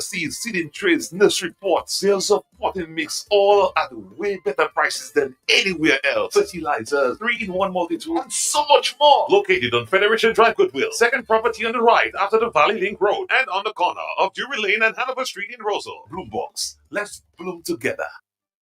seeds, seeding trays, nursery pots, sales of potting mix, all at way better prices than anywhere else. Fertilizers, 3-in-1 multi-tool, and so much more. Located on Federation Drive, Goodwill. Second property on the right after the Valley Link Road and on the corner of Drury Lane and Hanover Street in Rosal. Bloombox. Let's bloom together.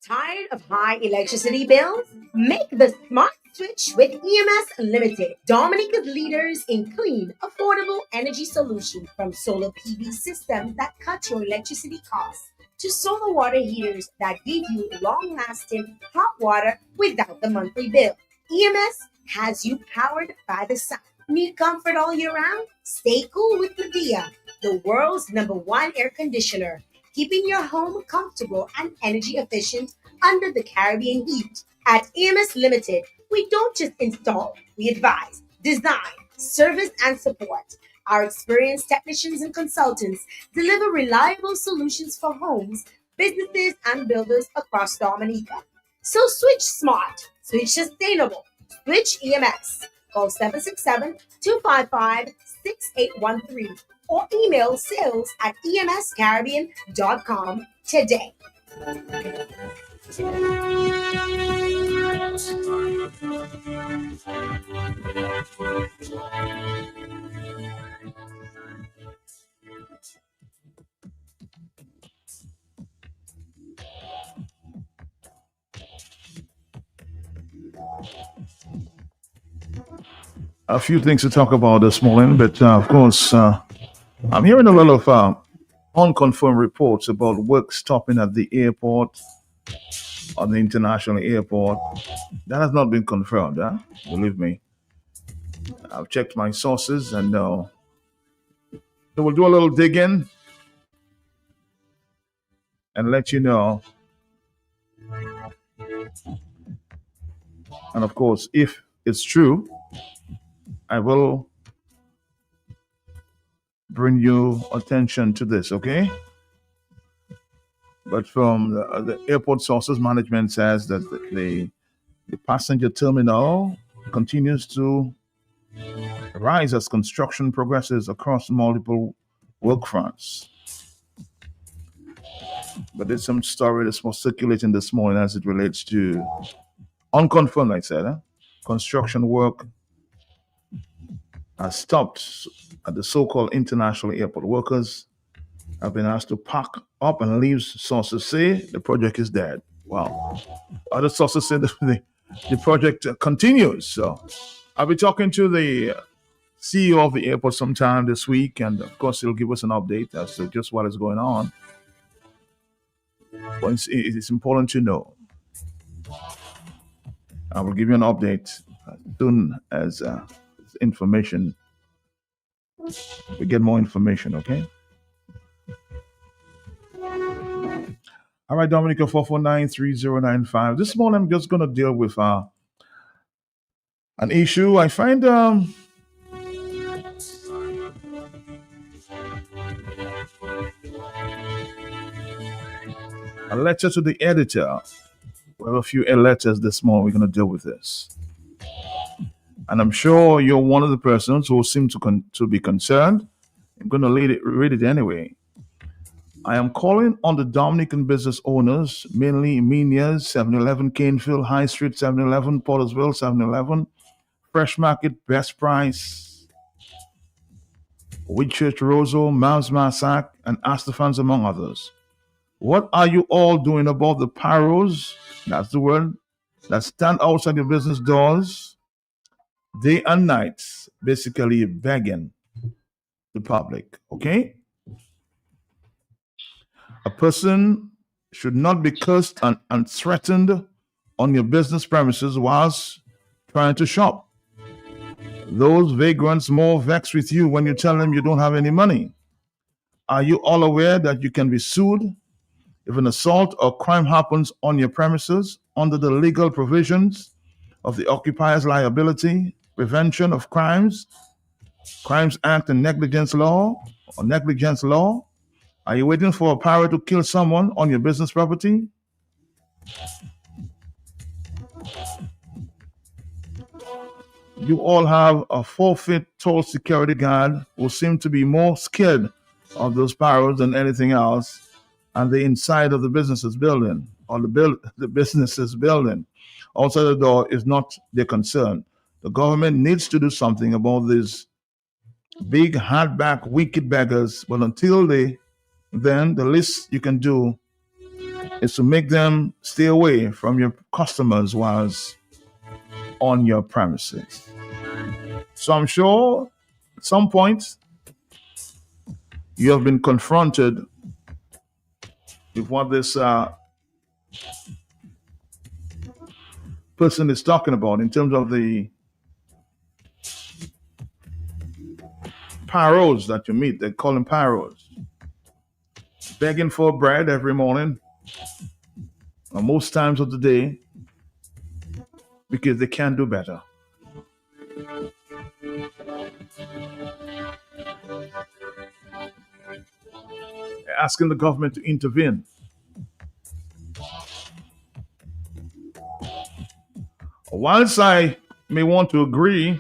Tired of high electricity bills? Make the smart switch with EMS Limited. Dominica's leaders in clean, affordable energy solutions, from solar PV systems that cut your electricity costs to solar water heaters that give you long-lasting hot water without the monthly bill. EMS has you powered by the sun. Need comfort all year round? Stay cool with Medea, the world's #1 air conditioner, keeping your home comfortable and energy efficient under the Caribbean heat. At EMS Limited, we don't just install, we advise, design, service, and support. Our experienced technicians and consultants deliver reliable solutions for homes, businesses, and builders across Dominica. So switch smart, switch sustainable, switch EMS. Call 767-255-6813 or email sales at emscaribbean.com today. A few things to talk about this morning, but of course, I'm hearing a lot of unconfirmed reports about work stopping at the airport, on the international airport. That has not been confirmed, believe me. I've checked my sources, and they will do a little digging and let you know. And of course, if it's true, I will bring you attention to this, okay? But from the airport sources, management says that the passenger terminal continues to rise as construction progresses across multiple work fronts. But there's some story that's more circulating this morning as it relates to unconfirmed, like I said, construction work has stopped at the so-called international airport. Workers have been asked to pack up and leave. Sources say the project is dead. Wow. Other sources say the project continues. So I'll be talking to the CEO of the airport sometime this week, and of course he'll give us an update as to just what is going on. But it's important to know. I will give you an update as soon as information. We get more information, okay? All right, Dominica 4493095. This morning I'm just gonna deal with an issue. I find a letter to the editor. We have a few letters this morning. We're gonna deal with this. And I'm sure you're one of the persons who seem to be concerned. I'm going to read it anyway. I am calling on the Dominican business owners, mainly Minia's, 7-Eleven, Canefield, High Street, 7-Eleven, Portersville, 7-Eleven, Fresh Market, Best Price, Whitchurch, Roseau, Mavs Massac, and Astafans, among others. What are you all doing about the pyros, that's the word, that stand outside your business doors day and night, basically begging the public, okay? A person should not be cursed and threatened on your business premises whilst trying to shop. Those vagrants more vex with you when you tell them you don't have any money. Are you all aware that you can be sued if an assault or crime happens on your premises under the legal provisions of the Occupiers Liability Prevention of Crimes Act and Negligence Law or Negligence Law? Are you waiting for a pirate to kill someone on your business property? You all have a 4-foot tall security guard who seem to be more scared of those paros than anything else, and the inside of the business's building or the business's building outside the door is not their concern. The government needs to do something about these big hardback wicked beggars, but until then the least you can do is to make them stay away from your customers whilst on your premises. So I'm sure at some point you have been confronted with what this person is talking about in terms of the paros that you meet. They call them paros. Begging for bread every morning, or most times of the day, because they can't do better. They're asking the government to intervene. Whilst I may want to agree,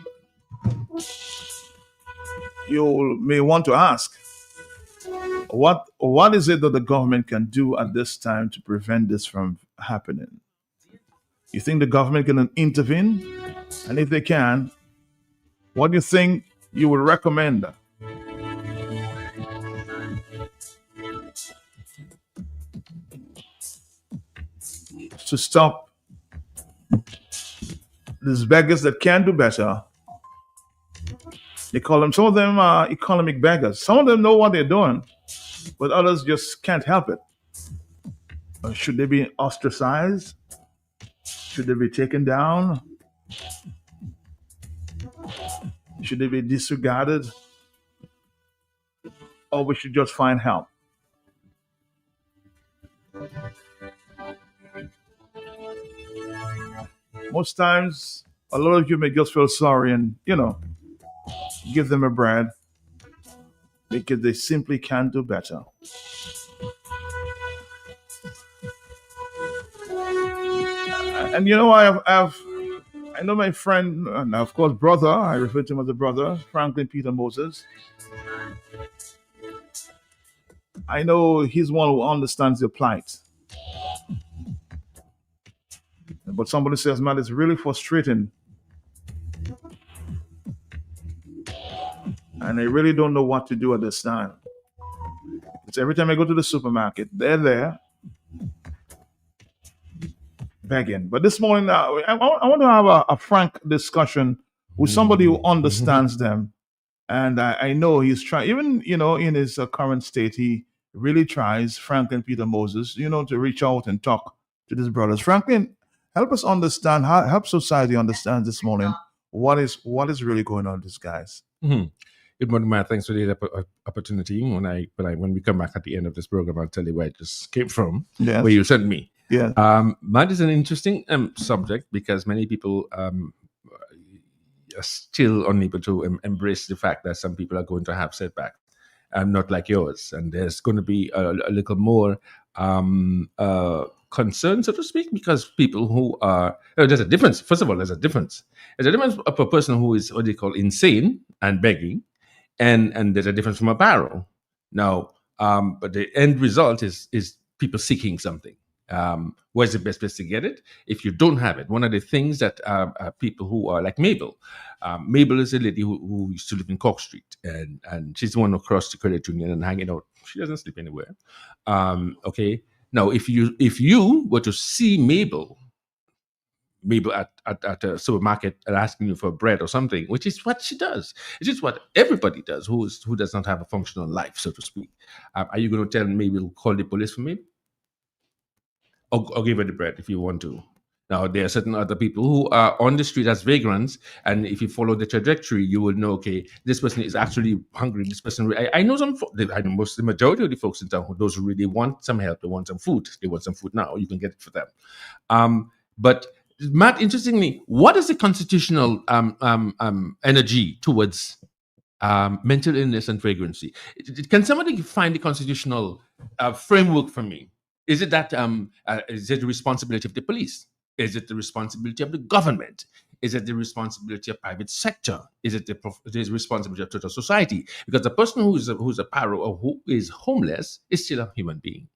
you may want to ask, what is it that the government can do at this time to prevent this from happening? You think the government can intervene? And if they can, what do you think you would recommend? To stop these beggars that can do better. They call them, some of them are economic beggars. Some of them know what they're doing, but others just can't help it. Should they be ostracized? Should they be taken down? Should they be disregarded? Or we should just find help? Most times, a lot of you may just feel sorry and, give them a bread because they simply can't do better. And I know my friend, and of course brother, I refer to him as a brother, Franklin Peter Moses. I know he's one who understands your plight. But somebody says, man, it's really frustrating. And I really don't know what to do at this time. It's every time I go to the supermarket, they're there begging. But this morning, I want to have a frank discussion with somebody who understands them. And I know he's trying, even, in his current state, he really tries, Franklin Peter Moses, to reach out and talk to these brothers. Franklin, help us understand, help society understand this morning what is really going on with these guys. Mm-hmm. Good morning, Matt. Thanks for the opportunity. When we come back at the end of this program, I'll tell you where it just came from, where you sent me. Yeah. Matt is an interesting subject because many people are still unable to embrace the fact that some people are going to have setbacks, not like yours. And there's going to be a little more concern, so to speak, because people who are there's a difference. First of all, there's a difference. There's a difference of a person who is what they call insane and begging, and there's a difference from a paro. Now, but the end result is people seeking something. Where's the best place to get it? If you don't have it, one of the things that people who are like Mabel. Mabel is a lady who used to live in Cork Street, and she's the one across the credit union and hanging out. She doesn't sleep anywhere. Okay. Now, if you were to see Mabel at a supermarket and asking you for bread or something, which is what she does, it is what everybody does who does not have a functional life, so to speak. Are you going to tell Mabel call the police for Mabel? Or give her the bread if you want to. Now, there are certain other people who are on the street as vagrants, and if you follow the trajectory, you will know, okay, this person is actually hungry. This person, I know the majority of the folks in town, those who really want some help, they want some food. They want some food now. You can get it for them. But Matt, interestingly, what is the constitutional energy towards mental illness and vagrancy? Can somebody find the constitutional framework for me? Is it that is it the responsibility of the police? Is it the responsibility of the government? Is it the responsibility of private sector? Is it the responsibility of total society? Because the person who's a paro or who is homeless is still a human being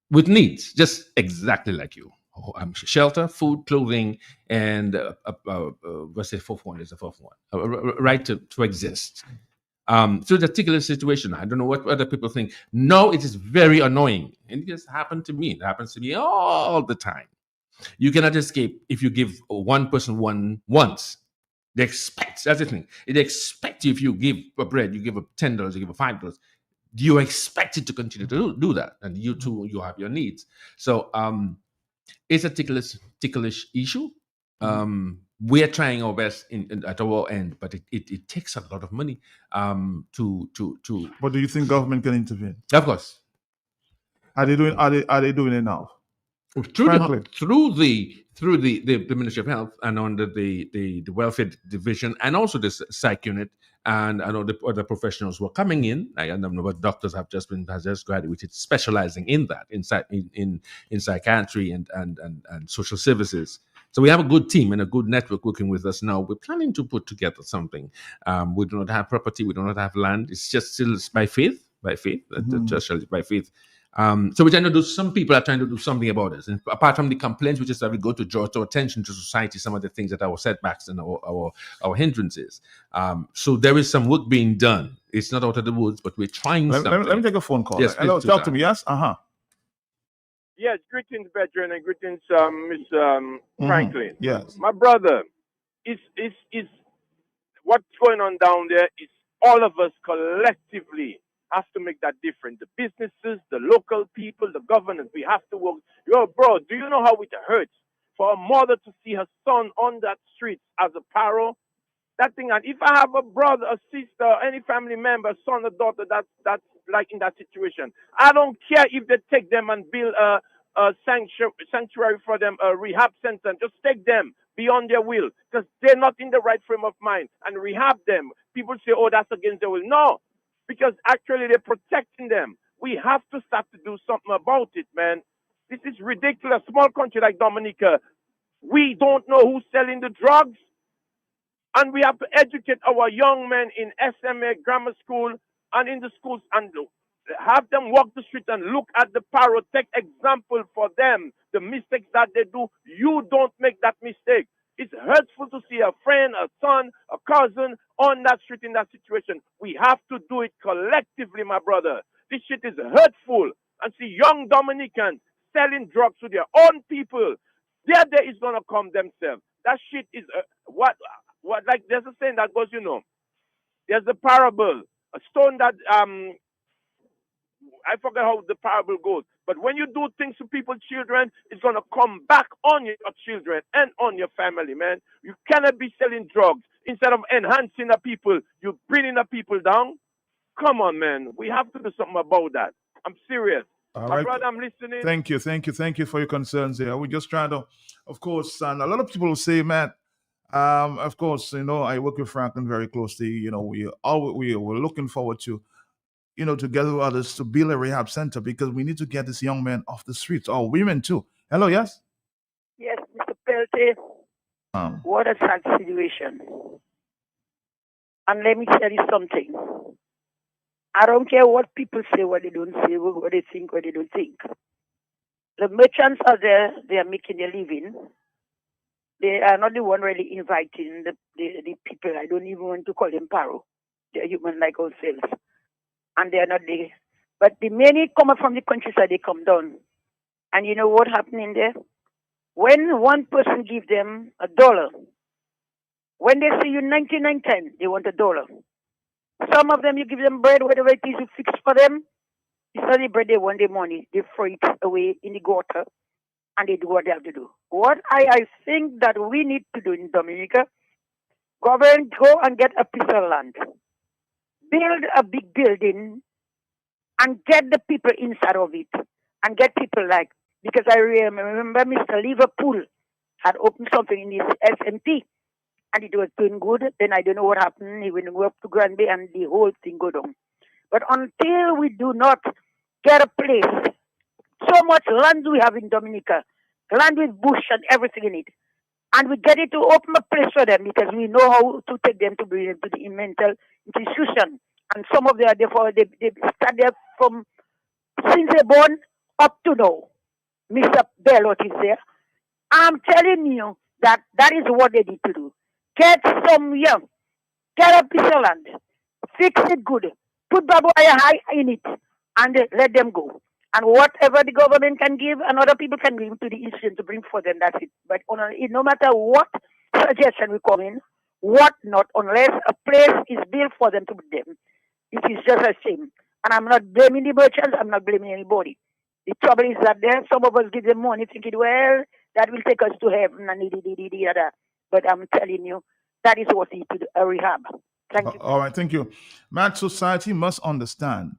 with needs, just exactly like you. Shelter, food, clothing, and what's the fourth one? Is the fourth one right to exist? So the particular situation, I don't know what other people think. No, it is very annoying, and it just happened to me. It happens to me all the time. You cannot escape if you give one person one once. They expect, that's the thing. They expect you, if you give a bread, you give a $10, you give a $5. You expect it to continue to do that, and you too, you have your needs. So it's a ticklish issue. We are trying our best at our end, but it takes a lot of money to. But do you think government can intervene? Of course, Are they doing enough? through the Ministry of Health and under the welfare division and also the psych unit, and I know the other professionals who are coming in. I don't know, but doctors has just graduated, specializing in that in psychiatry and social services. So we have a good team and a good network working with us now. We're planning to put together something. We do not have property. We do not have land. It's just still by faith, just by faith. So we're trying to do. Some people are trying to do something about this. And apart from the complaints, we just have to go to draw to attention to society some of the things that are our setbacks and our hindrances. So there is some work being done. It's not out of the woods, but we're trying. Let me take a phone call. Yes, hello, talk to me. Yes, Yes, greetings, veteran, and greetings, Miss Franklin. Yes, my brother. Is what's going on down there? Is all of us collectively have to make that difference. The businesses, the local people, the governors, we have to work. Yo, bro, do you know how it hurts for a mother to see her son on that street as a paro? That thing, and if I have a brother, a sister, any family member, son or daughter that's like in that situation, I don't care if they take them and build a sanctuary for them, a rehab center. Just take them beyond their will because they're not in the right frame of mind and rehab them. People say, oh, that's against their will. No, because actually they're protecting them. We have to start to do something about it, man. This is ridiculous. Small country like Dominica, we don't know who's selling the drugs. And we have to educate our young men in SMA, grammar school, and in the schools, and have them walk the street and look at the paro. Take example for them, the mistakes that they do. You don't make that mistake. It's hurtful to see a friend, a son, a cousin on that street in that situation. We have to do it collectively, my brother. This shit is hurtful. And see young Dominicans selling drugs to their own people. Their day is going to come themselves. That shit is what like there's a saying that goes, there's a parable, a stone that I forget how the parable goes, but when you do things to people's children, it's gonna come back on your children and on your family, man. You cannot be selling drugs instead of enhancing the people. You're bringing the people down. Come on, man. We have to do something about that. I'm serious. All My right. brother, I'm listening. Thank you for your concerns here. We're just trying to, of course, and a lot of people will say, man, of course, I work with Franklin very closely. We're looking forward to, together with others to build a rehab center because we need to get this young man off the streets, or women too. Hello, yes? Yes, Mr. Pelte, what a sad situation. And let me tell you something. I don't care what people say, what they don't say, what they think, what they don't think. The merchants are there, they are making their living. They are not the one really inviting the people. I don't even want to call them paro. They're human like ourselves. And they are not there. But the many come up from the countryside, they come down. And you know what happened in there? When one person gives them $1, when they see you 99 cents, they want $1. Some of them, you give them bread, whatever it is you fix for them. It's not the bread they want, the money. They throw it away in the gutter. And they do what they have to do. What I think that we need to do in Dominica, government go and get a piece of land, build a big building, and get the people inside of it, and get people because I remember Mr. Liverpool had opened something in his SMP, and it was doing good. Then I don't know what happened. He went up to Granby, and the whole thing go down. But until we do not get a place, so much land we have in Dominica, land with bush and everything in it. And we get it to open a place for them because we know how to take them to bring them to the mental institution. And some of them, therefore, they start there from since they're born up to now. Mr. Bellot is there. I'm telling you that is what they need to do. Get some young, get a piece of land, fix it good, put Babu high in it, and let them go. And whatever the government can give and other people can give to the institution to bring for them, that's it. But no matter what suggestion we come in, what not, unless a place is built for them to put them, it is just a shame. And I'm not blaming the merchants, I'm not blaming anybody. The trouble is that there, some of us give them money thinking, well, that will take us to heaven and but I'm telling you, that is what we need a rehab. Thank you. All right, thank you. Man, society must understand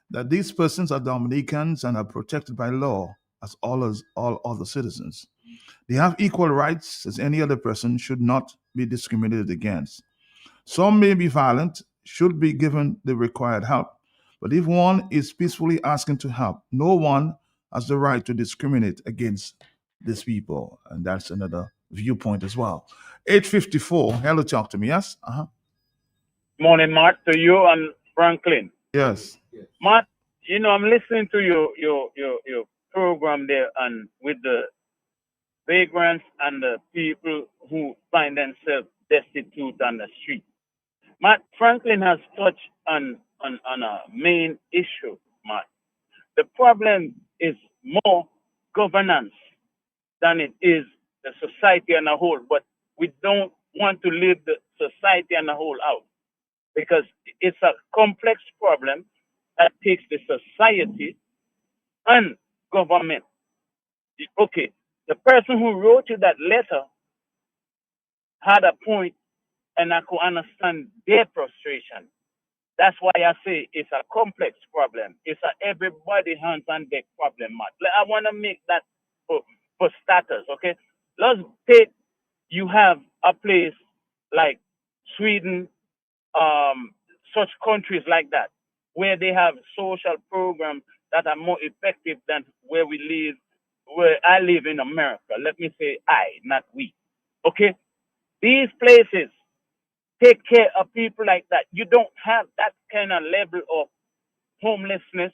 that these persons are Dominicans and are protected by law as all other citizens. They have equal rights as any other person, should not be discriminated against. Some may be violent, should be given the required help. But if one is peacefully asking to help, no one has the right to discriminate against these people. And that's another viewpoint as well. 854, hello, talk to me, yes? Morning, Mark, to you and Franklin. Yes. Mark, I'm listening to your program there and with the vagrants and the people who find themselves destitute on the street. Mark, Franklin has touched on a main issue, Mark. The problem is more governance than it is the society as a whole, but we don't want to leave the society as a whole out because it's a complex problem that takes the society and government. Okay, the person who wrote you that letter had a point, and I could understand their frustration. That's why I say it's a complex problem. It's a everybody hands on deck problem, Matt. I want to make that for starters, okay? Let's take, you have a place like Sweden, such countries like that, where they have social programs that are more effective than where we live, where I live in America. Let me say I, not we. Okay? These places take care of people like that. You don't have that kind of level of homelessness,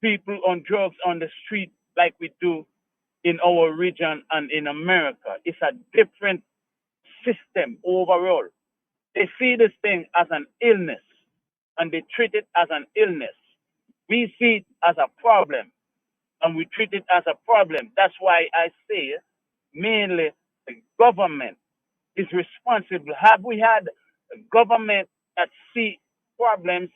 people on drugs on the street like we do in our region and in America. It's a different system overall. They see this thing as an illness and they treat it as an illness. We see it as a problem and we treat it as a problem. That's why I say mainly the government is responsible. Have we had a government that see problems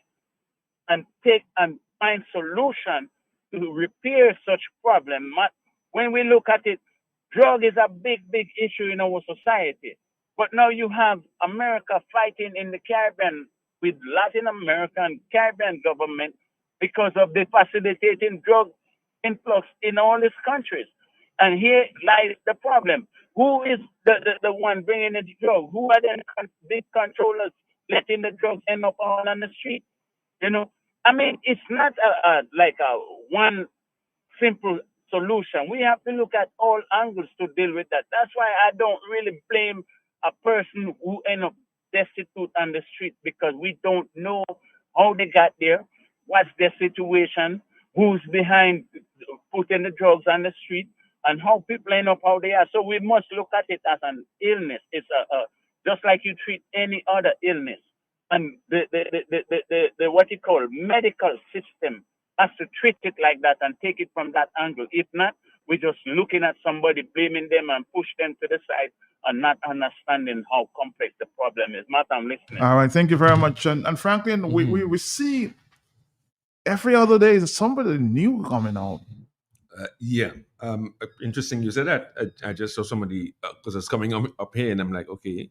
and take and find solution to repair such problem? When we look at it, drug is a big issue in our society. But now you have America fighting in the Caribbean with Latin American Caribbean government because of the facilitating drug influx in all these countries. And here lies the problem. Who is the one bringing the drug? Who are the big controllers letting the drugs end up all on the street? It's not like a one simple solution. We have to look at all angles to deal with that. That's why I don't really blame a person who end up destitute on the street because we don't know how they got there, what's their situation, who's behind putting the drugs on the street, and how people end up how they are. So we must look at it as an illness. It's just like you treat any other illness. And the what you call medical system has to treat it like that and take it from that angle. If not, we're just looking at somebody, blaming them and push them to the side and not understanding how complex the problem is. Matt, I'm listening. All right, thank you very much. And Franklin, we see every other day there's somebody new coming out. Interesting you said that. I just saw somebody, because it's coming up here, and I'm like, okay,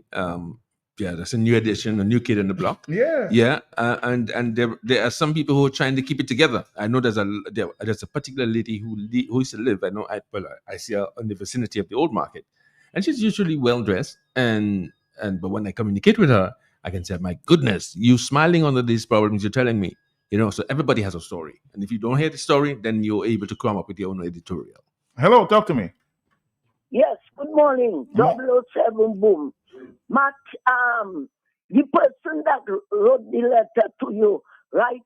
that's a new addition, a new kid in the block. And there are some people who are trying to keep it together. I know there's a particular lady who used to live. I see her in the vicinity of the Old Market, and she's usually well dressed. But when I communicate with her, I can say, my goodness, you smiling under these problems you're telling me. So everybody has a story. And if you don't hear the story, then you're able to come up with your own editorial. Hello, talk to me. Yes, good morning. 007 Boom. Matt, the person that wrote the letter to you, right?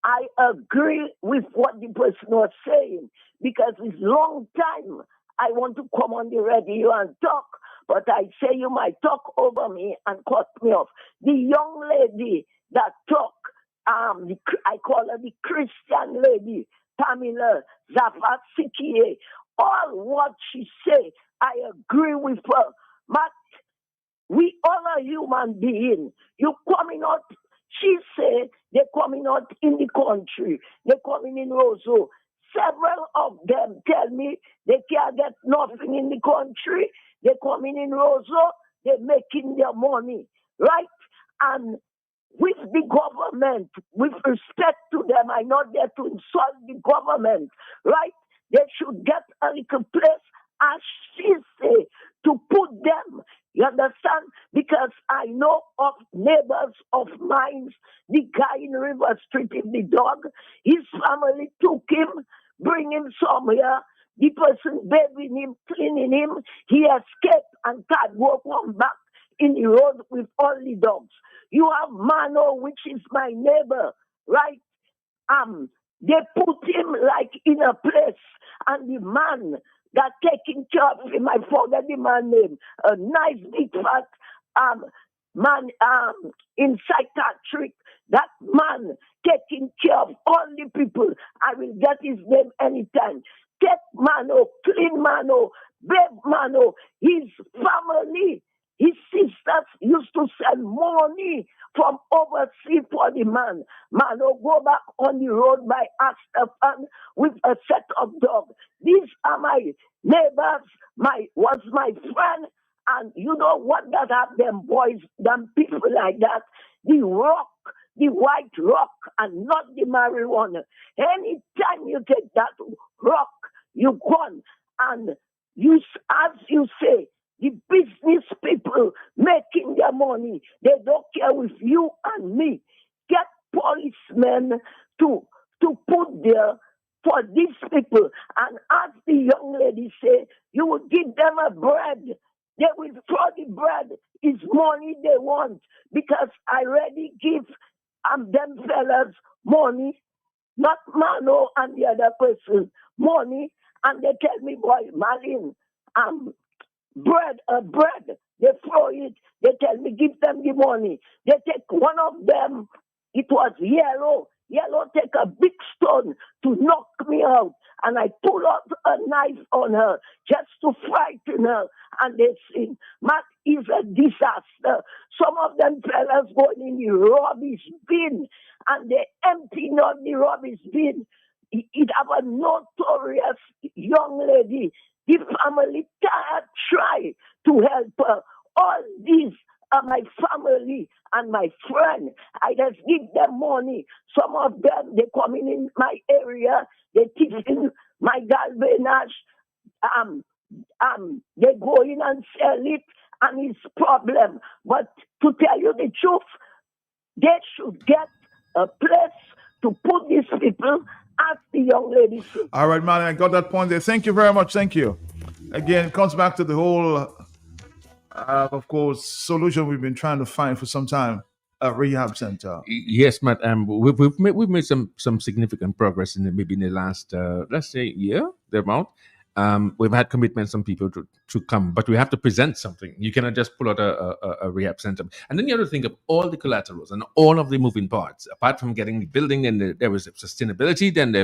I agree with what the person was saying because it's long time I want to come on the radio and talk, but I say you might talk over me and cut me off. The young lady that talk, I call her the Christian lady, Pamela Zafasikie. All what she say, I agree with her. Matt, we all are human beings. You coming out, she say they're coming out in the country. They're coming in Roseau. Several of them tell me they can't get nothing in the country. They're coming in Roseau. They're making their money, right? And with the government, with respect to them, I'm not there to insult the government, right? They should get a little place, as she say, to put them. You understand? Because I know of neighbors of mine, the guy in River Street in the dog, his family took him, bring him somewhere, the person bathing him, cleaning him, he escaped and can't go come back in the road with all the dogs. You have Mano, which is my neighbor, right? They put him like in a place, and the man that taking care of him, I forget the man name, a nice big fat man in psychiatric, that man taking care of all the people. I will get his name anytime. Take Mano, clean Mano, babe Mano, his family. His sisters used to send money from overseas for the man. Man will go back on the road by Astafan with a set of dogs. These are my neighbors, was my friend, and you know what that have them boys, them people like that? The rock, the white rock, and not the marijuana. Anytime you take that rock, you gone, and you, as you say, the business people making their money, they don't care with you and me. Get policemen to put there for these people. And as the young lady say, you will give them a bread. They will throw the bread. It's money they want. Because I already give them fellas money, not Mano and the other person, money. And they tell me, boy, Malin, bread, they throw it, they tell me, give them the money. They take one of them, it was yellow take a big stone to knock me out, and I pull out a knife on her just to frighten her, and they say, Matt is a disaster. Some of them fellas going in the rubbish bin, and they empty out the rubbish bin. It have a notorious young lady. The family try to help her. All these are my family and my friend. I just give them money. Some of them, they coming in my area. They teaching my galvanage. They go in and sell it, and it's problem. But to tell you the truth, they should get a place to put these people, as the young lady said. All right, man, I got that point there. Thank you very much. Thank you. Again, it comes back to the whole, of course, solution we've been trying to find for some time, a rehab center. Yes, Matt. We've made some significant progress in the last, let's say, year, the amount. We've had commitments from people to come, but we have to present something. You cannot just pull out a rehab center. And then you have to think of all the collaterals and all of the moving parts. Apart from getting the building, then there was sustainability. Then they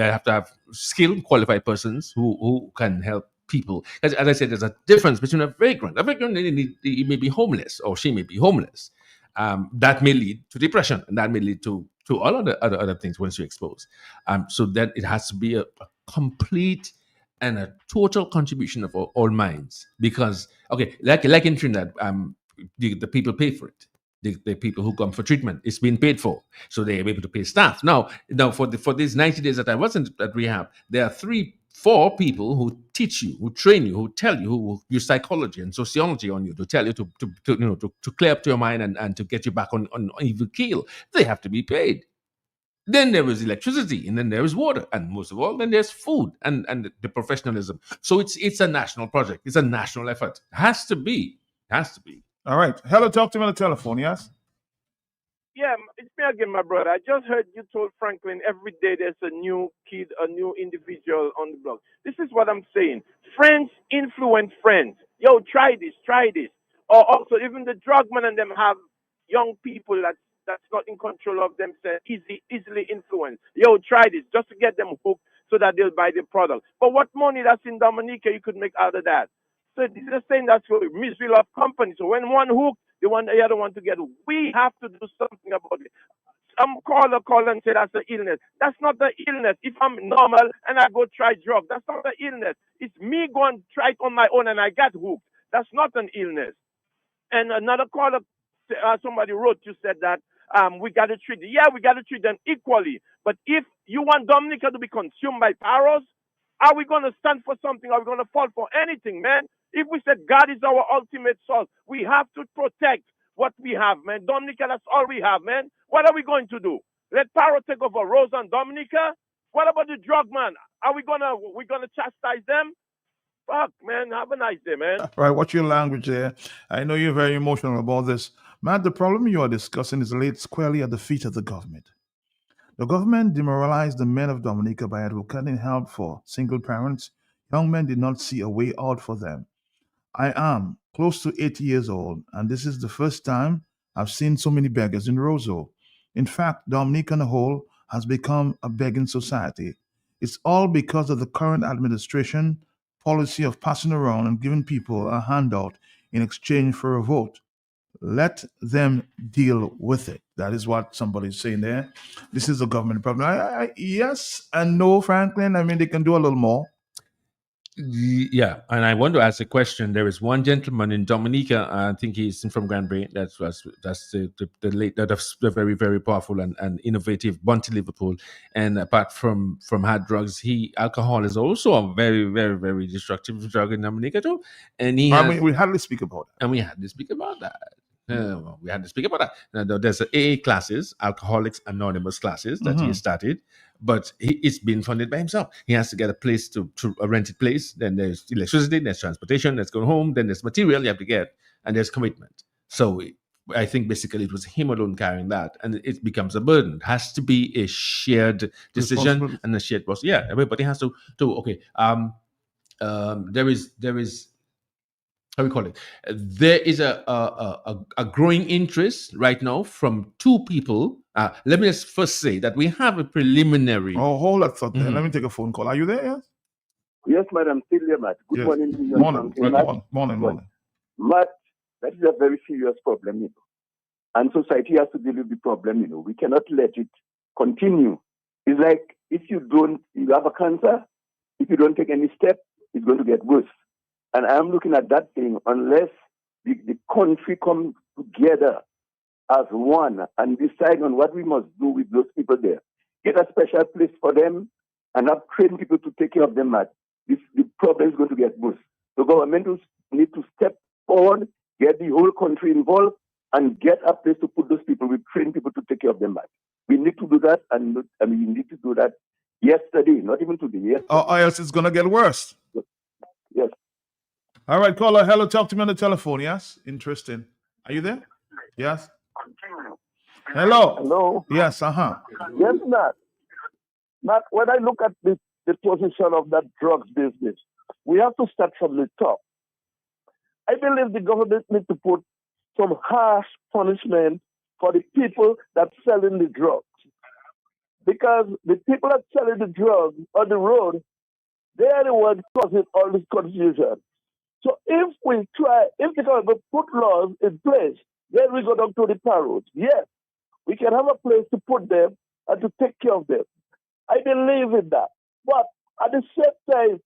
have to have skilled, qualified persons who can help people. As I said, there's a difference between a vagrant. A vagrant, he may be homeless, or she may be homeless. That may lead to depression, and that may lead to all other things once you're exposed. So that it has to be a complete and a total contribution of all minds. Because, okay, like in Trinidad, the people pay for it. The people who come for treatment, it's being paid for, so they are able to pay staff. Now for these 90 days that I wasn't at rehab, there are 3-4 people who teach you, who train you, who tell you, who use psychology and sociology on you, to tell you to clear up to your mind and to get you back on even keel. They have to be paid. Then there is electricity, and then there is water, and most of all, then there's food and the professionalism. So it's a national project. It's a national effort. Has to be. Has to be. All right. Hello, talk to me on the telephone, yes? Yeah, it's me again, my brother. I just heard you told Franklin every day there's a new kid, a new individual on the block. This is what I'm saying. Friends influence friends. Yo, try this, try this. Or also, even the drug man and them have young people that's not in control of themselves, easily influenced. Yo, try this, just to get them hooked so that they'll buy the product. But what money that's in Dominica you could make out of that? So this is the same that's for misery of company. So when one hook, the other one to get hooked. We have to do something about it. Some caller call and say that's an illness. That's not the illness. If I'm normal and I go try drugs, that's not the illness. It's me going to try it on my own and I got hooked. That's not an illness. And another caller, somebody wrote, you said that we got to treat, we got to treat them equally. But if you want Dominica to be consumed by paros, are we going to stand for something? Are we going to fall for anything, man? If we said God is our ultimate source, we have to protect what we have, man. Dominica, that's all we have, man. What are we going to do? Let Paro take over Rosa and Dominica? What about the drug man? Are we gonna chastise them? Fuck, man. Have a nice day, man. All right, what's your language there? I know you're very emotional about this. Matt, the problem you are discussing is laid squarely at the feet of the government. The government demoralized the men of Dominica by advocating help for single parents. Young men did not see a way out for them. I am close to 80 years old, and this is the first time I've seen so many beggars in Roseau. In fact, Dominica on the whole has become a begging society. It's all because of the current administration policy of passing around and giving people a handout in exchange for a vote. Let them deal with it. That is what somebody's saying there. This is a government problem. Yes and no, Franklin. I mean, they can do a little more. Yeah, and I want to ask a question. There is one gentleman in Dominica. I think he's from Granbury. That's the late, that's the very, very powerful and innovative Bunty Liverpool. And apart from hard drugs, alcohol is also a very, very, very destructive drug in Dominica too. And we hardly speak about that. And we had to speak about that. We had to speak about that. Now, there's AA classes, Alcoholics Anonymous classes that he started, but it's been funded by himself. He has to get a place to a rented place. Then there's electricity, there's transportation, there's going home, then there's material you have to get, and there's commitment. So I think basically it was him alone carrying that, and it becomes a burden. It has to be a shared decision and a shared process. Yeah, everybody has to do. Okay, there is. How we call it? There is a growing interest right now from two people. Let me just first say that we have a preliminary. Oh, hold that thought there. Let me take a phone call. Are you there? Yes. Yes, madam. Still here, Matt. Good morning. Morning. Matt, that is a very serious problem, you know. And society has to deal with the problem, you know. We cannot let it continue. It's like if you have a cancer, if you don't take any step, it's going to get worse. And I'm looking at that thing, unless the country come together as one and decide on what we must do with those people there. Get a special place for them and have trained people to take care of them. The problem is going to get worse. The government need to step forward, get the whole country involved, and get a place to put those people. We train people to take care of them. We need to do that, and we need to do that yesterday, not even today. Yesterday. Or else it's going to get worse. Yes. All right, caller. Hello, talk to me on the telephone. Yes, interesting. Are you there? Yes. Hello. Hello. Yes. Yes, Matt. Matt, when I look at the position of that drugs business, we have to start from the top. I believe the government needs to put some harsh punishment for the people that selling the drugs, because the people that selling the drugs on the road, they are the ones causing all this confusion. So if the government put laws in place, then we go down to the paros. Yes, we can have a place to put them and to take care of them. I believe in that. But at the same time,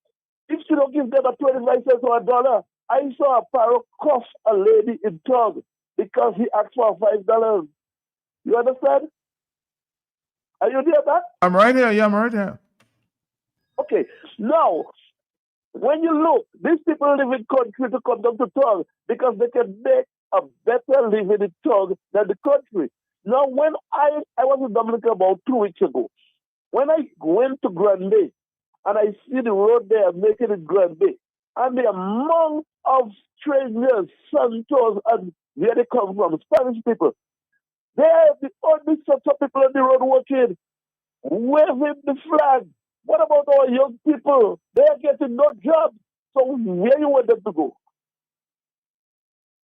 if you don't give them a 25 cents or $1, I saw a paro cuff a lady in tongue because he asked for $5. You understand? Are you there, Matt? I'm right here. Yeah, I'm right here. Okay. Now, when you look, these people live in country to come down to tongue because they can make a better living in tongue than the country. Now, when I was in Dominica about 2 weeks ago, when I went to Grand Bay and I see the road there making it Grand Bay, and the amount of strangers, Santos, and where they come from, Spanish people, they are the only sorts of people on the road working, waving the flag. What about our young people? They are getting no jobs. So where you want them to go?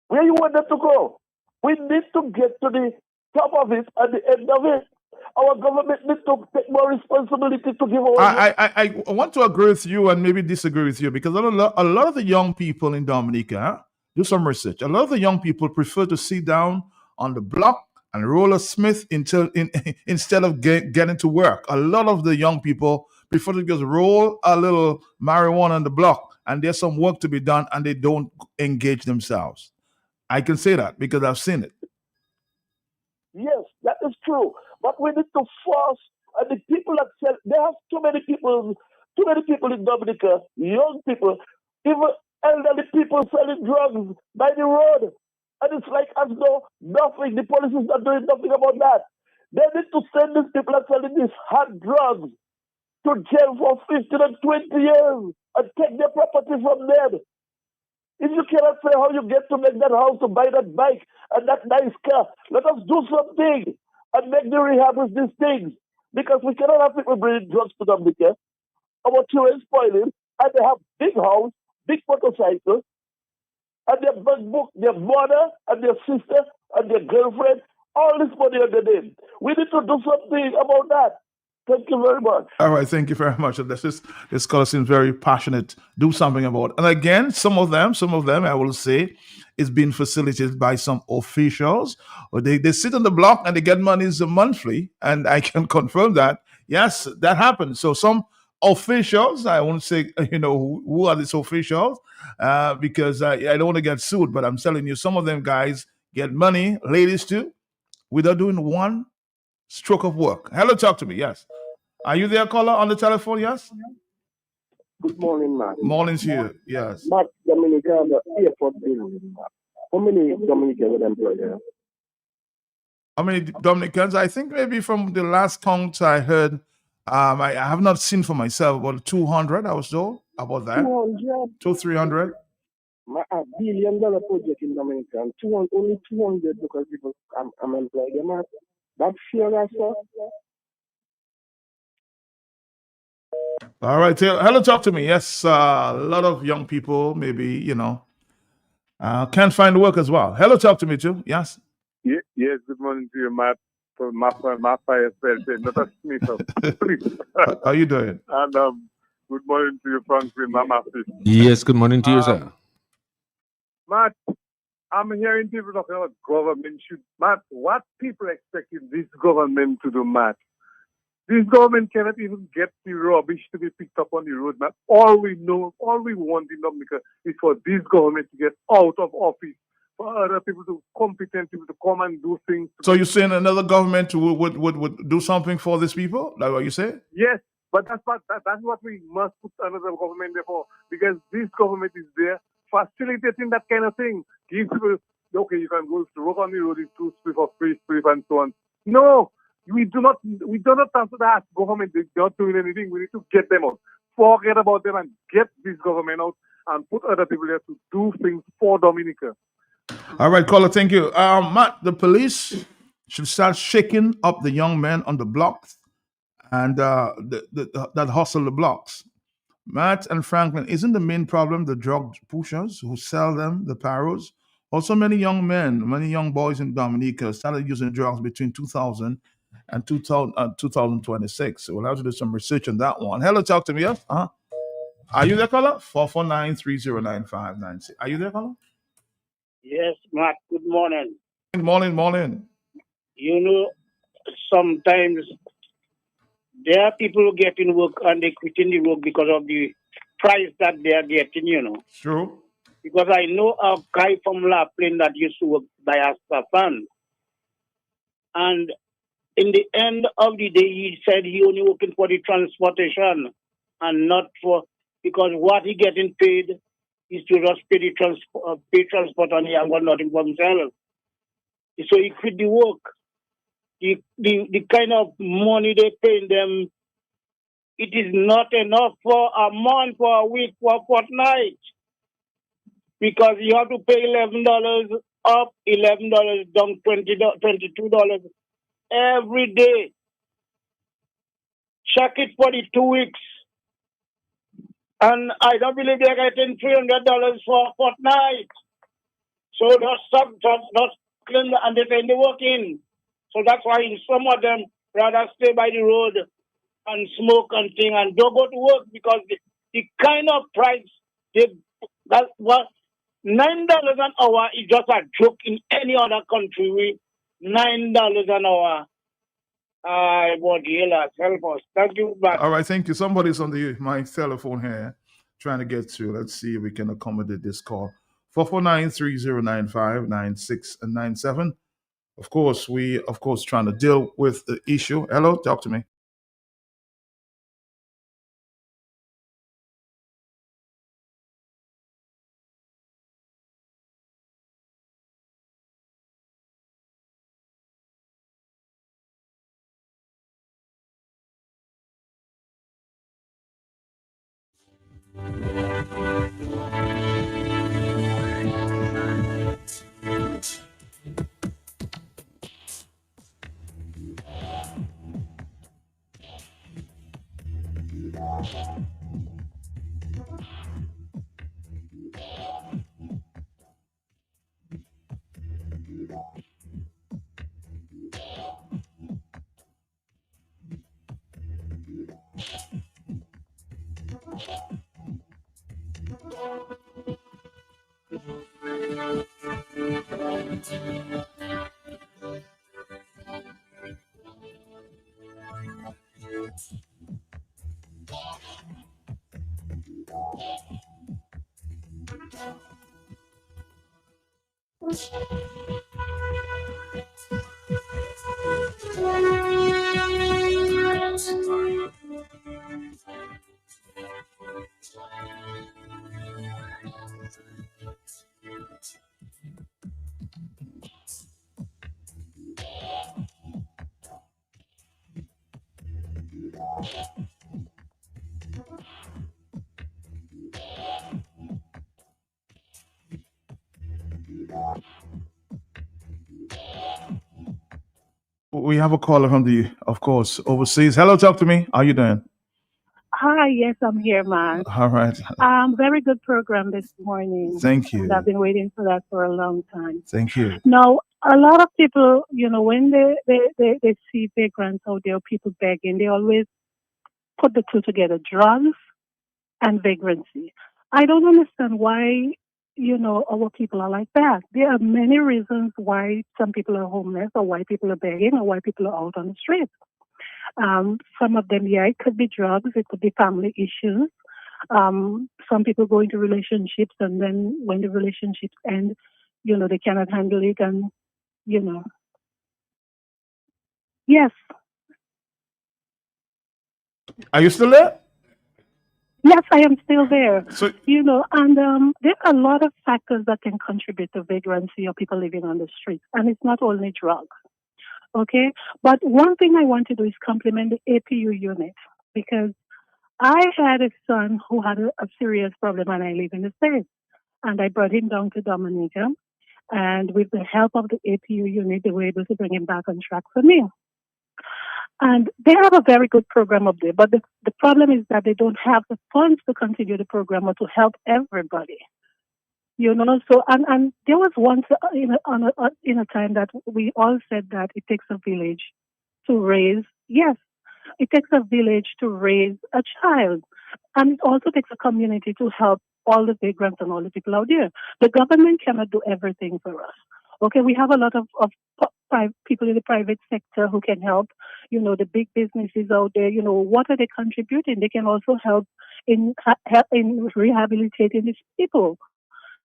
Where you want them to go? We need to get to the top of it and the end of it. Our government needs to take more responsibility to give our. I want to agree with you and maybe disagree with you because a lot of the young people in Dominica, do some research. A lot of the young people prefer to sit down on the block and roll a Smith instead of getting to work. A lot of the young people prefer to just roll a little marijuana on the block and there's some work to be done and they don't engage themselves. I can say that because I've seen it. Yes, that is true. But we need to force and the people that sell. There are too many people in Dominica, young people, even elderly people selling drugs by the road. And it's like as though nothing, the police is not doing nothing about that. They need to send these people that selling these hard drugs to jail for 15 and 20 years and take their property from them. If you cannot say how you get to make that house to buy that bike and that nice car, let us do something and make the rehab with these things. Because we cannot have people bringing drugs to Dominica. Our children spoiling, and they have big house, big motorcycle, and their bank book, their mother and their sister and their girlfriend, all this money on their name. We need to do something about that. Thank you very much. All right, thank you very much. This caller seems very passionate. Do something about it. And again, some of them, I will say, is being facilitated by some officials. Or they sit on the block and they get monies monthly, and I can confirm that. Yes, that happens. So some officials, I won't say, who are these officials, because I don't want to get sued, but I'm telling you, some of them guys get money, ladies too, without doing one stroke of work. Hello, talk to me. Yes. Are you there, caller, on the telephone? Yes. Good morning, Matt. Morning to you. Yes. Matt, Dominica, the airport building. How many Dominicans are employed there? How many Dominicans? I think maybe from the last count I heard, I have not seen for myself, about 200, I was told about that. 200? 300? $1 billion project in Dominica, and only 200 because people I'm employed. That's fair, sir. All right. Hello, talk to me. Yes, a lot of young people maybe, can't find work as well. Hello, talk to me too. Yes. Yes, good morning to you, Matt. From my fire not a Smith. How are you doing? And good morning to you, Franklin, Mama. Yes, good morning to you, sir. Matt, I'm hearing people talking about government should. Matt, what people expecting this government to do, Matt? This government cannot even get the rubbish to be picked up on the road, Matt. All we want in Dominica is for this government to get out of office, for other people competent people to come and do things. So you're saying another government would do something for these people? Like what you say? Yes, but that's what we must put another government there for, because this government is there facilitating that kind of thing. Give people, okay, you can go to work on the road, it's too free for free, and so on. No, we do not answer that government. They're not doing anything. We need to get them out. Forget about them and get this government out and put other people there to do things for Dominica. All right, caller, thank you. Matt, the police should start shaking up the young men on the blocks and that hustle the blocks. Matt and Franklin, isn't the main problem the drug pushers who sell them, the paros? Also, many young men, many young boys in Dominica started using drugs between 2000 and 2026. So we'll have to do some research on that one. Hello, talk to me. Yes? Are you there, caller? 449-309-596. Are you there, caller? Yes, Matt. Good morning. Morning. Sometimes there are people who get in work and they quit in the work because of the price that they are getting, True. Because I know a guy from La Plaine that used to work by Astafan. And in the end of the day, he said he only working for the transportation and not because what he getting paid is to just pay transport and he ain't got nothing for himself. So he quit the work. the kind of money they pay them, it is not enough for a month, for a week, for a fortnight. Because you have to pay $11 up, $11 down, $22 every day. Check it for the 2 weeks. And I don't believe they're getting $300 for a fortnight. So that's and they pay the work in. So that's why some of them rather stay by the road and smoke and thing and don't go to work, because the kind of price $9 an hour is just a joke in any other country. $9 an hour. Help us. Thank you. All right, thank you. Somebody's on my telephone here trying to get through. Let's see if we can accommodate this call. 449-3095-9697. Of course, we trying to deal with the issue. Hello, talk to me. We have a caller from overseas. Hello, talk to me. How you doing? Hi, yes, I'm here, man. All right. Very good program this morning. Thank you. And I've been waiting for that for a long time. Thank you. Now, a lot of people, when they see vagrants out there, people begging, they always put the two together, drugs and vagrancy. I don't understand why, our people are like that. There are many reasons why some people are homeless, or why people are begging, or why people are out on the street. Some of them, it could be drugs, it could be family issues. Some people go into relationships, and then when the relationships end, they cannot handle it, and, Yes. Are you still there? Yes, I am still there. So, and there are a lot of factors that can contribute to vagrancy or people living on the streets. And it's not only drugs. Okay? But one thing I want to do is compliment the APU unit, because I had a son who had a serious problem, and I live in the States. And I brought him down to Dominica. And with the help of the APU unit, they were able to bring him back on track for me. And they have a very good program up there. But the problem is that they don't have the funds to continue the program or to help everybody. So, and there was once in a time that we all said that it takes a village to raise, yes, it takes a village to raise a child. And it also takes a community to help all the vagrants and all the people out there. The government cannot do everything for us. Okay, we have a lot of people in the private sector who can help, the big businesses out there, what are they contributing? They can also help in rehabilitating these people.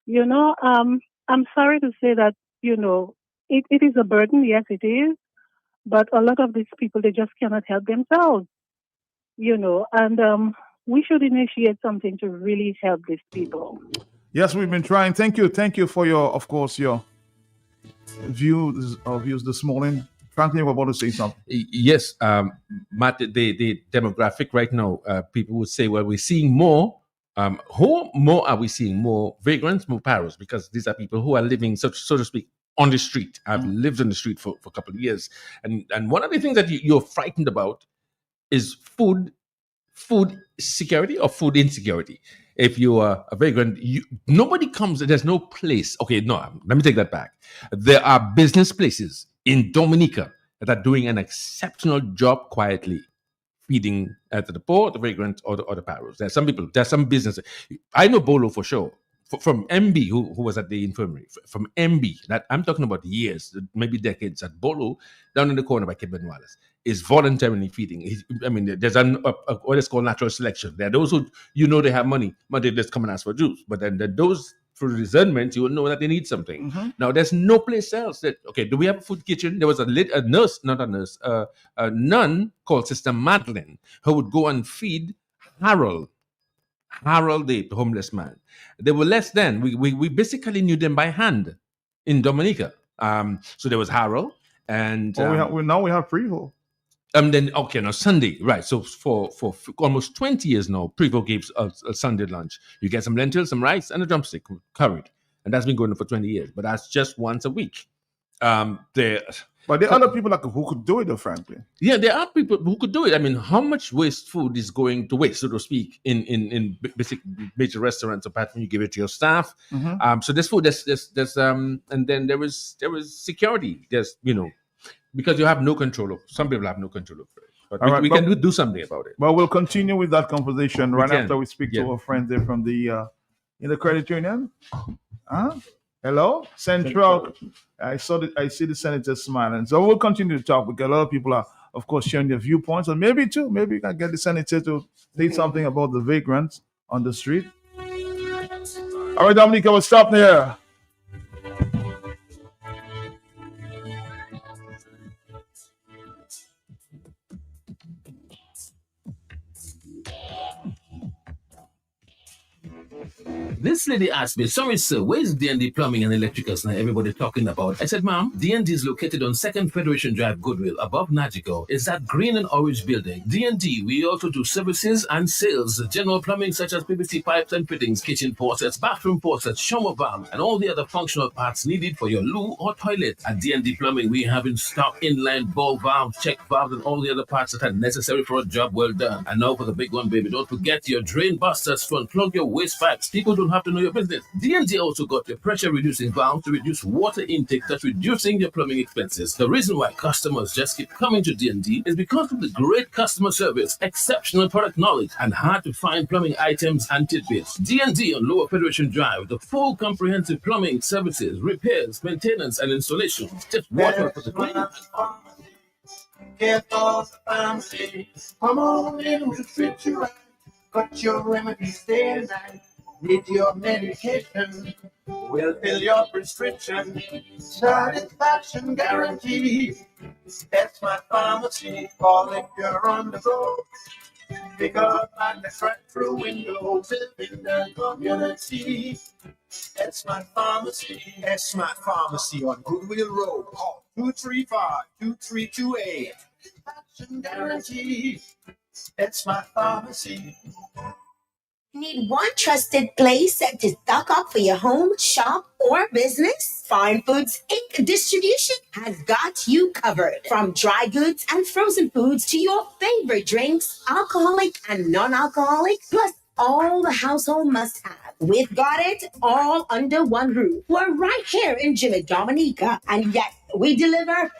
I'm sorry to say that, it is a burden. Yes, it is. But a lot of these people, they just cannot help themselves, and we should initiate something to really help these people. Yes, we've been trying. Thank you for your views this morning. Franklin, you're about to say something. Yes, Matt, the demographic right now, people would say, well, we're seeing more. Who more are we seeing? More vagrants, more paros, because these are people who are living, so to speak, on the street. I've lived on the street for a couple of years. And one of the things that you're frightened about is food security or food insecurity. If you are a vagrant, nobody comes, there's no place. Okay, no, let me take that back. There are business places in Dominica that are doing an exceptional job quietly, feeding to the poor, the vagrant, or the paros. There's some people, there's some business. I know Bolo for sure. From MB, who was at the infirmary, from MB, that I'm talking about years, maybe decades, at Bolo, down in the corner by Kidman Wallace, is voluntarily feeding. There's what is called natural selection. There are those who, they have money, but they just come and ask for juice. But then those, for resentment, you will know that they need something. Now, there's no place else that, okay, do we have a food kitchen? There was a nun called Sister Madeline, who would go and feed Harold, the homeless man. They were less than. We basically knew them by hand in Dominica. So there was Harold, and now we have Prevo. Now Sunday, right? So for almost 20 years now, Prevo gives a Sunday lunch. You get some lentils, some rice, and a drumstick curried, and that's been going on for 20 years. But that's just once a week. But there are other people who could do it, though, frankly. Yeah, there are people who could do it. I mean, how much waste food is going to waste, so to speak, in basic major restaurants apart from you give it to your staff? So there's food, there's and then there is security. There's because you have no control of. Some people have no control over it. But we can do something about it. But we'll continue with that conversation after we speak to our friends there from the in the credit union. Hello, Central. I see the senator smiling. So we'll continue to talk because a lot of people are, of course, sharing their viewpoints, and maybe you can get the senator to say something about the vagrants on the street. All right, Dominica, we'll stop there. This lady asked me, sorry sir, where's D&D Plumbing and Electricals now everybody talking about? I said, ma'am, D&D is located on 2nd Federation Drive, Goodwill, above Nagico. It's that green and orange building. D&D, we also do services and sales, general plumbing such as PVC pipes and fittings, kitchen faucets, bathroom faucets, shower valves, and all the other functional parts needed for your loo or toilet. At D&D Plumbing, we have in stock inline ball valves, check valves, and all the other parts that are necessary for a job well done. And now for the big one, baby, don't forget your drain busters to unplug your waste pipes. People don't have to know your business. D&D also got your pressure reducing valve to reduce water intake, thus reducing your plumbing expenses. The reason why customers just keep coming to D&D is because of the great customer service, exceptional product knowledge, and hard to find plumbing items and tidbits. D&D on Lower Federation Drive, the full comprehensive plumbing services, repairs, maintenance, and installation. Just water for the green. Get all the fancy. Come on in, we'll treat you right. Got your remedies day and night. Need your medication. We'll fill your prescription. Satisfaction guarantee. That's my pharmacy. Call if you're on the go. Pick up on the drive-through window. Building the community. That's my pharmacy. That's my pharmacy on Goodwill Road. Call 235-2328. Satisfaction guarantee. That's my pharmacy. Need one trusted place to stock up for your home, shop, or business? Fine Foods Inc. Distribution has got you covered. From dry goods and frozen foods to your favorite drinks, alcoholic and non-alcoholic, plus all the household must-have. We've got it all under one roof. We're right here in Jimmy, Dominica, and yes, we deliver.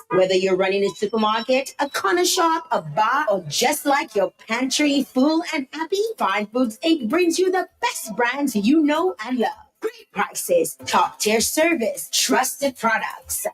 Whether you're running a supermarket, a corner shop, a bar, or just like your pantry full and happy, Fine Foods Inc. brings you the best brands you know and love. Great prices, top-tier service, trusted products.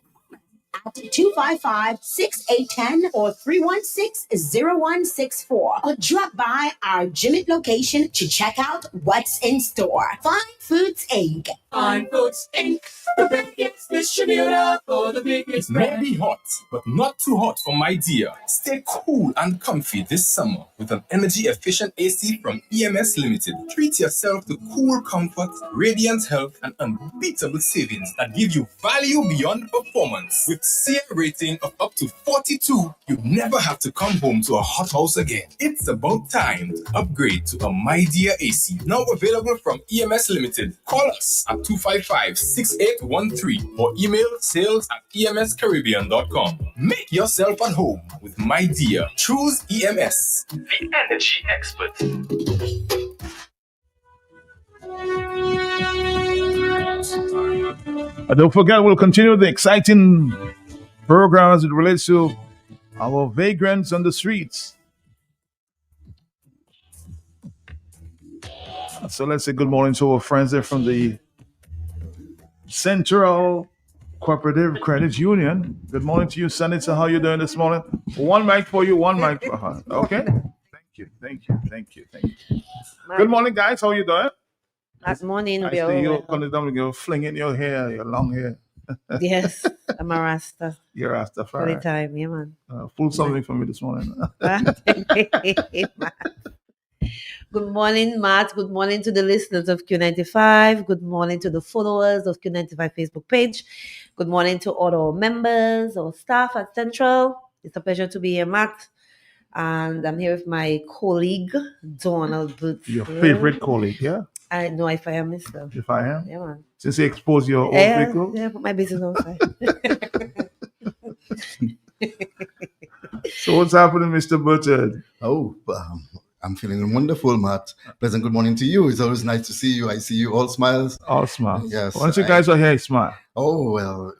At 255-6810 or 316-0164, or drop by our Jimmy location to check out what's in store. Fine Foods Inc. Fine Foods Inc. The biggest distributor for the biggest. It may be hot, but not too hot for my dear. Stay cool and comfy this summer with an energy-efficient AC from EMS Limited. Treat yourself to cool comfort, radiant health, and unbeatable savings that give you value beyond performance. With With CA rating of up to 42, you never have to come home to a hot house again. It's about time to upgrade to a My Dear AC, now available from EMS Limited. Call us at 255-6813 or email sales@emscaribbean.com. Make yourself at home with My Dear. Choose EMS, the energy expert. Don't forget, we'll continue the exciting program as it relates to our vagrants on the streets. So let's say good morning to our friends there from the Central Cooperative Credit Union. Good morning to you, Senator. How you doing this morning? One mic for you, one mic for her. Okay. Thank you. Good morning, guys. How you doing? Good morning. I see you coming down, you're flinging your hair, your long hair. Yes, I'm a Rasta. You're Rasta All the time, yeah, man. Pull something for me this morning. Good morning, Matt. Good morning to the listeners of Q95. Good morning to the followers of Q95 Facebook page. Good morning to all our members, our staff at Central. It's a pleasure to be here, Matt. And I'm here with my colleague, Donald Booth. Your favorite colleague, yeah? I know if I am, Mr. If I am? Yeah, man. Since you expose your own vehicle? Yeah, put my business outside. So what's happening, Mr. Button? Oh, I'm feeling wonderful, Matt. Pleasant good morning to you. It's always nice to see you. I see you all smiles. All smiles. Yes. Once you guys are here, smile. Oh, well,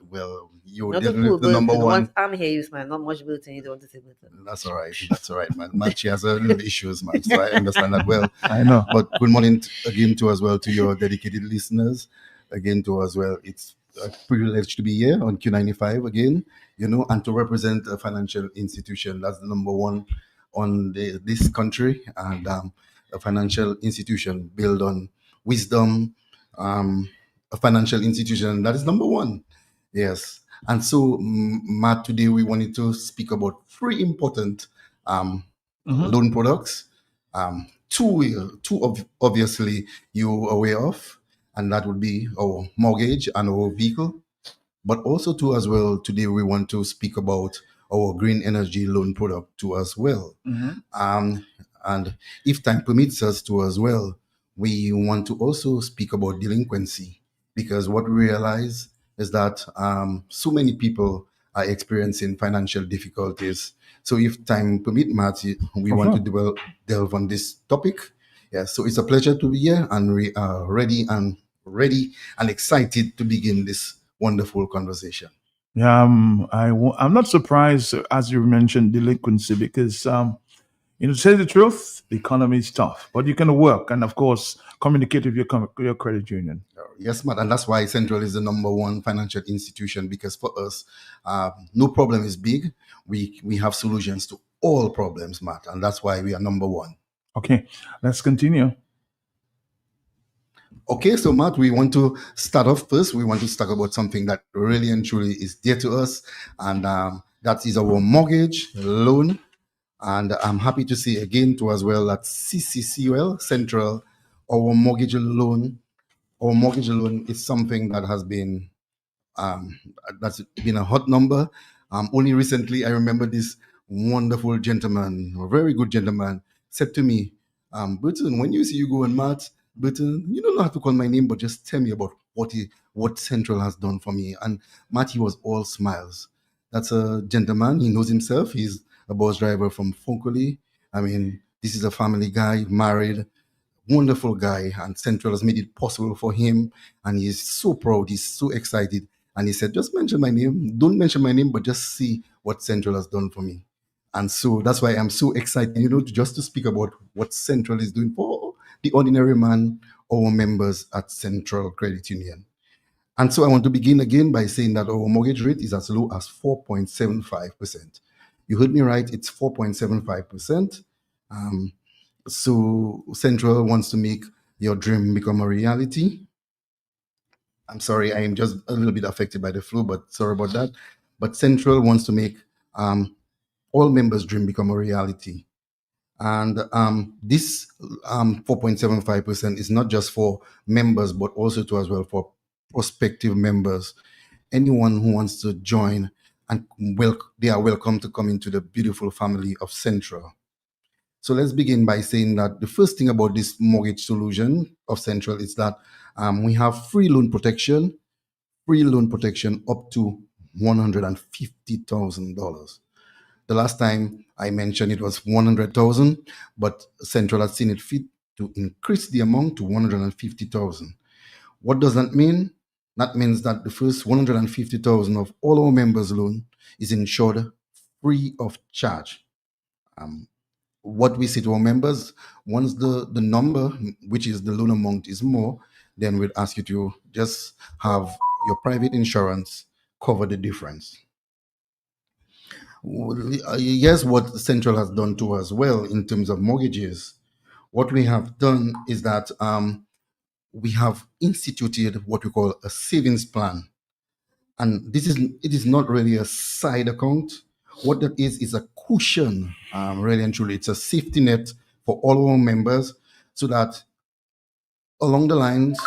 you're Not definitely the number one. Once I'm here, you smile. Not much Burton. You don't want to say Burton. That's all right, man. Matt, she has a little issues, man. So I understand that well. I know. But good morning again to as well to your dedicated listeners. Again to as well. It's a privilege to be here on Q95 again, and to represent a financial institution. That's the number one on this country, and a financial institution built on wisdom, a financial institution that is number one. Yes. And so, Matt, today we wanted to speak about three important loan products. Two obviously you're aware of, and that would be our mortgage and our vehicle. But also too as well, today we want to speak about our green energy loan product too as well. And if time permits us to as well, we want to also speak about delinquency, because what we realize is that so many people are experiencing financial difficulties. So if time permit, Matt, we want to delve on this topic. Yeah, so it's a pleasure to be here, and we are ready and excited to begin this wonderful conversation. Yeah, I'm not surprised, as you mentioned, delinquency, because to say the truth, the economy is tough, but you can work and, of course, communicate with your credit union. Yes, Matt, and that's why Central is the number one financial institution, because for us, no problem is big. We have solutions to all problems, Matt, and that's why we are number one. Okay, let's continue. Okay, so Matt, we want to start off first. We want to talk about something that really and truly is dear to us, and that is our mortgage loan. And I'm happy to say again too as well that CCCUL Central, our mortgage loan is something that has been that's been a hot number. Only recently, I remember this wonderful gentleman, a very good gentleman, said to me, Burton, when you see you go and Matt, Burton, you don't have to call my name, but just tell me about what Central has done for me. And Matt, he was all smiles. That's a gentleman. He knows himself. He's a bus driver from Funkoli. I mean, this is a family guy, married, wonderful guy, and Central has made it possible for him. And he's so proud. He's so excited. And he said, just mention my name. Don't mention my name, but just see what Central has done for me. And so that's why I'm so excited, just to speak about what Central is doing for the ordinary man, our members at Central Credit Union. And so I want to begin again by saying that our mortgage rate is as low as 4.75%. You heard me right, it's 4.75%. So Central wants to make your dream become a reality. I'm sorry, I am just a little bit affected by the flu, but sorry about that. But Central wants to make all members' dream become a reality. And this 4.75% is not just for members, but also as well for prospective members. Anyone who wants to join and they are welcome to come into the beautiful family of Central. So let's begin by saying that the first thing about this mortgage solution of Central is that we have free loan protection up to $150,000. The last time I mentioned it was 100,000, but Central has seen it fit to increase the amount to 150,000. What does that mean? That means that the first 150,000 of all our members' loan is insured free of charge. What we say to our members, once the number, which is the loan amount, is more, then we'll ask you to just have your private insurance cover the difference. Yes, what Central has done to us well in terms of mortgages, what we have done is that we have instituted what we call a savings plan. And it is not really a side account. What that is a cushion, really and truly. It's a safety net for all our members so that along the lines,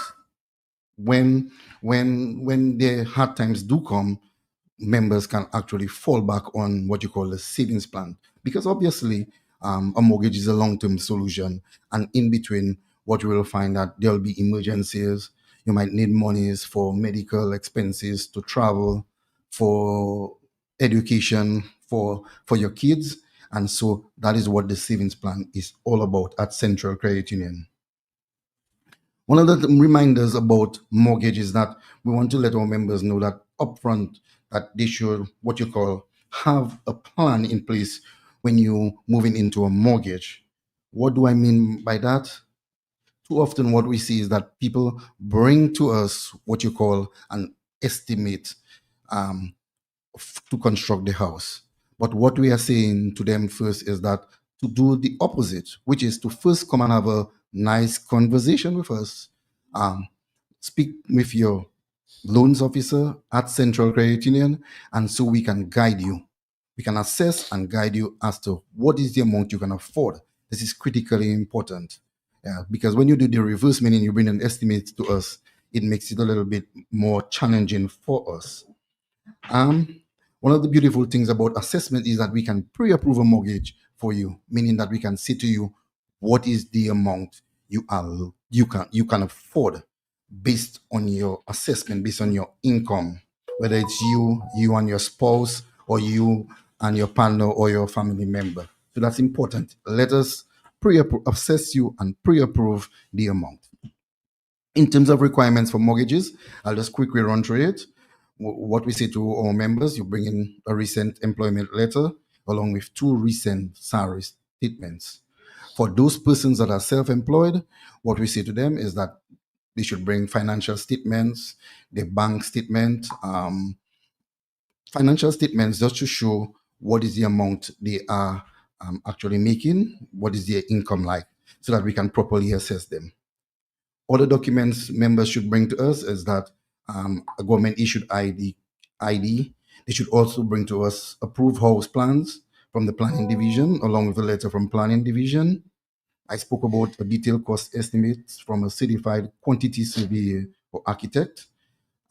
when the hard times do come, members can actually fall back on what you call a savings plan. Because obviously, a mortgage is a long-term solution. And in between, what you will find that there'll be emergencies. You might need monies for medical expenses, to travel, for education, for your kids. And so that is what the savings plan is all about at Central Credit Union. One of the reminders about mortgage is that we want to let our members know that upfront that they should, what you call, have a plan in place when you moving into a mortgage. What do I mean by that? Too often what we see is that people bring to us what you call an estimate to construct the house. But what we are saying to them first is that to do the opposite, which is to first come and have a nice conversation with us. Speak with your loans officer at Central Credit Union, and so we can guide you. We can assess and guide you as to what is the amount you can afford. This is critically important. Because when you do the reverse, meaning you bring an estimate to us, it makes it a little bit more challenging for us. One of the beautiful things about assessment is that we can pre-approve a mortgage for you, meaning that we can say to you, what is the amount you can afford based on your assessment, based on your income, whether it's you and your spouse, or you and your partner or your family member. So that's important. Let us assess you and pre-approve the amount. In terms of requirements for mortgages, I'll just quickly run through it. What we say to our members, you bring in a recent employment letter along with 2 recent salary statements. For those persons that are self-employed, what we say to them is that they should bring financial statements, their bank statement, financial statements just to show what is the amount they are actually making, what is their income like, so that we can properly assess them. Other documents members should bring to us is that a government issued ID. They should also bring to us approved house plans from the planning division, along with a letter from planning division. I spoke about a detailed cost estimate from a certified quantity surveyor or architect,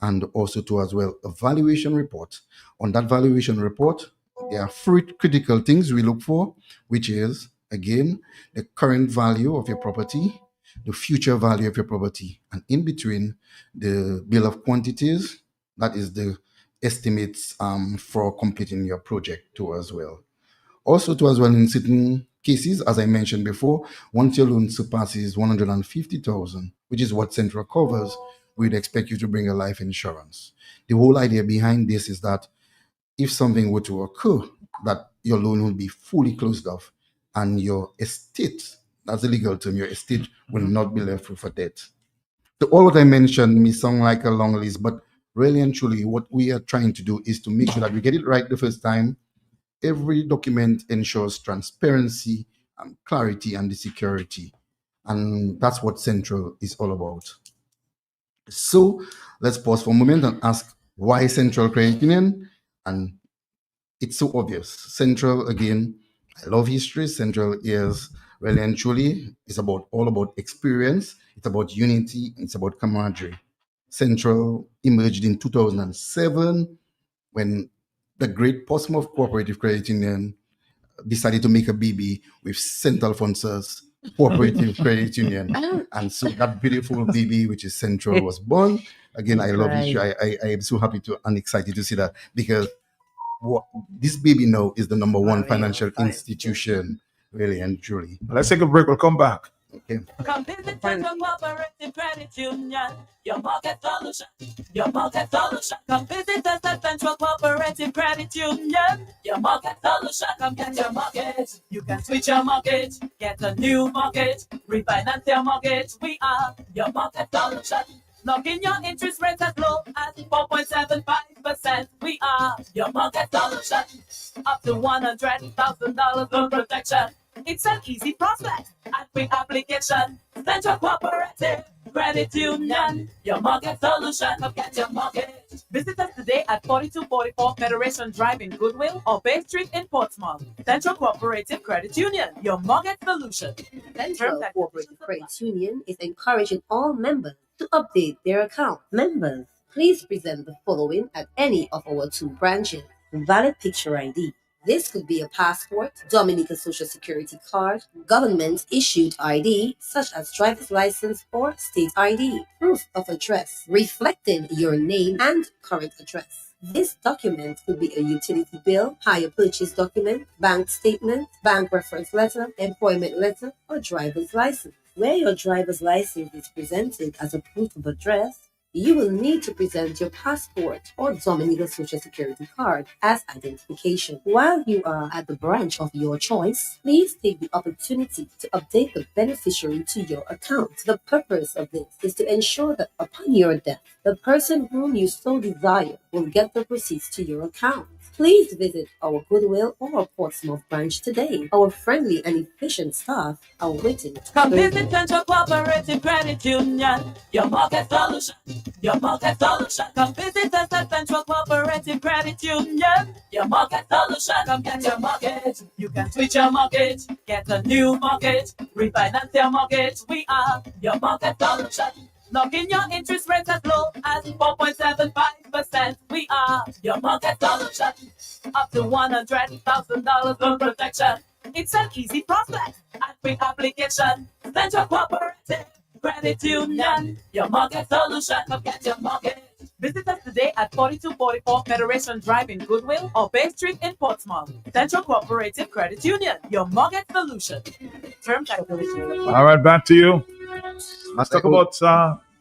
and also to as well a valuation report. On that valuation report, there are 3 critical things we look for, which is, again, the current value of your property, the future value of your property, and in between, the bill of quantities, that is the estimates for completing your project too as well. Also too as well, in certain cases, as I mentioned before, once your loan surpasses 150,000, which is what Central covers, we'd expect you to bring a life insurance. The whole idea behind this is that if something were to occur, that your loan will be fully closed off and your estate, that's the legal term, your estate will not be left with a debt. So all what I mentioned may sound like a long list, but really and truly what we are trying to do is to make sure that we get it right the first time. Every document ensures transparency and clarity and the security. And that's what Central is all about. So let's pause for a moment and ask, why Central Credit Union? And it's so obvious. Central, again, I love history. Central is really and truly, it's all about experience. It's about unity. It's about camaraderie. Central emerged in 2007 when the Great Portsmouth Cooperative Credit Union decided to make a BB with St. Alphonsus Cooperative Credit Union. And so that beautiful BB, which is Central, was born. Again, I love it. I am so happy and excited to see that, because this BB now is the number one financial institution, really and truly. Let's take a break. We'll come back. Okay. Come visit Central Cooperative Credit Union, your market solution, your market solution. Come visit us at Central Cooperative Credit Union, your market solution. Come get your mortgage. You can switch your mortgage, get a new mortgage, refinance your mortgage. We are your market solution. Lock in your interest rate as low as 4.75%. We are your market solution. Up to $100,000 loan protection. It's an easy process and quick application. Central Cooperative Credit Union, your mortgage solution. Come get your mortgage. Visit us today at 4244 Federation Drive in Goodwill or Bay Street in Portsmouth. Central Cooperative Credit Union, your mortgage solution. Central Cooperative Credit Union is encouraging all members to update their account. Members, please present the following at any of our 2 branches. Valid picture ID. This could be a passport, Dominica Social Security card, government-issued ID, such as driver's license or state ID, proof of address, reflecting your name and current address. This document could be a utility bill, hire purchase document, bank statement, bank reference letter, employment letter, or driver's license. Where your driver's license is presented as a proof of address, you will need to present your passport or Dominica Social Security card as identification. While you are at the branch of your choice, please take the opportunity to update the beneficiary to your account. The purpose of this is to ensure that upon your death, the person whom you so desire will get the proceeds to your account. Please visit our Goodwill or our Portsmouth branch today. Our friendly and efficient staff are waiting. Come visit Central Cooperative Credit Union, your market solution, your market solution. Come visit us at Central Cooperative Credit Union, your market solution. Come get your mortgage. You can switch your mortgage, get a new mortgage, refinance your mortgage. We are your market solution. Lock in your interest rate as low as 4.75%. We are your market solution. Up to $100,000 loan protection. It's an easy process and quick application. Central Cooperative Credit Union, your market solution. Come get your mortgage. Visit us today at 4244 Federation Drive in Goodwill or Bay Street in Portsmouth. Central Cooperative Credit Union, your mortgage solution. Terms and conditions. All right, back to you. Let's talk about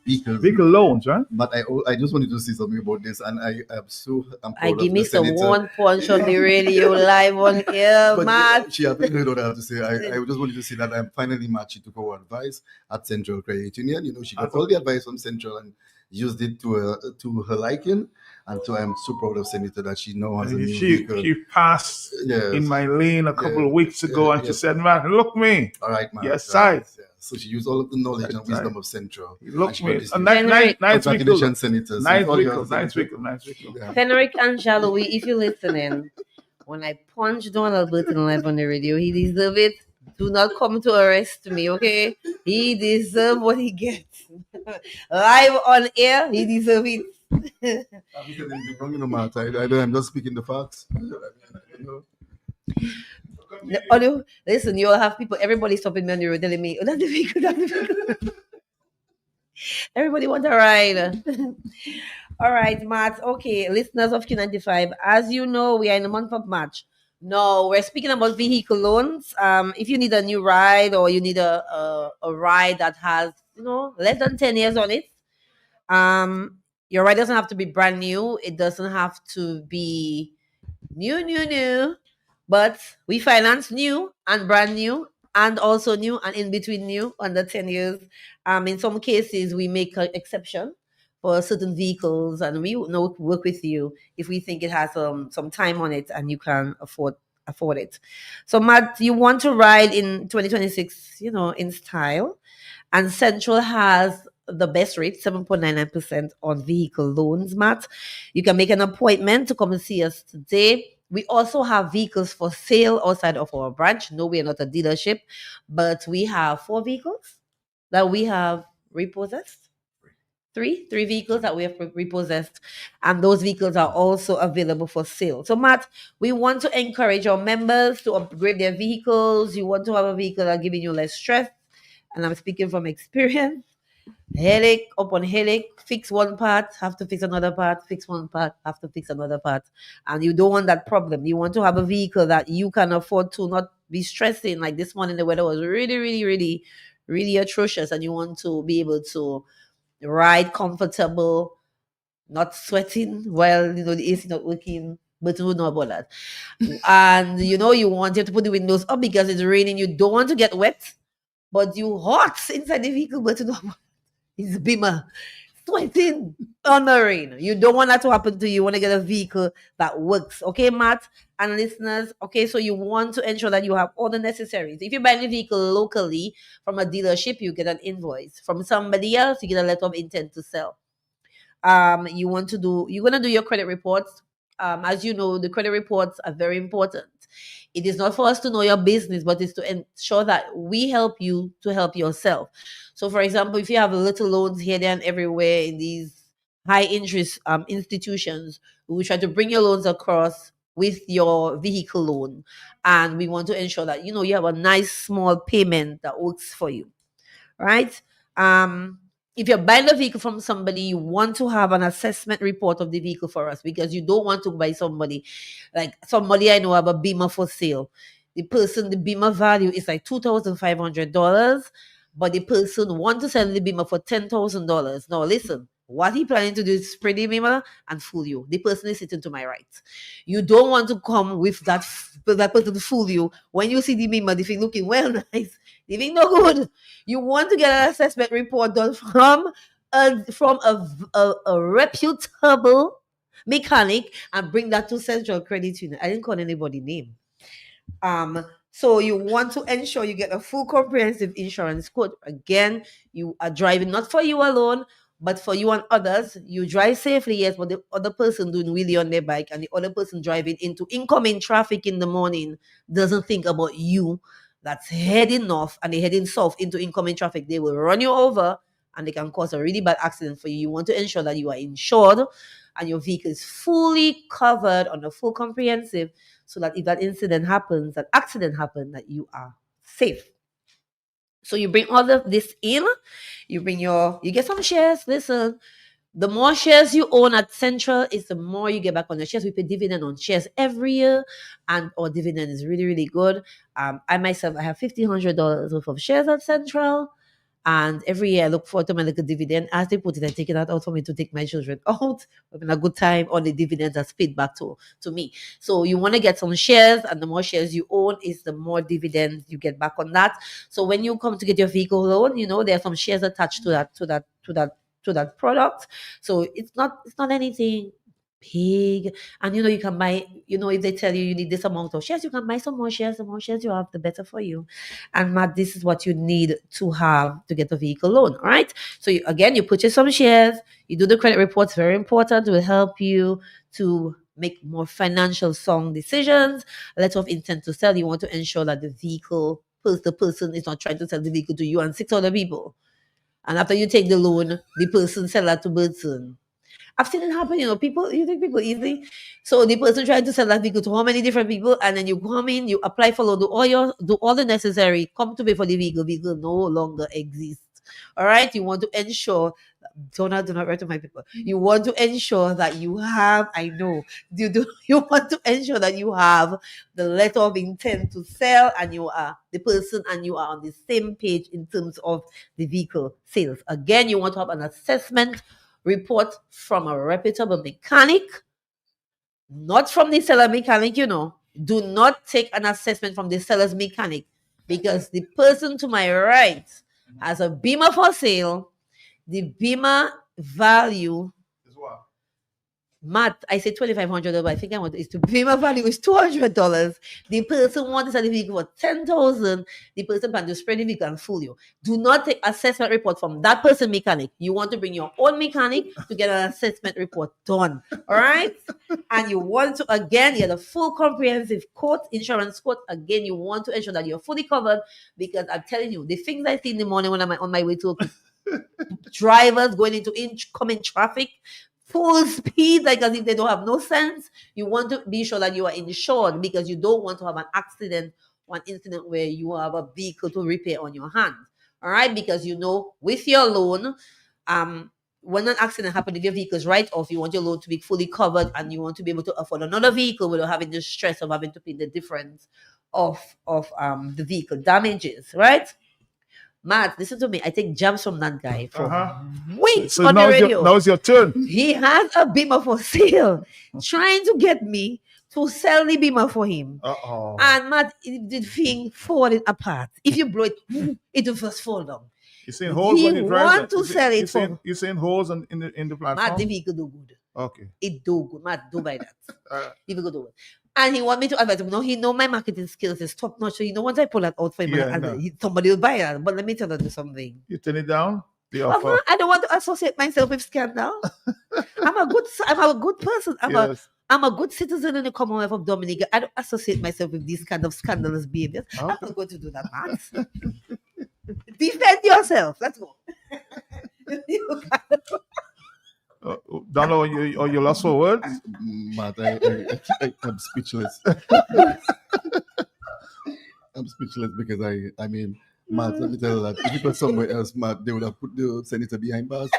vehicle loans, right? But I just wanted to say something about this, and I'm proud I give of me the some senator. one punch on the radio live on air, But man. she hasn't heard what I have to say. I just wanted to say that I'm finally matched. She took our advice at Central Credit Union. You know, she got all the advice from Central and used it to her liking. And so I'm so proud of Senator that she now has a new vehicle. She passed in my lane a couple of weeks ago, and she said, "Man, look me." All right, man. Yes, right. sir. Yeah. So she used all of the knowledge and wisdom of Central. Look And she me. got this A new nice vehicle. vehicle. Congratulations, Senator. Nice So all vehicle. yours, Nice Senator. vehicle. Nice vehicle. Yeah. Fenric and Shallowy, if you're listening, when I punch Donald Burton live on the radio, he deserves it. Do not come to arrest me, okay? He deserves what he gets. Live on air, he deserves it. I'm saying anything wrong, you know, Martha. I'm just speaking the facts. You know. Listen, you'll have people, everybody stopping me on the road telling me, "Oh, that's the vehicle, that's the vehicle." Everybody want a ride. All right, Matt. Okay, listeners of Q95, as you know, we are in the month of March. No, we're speaking about vehicle loans. If you need a new ride or you need a ride that has, less than 10 years on it, your ride doesn't have to be brand new. It doesn't have to be new. But we finance new and brand new and also new and in between new under 10 years. In some cases, we make an exception for certain vehicles, and we work with you if we think it has some time on it and you can afford it. So, Matt, you want to ride in 2026, in style, and Central has the best rate, 7.99% on vehicle loans, Matt. You can make an appointment to come and see us today. We also have vehicles for sale outside of our branch. No, we are not a dealership, but we have 4 vehicles that we have repossessed three vehicles that we have repossessed, and those vehicles are also available for sale. So Matt, we want to encourage our members to upgrade their vehicles. You want to have a vehicle that giving you less stress, and I'm speaking from experience. Headache upon headache, fix one part, have to fix another part, fix one part, have to fix another part. And you don't want that problem. You want to have a vehicle that you can afford to not be stressing. Like this morning, the weather was really, really, really, really atrocious, and you want to be able to ride comfortable, not sweating while the AC not working. But you know about that. And you want to put the windows up because it's raining. You don't want to get wet, but you hot inside the vehicle, but you know it's Beamer sweating on the rain. You don't want that to happen to you. You want to get a vehicle that works. Okay, Matt and listeners. Okay, so you want to ensure that you have all the necessaries. If you buy a vehicle locally from a dealership, you get an invoice. From somebody else, you get a letter of intent to sell. You're gonna do your credit reports. As you know, the credit reports are very important. It is not for us to know your business, but it's to ensure that we help you to help yourself. So, for example, if you have little loans here, there, and everywhere in these high interest institutions, we try to bring your loans across with your vehicle loan, and we want to ensure that you have a nice small payment that works for you, right? If you're buying a vehicle from somebody, you want to have an assessment report of the vehicle for us, because you don't want to buy somebody I know have a Beamer for sale. The Beamer value is like $2,500, but the person want to sell the Beamer for $10,000. Now listen, what he planning to do is spread the Beamer and fool you. The person is sitting to my right. You don't want to come with that person to fool you. When you see the Beamer, they think looking well nice, they think no good. You want to get an assessment report done from a reputable mechanic and bring that to Central Credit Union. I didn't call anybody name. So you want to ensure you get a full comprehensive insurance quote. Again, you are driving not for you alone, but for you and others. You drive safely, yes, but the other person doing wheelie on their bike and the other person driving into incoming traffic in the morning doesn't think about you that's heading north and they're heading south into incoming traffic. They will run you over and they can cause a really bad accident for you. You want to ensure that you are insured and your vehicle is fully covered on a full comprehensive, so that if that accident happens, that you are safe. So you bring all of this in, you get some shares. Listen, the more shares you own at Central is the more you get back on your shares. We pay dividend on shares every year, and our dividend is really, really good. I myself, I have $1,500 worth of shares at Central, and every year I look forward to my little dividend. As they put it, I take it out for me to take my children out. Having a good time. All the dividends are paid back to me. So you want to get some shares, and the more shares you own is the more dividends you get back on that. So when you come to get your vehicle loan, there are some shares attached to that product. So it's not anything big, and you can buy, if they tell you need this amount of shares, you can buy some more shares. The more shares you have, the better for you. And Matt, this is what you need to have to get a vehicle loan. All right, so you purchase some shares, you do the credit reports, very important, will help you to make more financial sound decisions. A letter of intent to sell, you want to ensure that the person is not trying to sell the vehicle to you and 6 other people, and after you take the loan, the person sell that to person. I've seen it happen, you think people easy. So the person trying to sell that vehicle to how many different people, and then you come in, you apply for loan, do all the necessary, come to pay for the vehicle no longer exists. All right, you want to ensure, do not write to my people. You want to ensure that you have, you want to ensure that you have the letter of intent to sell, and the person and you are on the same page in terms of the vehicle sales. Again, you want to have an assessment report from a reputable mechanic, not from the seller mechanic. Do not take an assessment from the seller's mechanic, because the person to my right has a Beamer for sale. The Beamer value is what? Matt, I said $2,500, but I think the Beamer value is $200. The person wants to sell the vehicle for $10,000. The person plans to spread the vehicle and fool you. Do not take assessment report from that person mechanic. You want to bring your own mechanic to get an assessment report done. All right? And you want to, again, get a full comprehensive quote, insurance quote. Again, you want to ensure that you're fully covered, because I'm telling you, the things I see in the morning when I'm on my way to drivers going into incoming traffic, full speed, like as if they don't have no sense. You want to be sure that you are insured because you don't want to have an accident or an incident where you have a vehicle to repair on your hand. All right, because with your loan, when an accident happens, if your vehicle is right off, you want your loan to be fully covered and you want to be able to afford another vehicle without having the stress of having to pay the difference of the vehicle damages, right? Matt, listen to me. I take jabs from that guy for weeks So on the now radio. it's your turn. He has a beamer for sale, trying to get me to sell the beamer for him. Uh-oh. And Matt, the thing falling apart. If you blow it, it will just fall down. You saying holes He when you drive? want to sell it for You saying holes in the platform? Matt, the vehicle do good. Okay. It do good. Matt, do buy that. The vehicle do good. And he want me to advise him. No, he know my marketing skills is top notch. So once I pull that out for him, somebody will buy that. But let me tell you something. You turn it down. The offer. I don't want to associate myself with scandal. I'm a good person. I'm a good citizen in the Commonwealth of Dominica. I don't associate myself with these kind of scandalous behaviors. I'm not going to do that, Matt. Defend yourself. Let's go. Donald, or you lost for words? Matt, I'm speechless. I'm speechless because I mean, Matt, let me tell you that if it was somewhere else, Matt, they would have put the senator behind bars.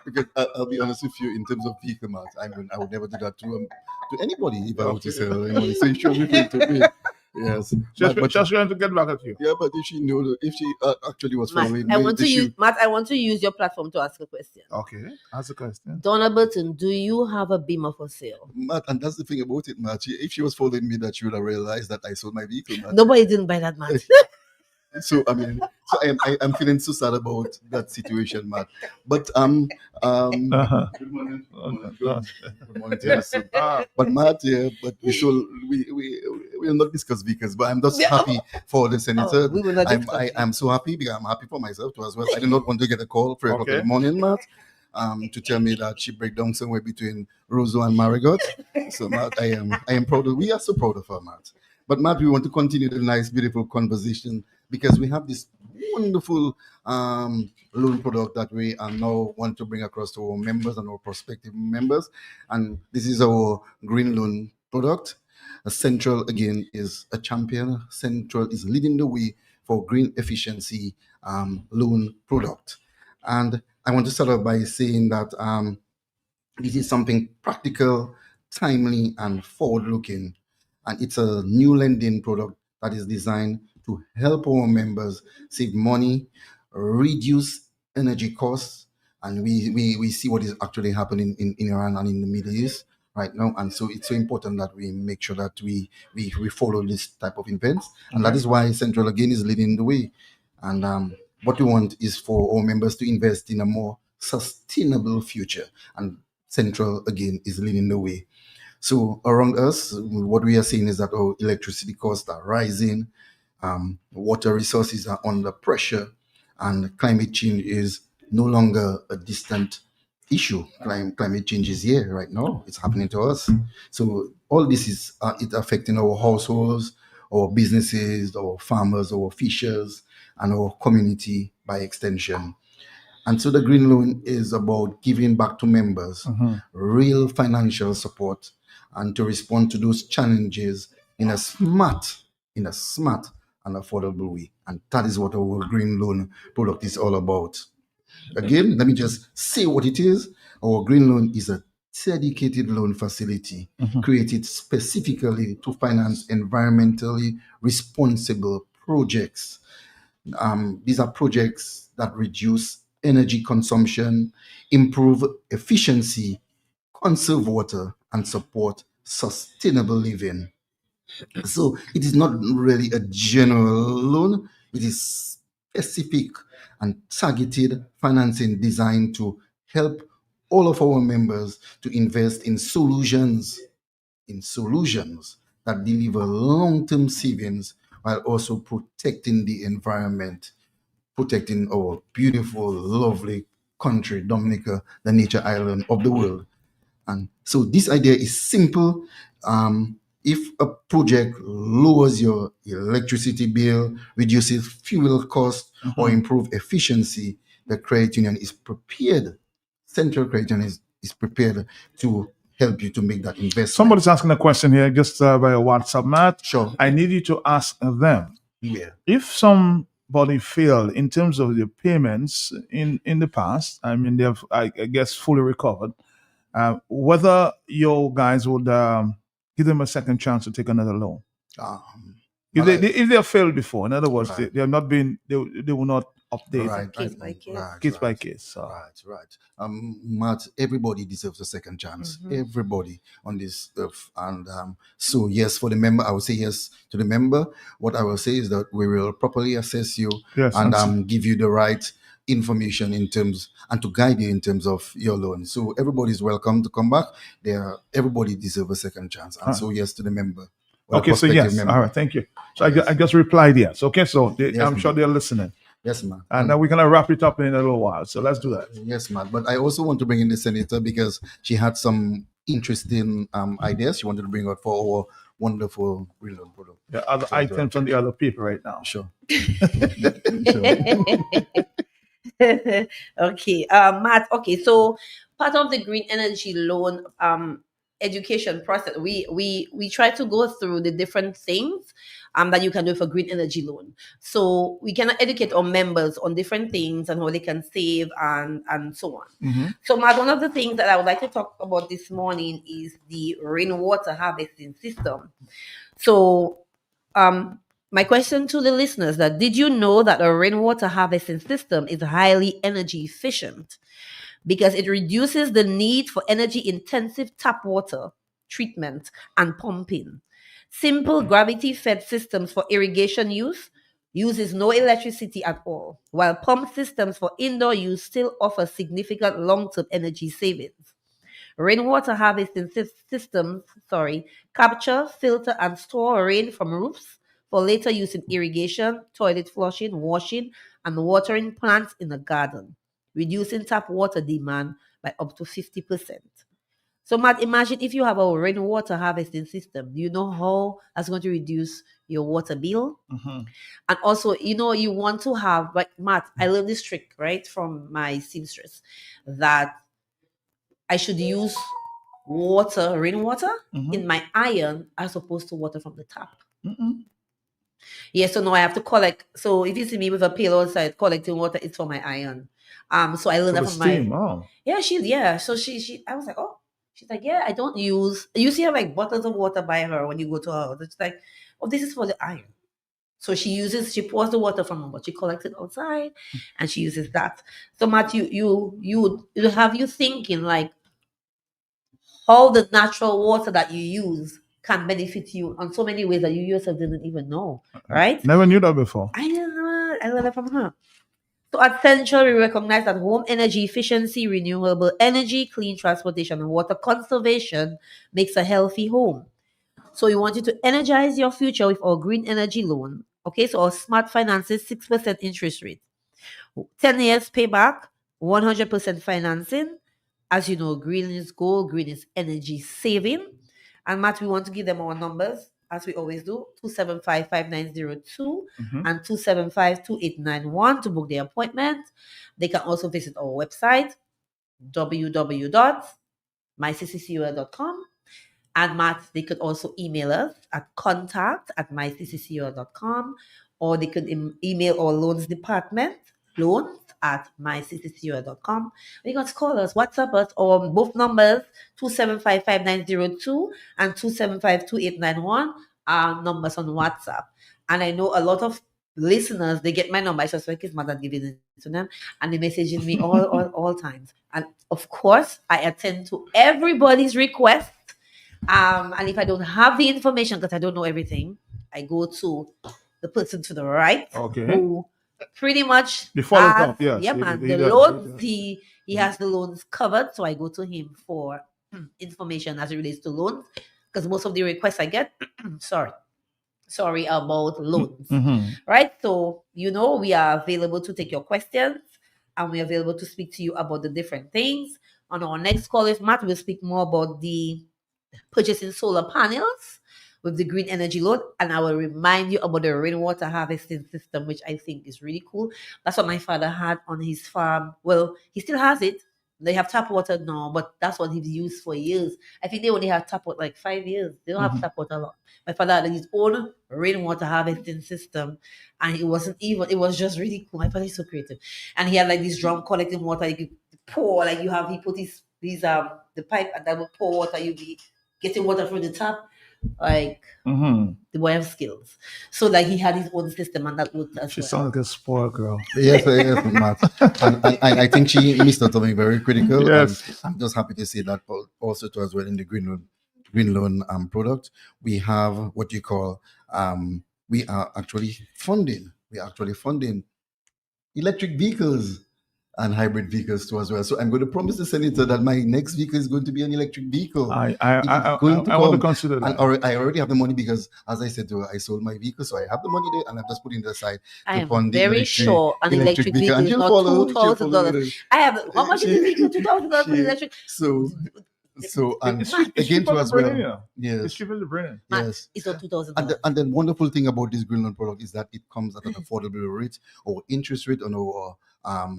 Because I'll be honest with you, in terms of vehicle, Matt, I would never do that to anybody if I were to sell anybody. So you should refer to me. Yes, but just trying to get back at you. Yeah, but if she actually was following Matt, I want to use your platform to ask a question. Okay, ask a question. Donna Burton, do you have a beamer for sale? Matt, and that's the thing about it, Matt. If she was following me, that she would have realized that I sold my vehicle, Matt. Nobody didn't buy that, Matt. So I mean, I'm feeling so sad about that situation, Matt. But good morning. Good morning to you. But Matt, but we'll not discuss vehicles. But I'm just happy for the senator. I'm so happy because I'm happy for myself too as well. I do not want to get a call 3 o'clock in the morning, Matt, to tell me that she break down somewhere between Roseau and Marigot. So Matt, I am proud of. We are so proud of her, Matt. But Matt, we want to continue the nice, beautiful conversation because we have this wonderful loan product that we now want to bring across to our members and our prospective members. And this is our green loan product. Central, again, is a champion. Central is leading the way for green efficiency loan product. And I want to start off by saying that this is something practical, timely, and forward-looking. And it's a new lending product that is designed to help our members save money, reduce energy costs, and we see what is actually happening in Iran and in the Middle East right now. And so it's so important that we make sure that we follow this type of events. And that is why Central, again, is leading the way. And what we want is for our members to invest in a more sustainable future. And Central, again, is leading the way. So around us, what we are seeing is that our electricity costs are rising, water resources are under pressure, and climate change is no longer a distant issue. Climate change is here right now. It's happening to us. So all this is it affecting our households, our businesses, our farmers, our fishers, and our community by extension. And so the green loan is about giving back to members real financial support and to respond to those challenges in a smart and affordable way. And that is what our green loan product is all about. Again, let me just say what it is. Our green loan is a dedicated loan facility created specifically to finance environmentally responsible projects. These are projects that reduce energy consumption, improve efficiency, conserve water, and support sustainable living. So it is not really a general loan. It is specific and targeted financing designed to help all of our members to invest in solutions that deliver long-term savings while also protecting the environment, protecting our beautiful, lovely country, Dominica, the nature island of the world. And so this idea is simple. If a project lowers your electricity bill, reduces fuel cost, or improve efficiency, the credit union is prepared. Central Credit Union is prepared to help you to make that investment. Somebody's asking a question here just via WhatsApp, Matt. Sure. I need you to ask them. Yeah. If somebody failed in terms of the payments in the past, I mean, they've, I guess, fully recovered, whether your guys would give them a second chance to take another loan. If they have failed before, in other words, Right. they have not been, they will not update. Right, Case by case. Case by case. So. Right. Matt, everybody deserves a second chance. Everybody on this earth. And so, yes, for the member, I will say yes to the member. What I will say is that we will properly assess you Yes, and give you the right information in terms and to guide you in terms of your loan. So everybody's welcome to come back. Everybody deserves a second chance. And so, yes to the member. Okay, so yes. Member. All right, thank you. So I just replied yes. Okay, so I'm sure they're listening. Yes, ma'am. And then we're going to wrap it up in a little while. So let's do that. Yes, ma'am. But I also want to bring in the senator because she had some interesting ideas she wanted to bring out for our wonderful reload product. The other items on the other paper right now. Sure. Okay, Matt. Okay, so part of the green energy loan education process, we try to go through the different things that you can do for green energy loan. So we can educate our members on different things and how they can save and so on. So Matt, one of the things that I would like to talk about this morning is the rainwater harvesting system. So my question to the listeners that did you know that a rainwater harvesting system is highly energy efficient because it reduces the need for energy intensive tap water treatment and pumping. Simple gravity fed systems for irrigation use uses no electricity at all, while pump systems for indoor use still offer significant long-term energy savings. Rainwater harvesting systems, capture, filter, and store rain from roofs for later use in irrigation, toilet flushing, washing, and watering plants in the garden, reducing tap water demand by up to 50%. So, Matt, imagine if you have a rainwater harvesting system. Do you know how that's going to reduce your water bill? And also, you want to have, like, Matt, I learned this trick, right, from my seamstress, that I should use rainwater in my iron as opposed to water from the tap. Yeah, so now I have to collect. So if you see me with a pail outside collecting water, it's for my iron. So I learned that from steam, my. So she I was like, oh, she's like, yeah, I don't use. You see her like bottles of water by her when you go to her house. It's like, oh, this is for the iron. So she pours the water from her, but she collects it outside, and she uses that. So Matt, you have you thinking like how the natural water that you use can benefit you on so many ways that you yourself didn't even know, right? Never knew that before. I didn't know. I learned it from her. So at Central, we recognize that home energy efficiency, renewable energy, clean transportation, and water conservation makes a healthy home. So we want you to energize your future with our green energy loan. Okay, so our smart finances, 6% interest rate, 10 years payback, 100% financing. As you know, green is gold, green is energy saving. And Matt, we want to give them our numbers, as we always do, 275-5902 and 275-2891 to book their appointment. They can also visit our website, www.mycccoa.com. And Matt, they could also email us at contact@mycccoa.com, or they could email our loans department, loans@mycccoa.com. You can call us, WhatsApp us, or both numbers, 275-5902 and 275-2891 are numbers on WhatsApp. And I know a lot of listeners, they get my number. I suspect it's Mother giving it to them, and they messaging me all times. And of course, I attend to everybody's request. And if I don't have the information, because I don't know everything, I go to the person to the right, who pretty much the follow-up, yes. Yeah, man. The loans, he has the loans covered, so I go to him for information as it relates to loans, because most of the requests I get, sorry about loans, right? So we are available to take your questions, and we're available to speak to you about the different things. On our next call with Matt, we'll speak more about the purchasing solar panels, with the green energy loan, and I will remind you about the rainwater harvesting system, which I think is really cool. That's what my father had on his farm. Well, he still has it. They have tap water now, but that's what he's used for years. I think they only have tap water like 5 years. They don't have tap water a lot. My father had his own rainwater harvesting system, and it was just really cool. My father is so creative. And he had like this drum collecting water. You could pour, like he put the pipe, and that would pour water. You'd be getting water from the tap. Like the boy have skills. So like he had his own system, and that worked as She well. sounds like a spoiled girl. Yes, Matt. And I think she missed out something very critical. Yes. And I'm just happy to see that also too as well in the green loan product. We have what you call we are actually funding electric vehicles and hybrid vehicles too as well. So I'm going to promise the senator that my next vehicle is going to be an electric vehicle. I want to consider that. And I already have the money because, as I said to her, I sold my vehicle, so I have the money there, and I'm just putting it aside. I am very sure an electric vehicle is not $2,000. I have how much is the vehicle? $2,000 for electric. So and It's again cheaper to as to bring well. in, yeah. Yes. It's cheaper to bring in. Yes. It's not $2,000. And the wonderful thing about this green loan product is that it comes at an affordable rate. Our interest rate on our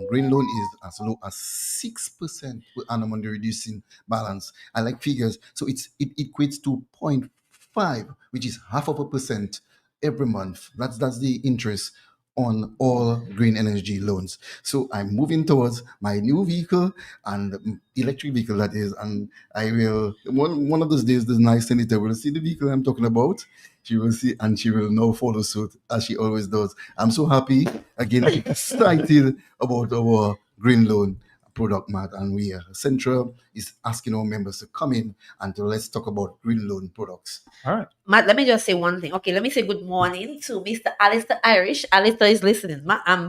green loan is as low as 6% per annum on the reducing balance. I like figures, so it equates to 0.5, which is 0.5% every month. That's the interest on all green energy loans. So I'm moving towards my new vehicle and electric vehicle, that is, and I will one of those days the nice senator will see the vehicle I'm talking about. She will see and she will now follow suit as she always does. I'm so happy, again, excited about our green loan product, Matt, and we Central is asking our members to come in and let's talk about green loan products. All right. Matt, let me just say one thing. Okay, let me say good morning to Mr. Alistair Irish. Alistair is listening.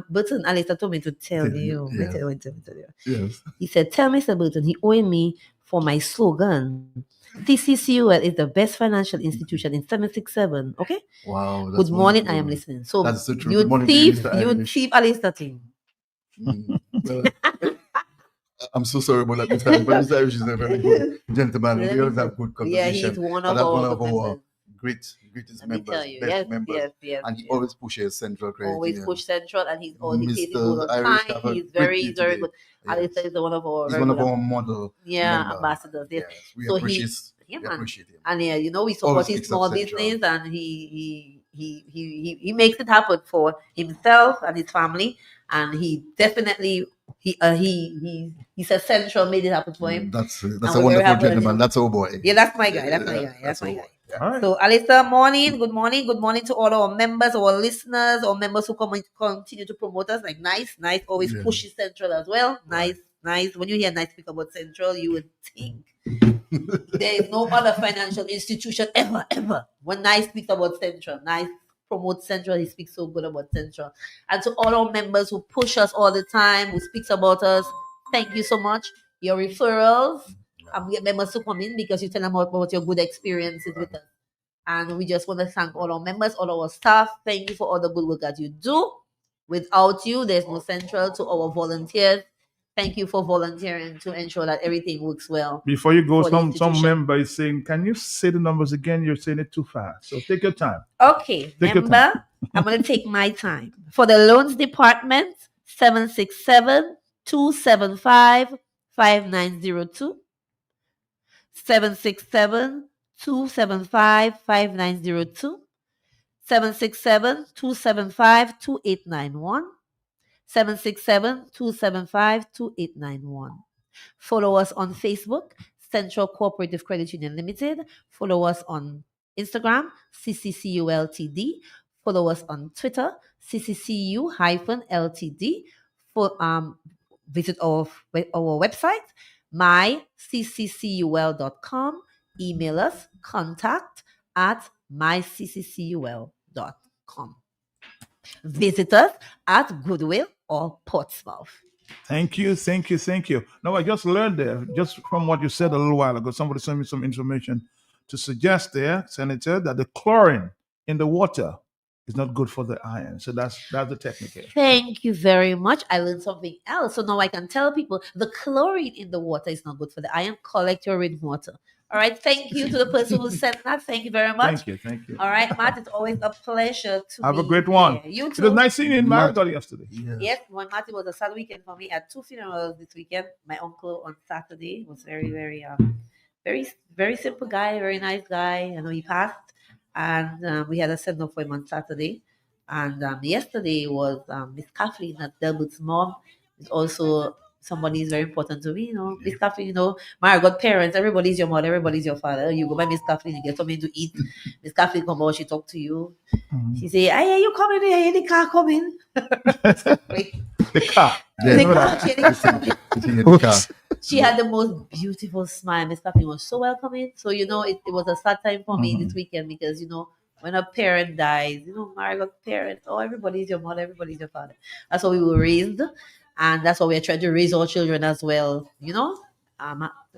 Burton Alistair told me to tell you. Yeah. Tell you. Yes. He said, tell Mr. Burton he owing me for my slogan. TCCUL is the best financial institution in 767. Okay? Wow. Good morning, I am listening. So that's so true. you Good morning to you, thief, Mr. you Irish. thief Alistair thing. Well, I'm so sorry about that, Mr. Irish, but Mr. Irish is a very good gentleman. We always have good conversation. Yeah, he's one of That's our one of good our members. greatest Let me members, tell you, best yes, members. yes. And he always pushes Central Credit Always Union. push Central, and he's always Mr. pays his good on Irish time. have a He's great very, day very today. good. Yes. Alistair is one of our He's very one of good our model member. ambassadors. Yes. Yes, we So appreciate yeah, we man. appreciate him. And yeah, you know, we support Always his picks up small Central. business, and he makes it happen for himself and his family, and he definitely he says Central made it happen for him. That's And a we're very wonderful happy with gentleman. him. That's our boy. Yeah, that's my guy. That's my guy. That's my guy. So, Alistair, good morning to all our members, our listeners, our members who continue to promote us. Like nice, always Yeah. pushes Central as well. Nice. When you hear nice speak about Central, you would think there is no other financial institution ever. When Nice speaks about Central, Nice promotes Central, he speaks so good about Central. And to all our members who push us all the time, who speaks about us, thank you so much. Your referrals, we get members to come in because you tell them about your good experiences with us. And we just want to thank all our members, all our staff. Thank you for all the good work that you do. Without you, there's no Central. To our volunteers, thank you for volunteering to ensure that everything works well. Before you go, for the some institution. member is saying, can you say the numbers again? You're saying it too fast. So take your time. Okay, Take your member, I'm going to take my time. For the loans department, 767-275-5902. 767-275-5902. 767-275-2891. 767-275-2891. Follow us on Facebook, Central Cooperative Credit Union Limited. Follow us on Instagram, CCCULTD. Follow us on Twitter, CCCU-LTD. Visit our website, mycccul.com. Email us, contact@mycccul.com. Visit us at Goodwill or Portsmouth. Thank you. Now, I just learned there, just from what you said a little while ago, somebody sent me some information to suggest there, Senator, that the chlorine in the water is not good for the iron. So that's the technical. Thank you very much. I learned something else. So now I can tell people the chlorine in the water is not good for the iron. Collect your rainwater. All right. Thank you to the person who sent that. Thank you very much. Thank you. All right, Matt, it's always a pleasure to Have a be great one. here. You It too. was nice seeing you in Matt- Marigold yesterday. Yes, Matt, it was a sad weekend for me. I had 2 funerals this weekend. My uncle on Saturday was very simple guy, very nice guy. I know he passed, and we had a send off for him on Saturday. And yesterday was Miss Kathleen, that's Delbert's mom. Is also somebody is very important to me. You know, Miss Kathleen. You know, my godparents. Everybody's your mother. Everybody's your father. You go by Miss Kathleen, you get something to eat. Miss Kathleen come out, she talk to you. She say, "Hey, you coming here? Hey, the car coming." Wait. The car. The car, she had the car. Car. She had the most beautiful smile. Miss Kathleen was so welcoming. So, you know, it was a sad time for me this weekend because, you know, when a parent dies, you know, Marigold parent, oh, everybody's your mother, everybody's your father. That's how we were raised. And that's how we're trying to raise our children as well, you know,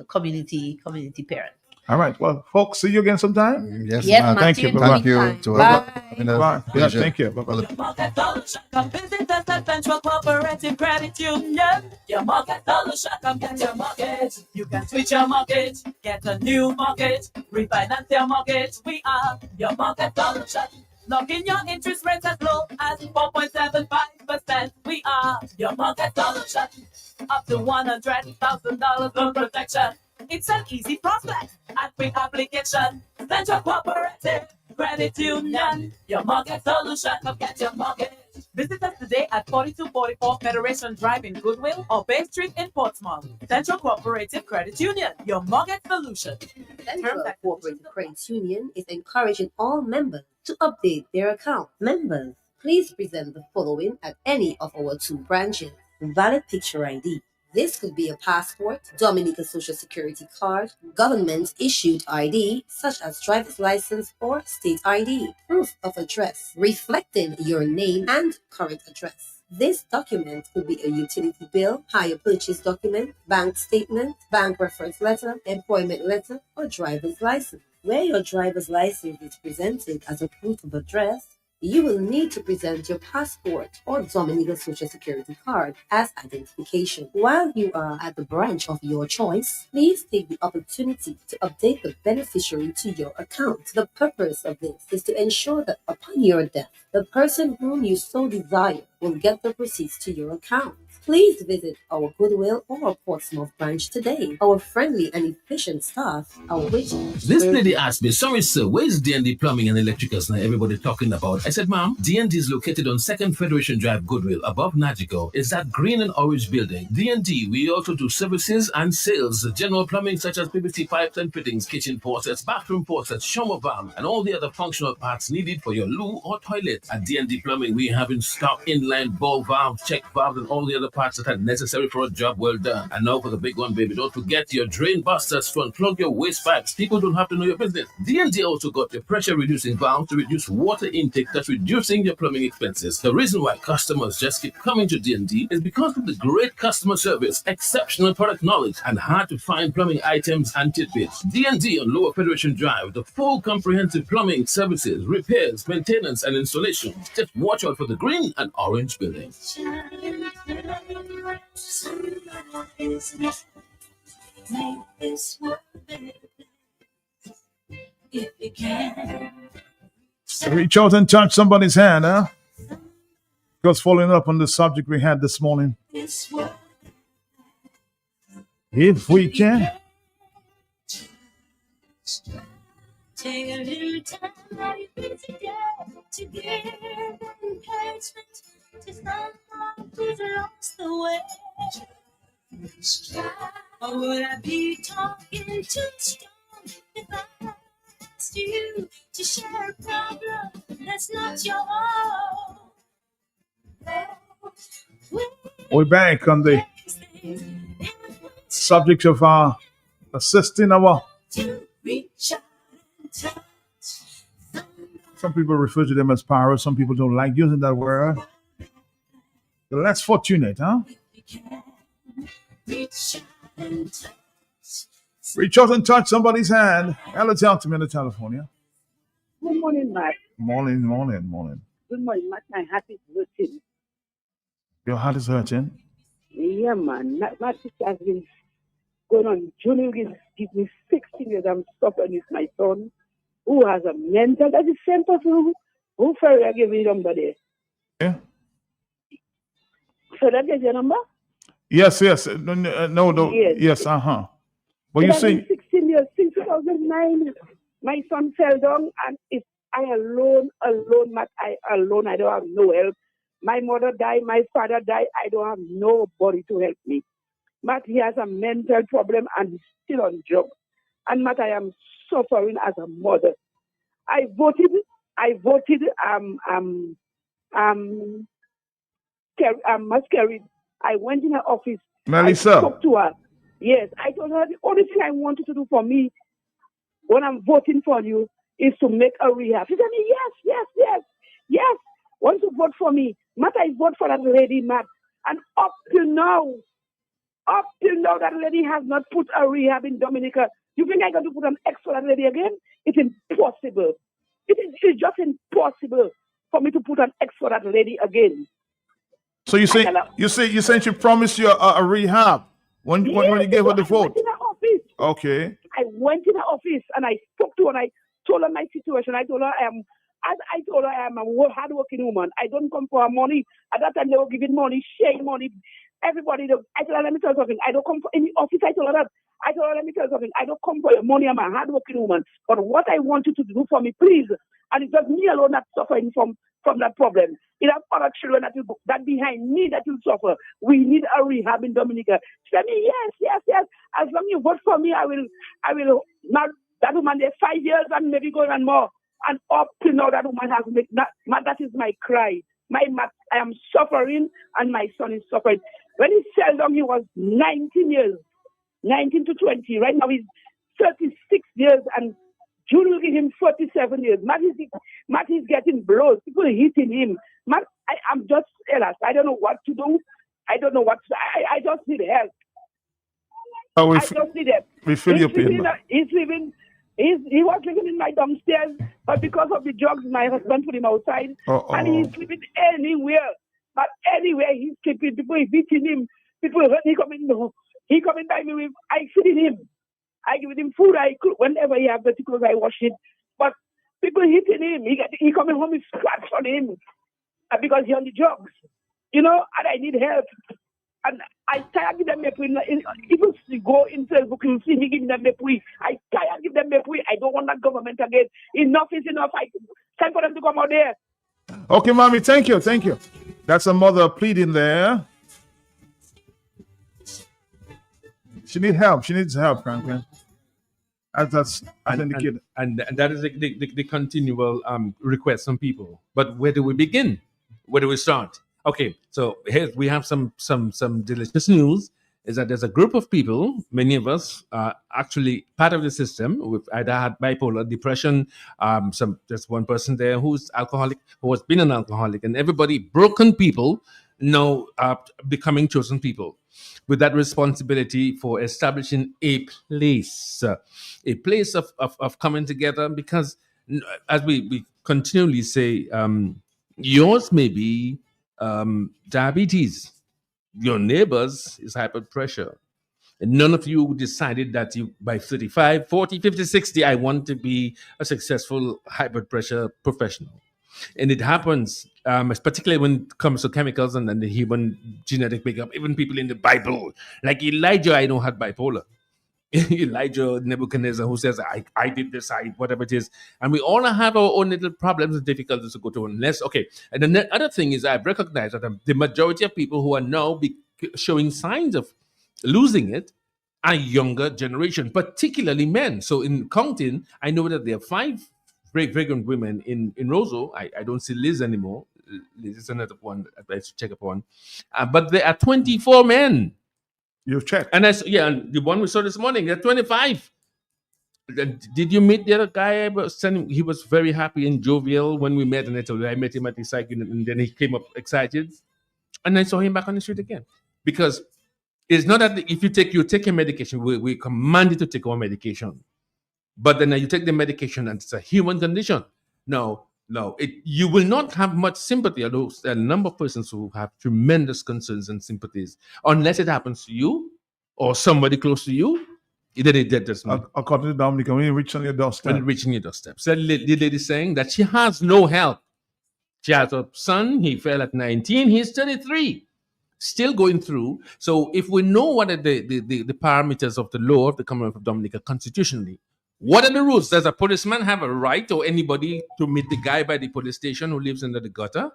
community parents. All right. Well, folks, see you again sometime. Yes, Yes, Matt. Matt, Thank see you. you Bye-bye. Thank you anytime. to Bye. having us. Bye. Yeah, Pleasure. thank you. Bye-bye. Your market solution. Come visit us at Central Cooperative Credit Union. Your market solution. Come get your mortgage. You can switch your mortgage. Get a new mortgage. Refinance your mortgage. We are your market solution. Lock in your interest rates as low as 4.75%. We are your market solution. Up to $100,000 loan protection. It's an easy process and quick application. Central Cooperative Credit Union, your mortgage solution. Come get your mortgage. Visit us today at 4244 Federation Drive in Goodwill or Bay Street in Portsmouth. Central Cooperative Credit Union, your mortgage solution. Central Cooperative Credit Union is encouraging all members to update their account. Members, please present the following at any of our 2 branches. Valid picture ID. This could be a passport, Dominica Social Security card, government-issued ID, such as driver's license or state ID, proof of address, reflecting your name and current address. This document could be a utility bill, hire purchase document, bank statement, bank reference letter, employment letter, or driver's license. Where your driver's license is presented as a proof of address, you will need to present your passport or Dominica Social Security card as identification. While you are at the branch of your choice, please take the opportunity to update the beneficiary to your account. The purpose of this is to ensure that upon your death, the person whom you so desire will get the proceeds to your account. Please visit our Goodwill or our Portsmouth branch today. Our friendly and efficient staff are waiting. This lady asked me, sorry sir, where's D&D Plumbing and Electricals now everybody talking about? I said, ma'am, D&D is located on 2nd Federation Drive, Goodwill, above Nagico. It's that green and orange building. D&D, we also do services and sales, general plumbing such as PVC pipes and fittings, kitchen faucets, bathroom faucets, shower valve, and all the other functional parts needed for your loo or toilet. At D&D Plumbing, we have in stock inline ball valves, check valves, and all the other parts that are necessary for a job well done. And now for the big one, baby, don't forget your drain busters to unplug your waste pipes. People don't have to know your business. D&D also got your pressure reducing valve to reduce water intake, thus reducing your plumbing expenses. The reason why customers just keep coming to D&D is because of the great customer service, exceptional product knowledge, and hard to find plumbing items and tidbits. D&D on Lower Federation Drive, the full comprehensive plumbing services, repairs, maintenance, and installation. Just watch out for the green and orange buildings. Reach out and touch somebody's hand, huh? Because following up on the subject we had this morning. If we can. Take a little time out of your busy day to give encouragement to someone who's lost the way. Or would I be talking too strong if I asked you to share a problem that's not your own? We're back on the subject of assisting our. Some people refer to them as power. Some people don't like using that word. The less fortunate, huh? Reach out and touch somebody's hand. Hello, talk to me on the telephone, yeah? Good morning, Matt. Morning. Good morning, Matt. My heart is hurting. Your heart is hurting? Yeah, man. Matt has been going on. Junior give me 16 years. I'm suffering with my son who has a mental. That's the same person who Ferrier gave me number there. Yeah. So that gave your number? Yes. No. Yes. Yes. But It you has been see, 16 years since 2009. My son fell down, and if I alone, Matt, I alone, I don't have no help. My mother died, my father died, I don't have nobody to help me. Matt, he has a mental problem and he's still on job. And Matt, I am suffering as a mother. I voted, Masquerade. I went in her office. Melissa. I spoke to her. Yes, I told her the only thing I wanted to do for me when I'm voting for you is to make a rehab. She said, yes. Want to vote for me? Matt, I vote for that lady, Matt. And up till now, that lady has not put a rehab in Dominica. You think I'm going to put an X for that lady again? It's impossible. It's just impossible for me to put an X for that lady again. so you say she promised you a rehab when you gave her the vote. I went in her office. Okay. I went in her office and I spoke to her and I told her my situation. I told her I am a hardworking woman. I don't come for money. At that time they were giving money, sharing money. Everybody, I told her, let me tell you something. I don't come for any office. I told her that. I told her, let me tell you something. I don't come for your money. I'm a hardworking woman. But what I want you to do for me, please. And it's just me alone that's suffering from that problem. It have other children that behind me that will suffer. We need a rehab in Dominica. She said me, yes. As long as you vote for me, I will now that woman there 5 years and maybe going on more. And up to now that woman has made that is my cry. I am suffering and my son is suffering. When he fell down, he was 19 years. 19 to 20. Right now he's 36 years and June will give him 47 years. Matt is getting blows. People are hitting him. Matt, I'm just jealous. I don't know what to do. I don't know I just need help. I just need help. We feel your pain. He was living in my downstairs, but because of the drugs, my husband put him outside. And he's sleeping anywhere. But anywhere he's sleeping, people are beating him. People, when he coming by me with, I feed him. I give him food. I cook whenever he have the clothes, I wash it. But people hitting him. He coming home with scratch on him because he's on the drugs. And I need help. And I can't give them Mepui. If you go in Facebook, you'll see me giving them Mepui. I can't give them Mepui. I don't want that government again. Enough is enough. Time for them to come out there. Okay, mommy, thank you. That's a mother pleading there. She needs help. Franklin. That's indicated. And that is the continual request from people. But where do we begin? Where do we start? Okay, so here we have some delicious news. Is that there's a group of people, many of us are actually part of the system. We've either had bipolar, depression, there's one person there who's alcoholic, who has been an alcoholic, and everybody, broken people, now becoming chosen people with that responsibility for establishing a place of coming together. Because as we continually say, yours may be diabetes. Your neighbors is high blood pressure. And none of you decided that you, by 35, 40, 50, 60, I want to be a successful high blood pressure professional. And it happens, particularly when it comes to chemicals and the human genetic makeup. Even people in the Bible, like Elijah, I know had bipolar. Elijah Nebuchadnezzar, who says, I did this, whatever it is. And we all have our own little problems and difficulties to go to. Unless, okay. And the other thing is, I've recognized that the majority of people who are now showing signs of losing it are younger generation, particularly men. So in counting, I know that there are 5 fragrant women in Roseau. I don't see Liz anymore. Liz is another one I should check upon. But there are 24 men. You've checked. And and the one we saw this morning, they're 25. Did you meet the other guy? He was very happy and jovial when we met, and I met him at the psych unit, and then he came up excited. And I saw him back on the street again. Because it's not that if you take your medication, we command you to take our medication. But then you take the medication and it's a human condition. No, you will not have much sympathy. Although there are a number of persons who have tremendous concerns and sympathies, unless it happens to you, or somebody close to you, then it does not. According to Dominica, when it reaches on your doorstep. When it reaches on your doorstep. So the lady is saying that she has no help. She has a son, he fell at 19, he's 33, still going through. So if we know what are the parameters of the law of the Commonwealth of Dominica constitutionally, what are the rules? Does a policeman have a right or anybody to meet the guy by the police station who lives in the gutter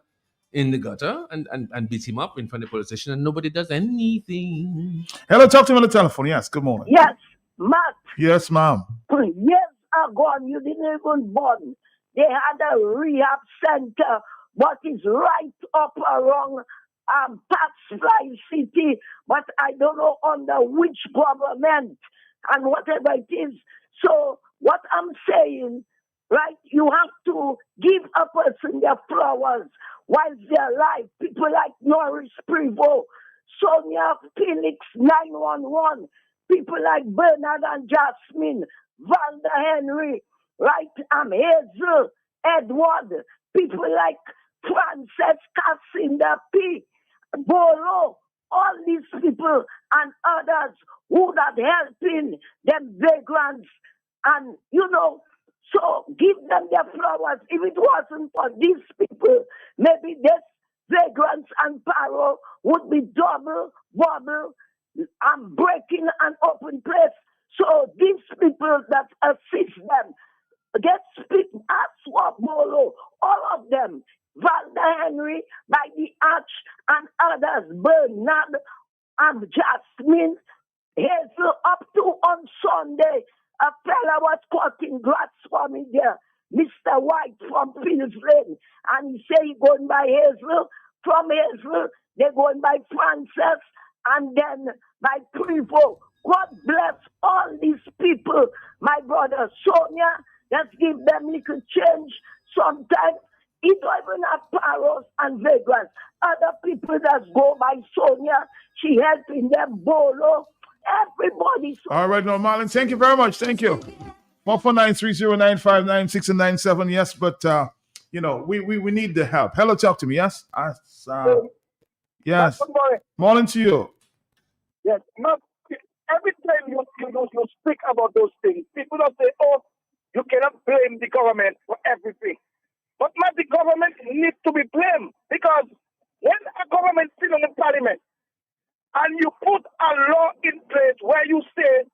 and beat him up in front of the police station and nobody does anything? Hello, talk to me on the telephone. Yes, good morning. Yes, Matt. Yes, ma'am. Years ago, you didn't even born. They had a rehab center, but it's right up around Paxfly City, but I don't know under which government and whatever it is. So what I'm saying, right, you have to give a person their flowers while they're alive. People like Norris Prevost, Sonia Phoenix 911, people like Bernard and Jasmine, Valda Henry, right, Hazel, Edward, people like Frances Cassinda P, Bolo, all these people and others who that helping them vagrants. And, so give them their flowers. If it wasn't for these people, maybe this vagrants and paro would be double, bubble, and breaking an open place. So these people that assist them, get speak, Aswa Bolo, all of them, Valda Henry, by the Arch, and others, Bernard and Jasmine, Hazel, up to on Sunday, a fella was caught in grass for me there, Mr. White from Fields Lane, and he say he going by Hazel, from Hazel, they going by Frances, and then by Prevost. God bless all these people, my brother Sonia. Let's give them little change. Sometimes he don't even have paros and vagrants. Other people that go by Sonia, she helping them, Bolo, everybody. All right, no, Marlon, thank you very much. Thank you. 149-3095-96 and 97. Yes, but we need the help. Hello, talk to me. Yes. Yes. Good morning. Morning to you. Yes, Mark, every time you speak about those things, people don't say, "Oh, you cannot blame the government for everything." But not the government needs to be blamed, because when a government sits in the parliament and you put a law in place where you say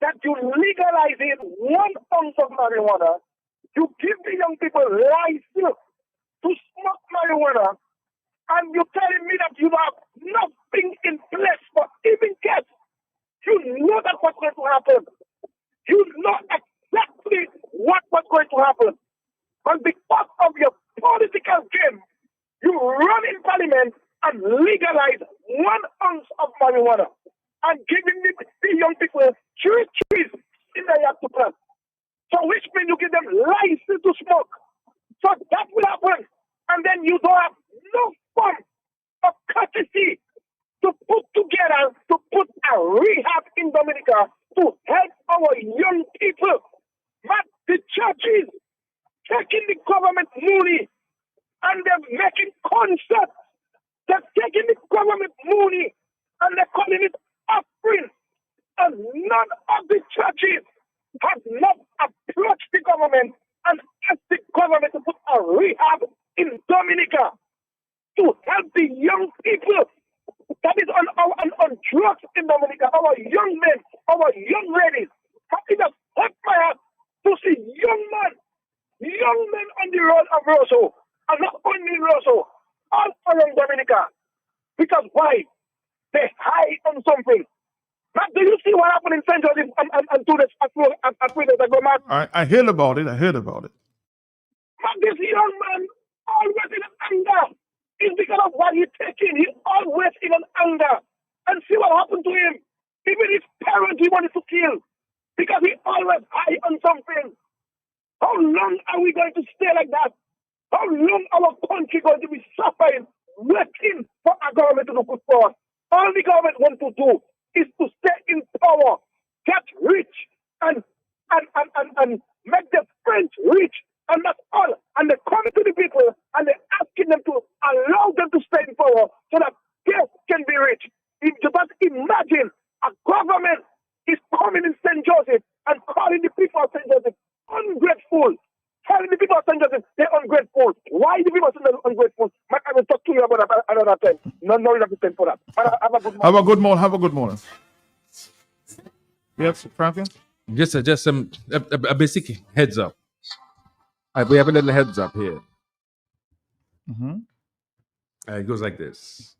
that you legalize it 1 ounce of marijuana, you give the young people license to smoke marijuana, and you're telling me that you have nothing in place for even get. You know that what's going to happen. You know exactly what was going to happen. But because of your political game, you run in parliament and legalize 1 ounce of marijuana and giving the young people 3 trees in the yard to plant. So which means you give them license to smoke. So that will happen. And then you don't have no form of courtesy to put together, to put a rehab in Dominica to help our young people. But the churches taking the government money and they're making concerts. They're taking the government money and they're calling it offering. And none of the churches have not approached the government and asked the government to put a rehab in Dominica to help the young people that is on drugs in Dominica, our young men, our young ladies. It has hurt my heart to see young men on the road of Rosso, and not only Rosso, all around Dominica. Because why? They hide on something. Matt, do you see what happened in St. Joseph and to this at 3 days ago, Matt? I heard about it. Matt, this young man always in anger. It's because of what he's taking. He's always in an anger. And see what happened to him. Even his parents he wanted to kill. Because he always high on something. How long are we going to stay like that? How long our country going to be suffering, waiting for our government to do good for us? All the government wants to do is to stay in power, get rich, and make the French rich, and that's all. And they come to the people and they're asking them to allow them to stay in power so that they can be rich. If you just imagine a government no enough time for that. Man, have a good morning. Have a good morning. Have a good morning. Yes, Franklin? Just some a basic heads up. We have a little heads up here. Mm-hmm. It goes like this.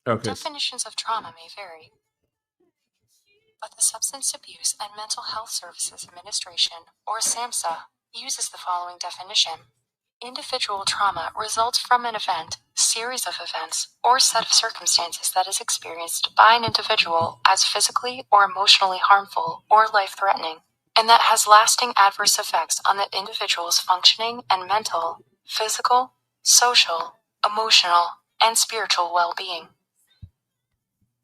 Okay. Definitions of trauma may vary, but the Substance Abuse and Mental Health Services Administration, or SAMHSA, uses the following definition. Individual trauma results from an event, series of events, or set of circumstances that is experienced by an individual as physically or emotionally harmful or life-threatening, and that has lasting adverse effects on the individual's functioning and mental, physical, social, emotional, and spiritual well-being.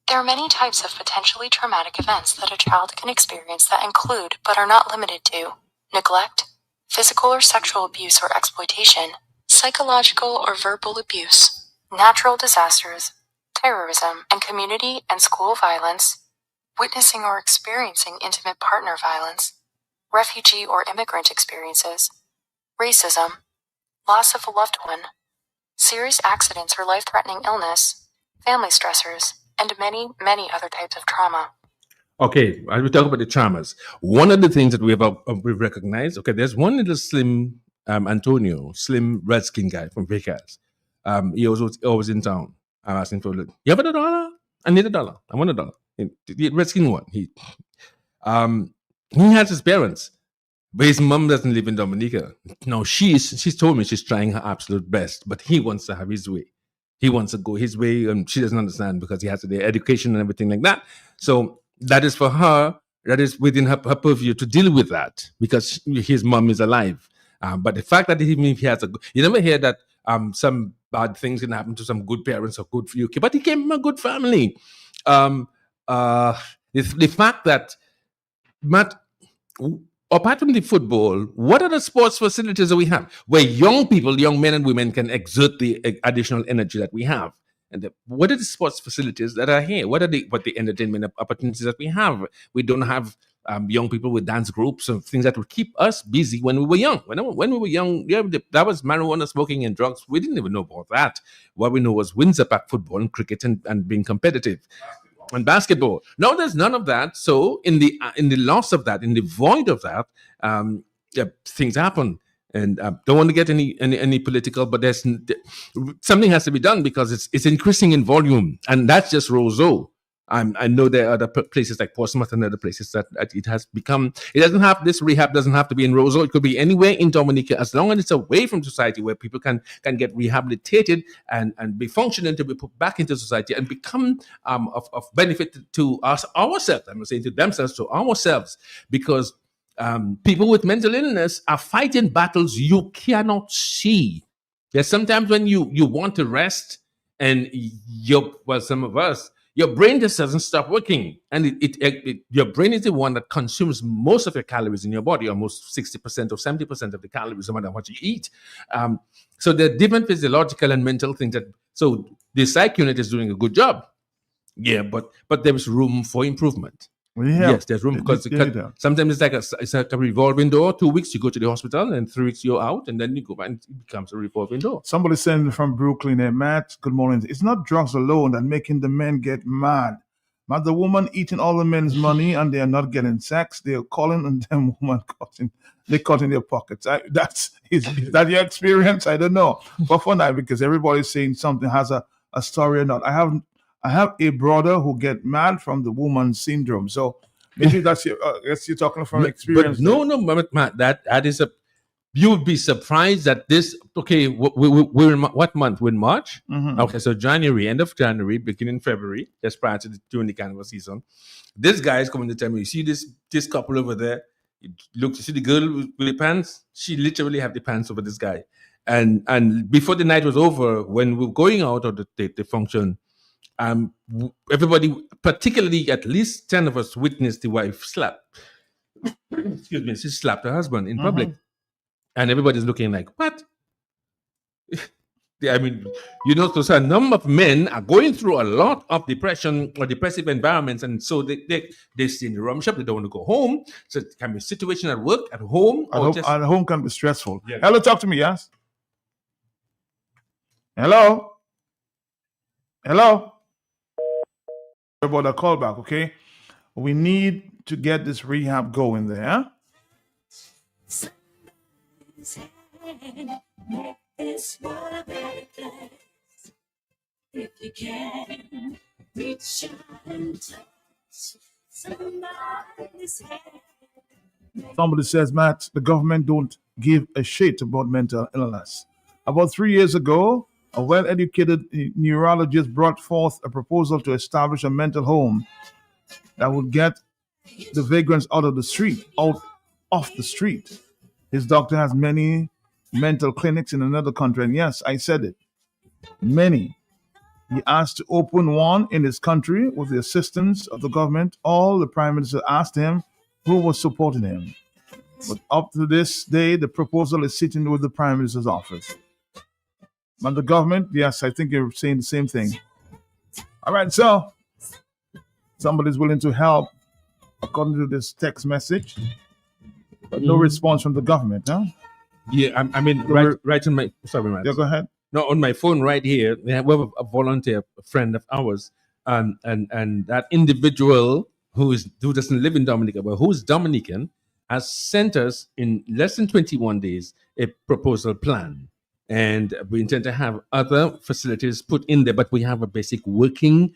There are many types of potentially traumatic events that a child can experience that include, but are not limited to, neglect, physical or sexual abuse or exploitation, psychological or verbal abuse, natural disasters, terrorism, and community and school violence, witnessing or experiencing intimate partner violence, refugee or immigrant experiences, racism, loss of a loved one, serious accidents or life-threatening illness, family stressors, and many, many other types of trauma. Okay, as we talk about the traumas, one of the things that we've recognized, okay, there's one little slim Antonio, slim red-skin guy from Vegas. He was always in town. I'm asking for, you have $1? I need $1. I want $1. The red-skin one. He has his parents, but his mom doesn't live in Dominica. No, she's told me she's trying her absolute best, but he wants to have his way. He wants to go his way, and she doesn't understand because he has the education and everything like that. So that is for her, that is within her purview to deal with that because his mom is alive. But the fact that he has you never hear that some bad things can happen to some good parents or good few kids, but he came from a good family. The fact that, Matt, apart from the football, what are the sports facilities that we have where young people, young men and women can exert the additional energy that we have? And what are the sports facilities that are here? What are the entertainment opportunities that we have? We don't have young people with dance groups and things that would keep us busy when we were young. When we were young, that was marijuana, smoking, and drugs. We didn't even know about that. What we know was Windsor Park football and cricket and being competitive. And basketball. No, there's none of that. So in the loss of that, in the void of that, things happen. And don't want to get any political, but there's something has to be done because it's increasing in volume, and that's just Roseau. I know there are other places like Portsmouth and other places that it has become. It doesn't have this rehab. Doesn't have to be in Roseau. It could be anywhere in Dominica, as long as it's away from society, where people can get rehabilitated and be functioning to be put back into society and become of benefit to us ourselves. I'm not saying to themselves, to ourselves, because people with mental illness are fighting battles you cannot see. There's sometimes when you want to rest, and some of us. Your brain just doesn't stop working, and your brain is the one that consumes most of your calories in your body, almost 60% or 70% of the calories, no matter what you eat. So there are different physiological and mental things so the psych unit is doing a good job. Yeah, but there is room for improvement. Yes, there's room because sometimes it's like a revolving door. 2 weeks you go to the hospital, and 3 weeks you're out, and then you go back and it becomes a revolving door. Somebody saying from Brooklyn, hey, Matt, good morning. It's not drugs alone that making the men get mad. But the woman eating all the men's money and they are not getting sex. They're calling and them woman cutting their pockets. Is that your experience? I don't know. But for now, because everybody's saying something has a story or not. I have a brother who get mad from the woman syndrome. So maybe that's your. Guess you're talking from experience. But no, Matt. That is you would be surprised that this. Okay, we're in what month? We're in March. Mm-hmm. Okay, so January, end of January, beginning February, just prior to during the carnival season. This guy is coming to tell me, you see this couple over there. You see the girl with the pants. She literally have the pants over this guy. And before the night was over, when we were going out of the function. Everybody, particularly at least 10 of us, witnessed the wife slap. Excuse me, she slapped her husband in public, and everybody's looking like, what? I mean, so a number of men are going through a lot of depression or depressive environments, and so they stay in the rum shop. They don't want to go home. So it can be a situation at work, at home, at home can be stressful. Yes. Hello, talk to me. Yes. Hello. Hello? About a callback, okay? We need to get this rehab going there. Make this world a better place. If you can reach out and touch somebody's hand. Somebody says, Matt, the government don't give a shit about mental illness. About 3 years ago, a well-educated neurologist brought forth a proposal to establish a mental home that would get the vagrants out of the street, out off the street. His doctor has many mental clinics in another country, and yes, I said it, many. He asked to open one in his country with the assistance of the government. All the prime minister asked him who was supporting him. But up to this day, the proposal is sitting with the prime minister's office. And the government, yes, I think you're saying the same thing. All right, so somebody's willing to help according to this text message, but no response from the government, huh? Yeah, I mean, right on my, sorry, man. Yeah, go ahead. No, on my phone right here, we have a volunteer, a friend of ours, and that individual who doesn't live in Dominica, but who's Dominican, has sent us in less than 21 days a proposal plan. And we intend to have other facilities put in there, but we have a basic working,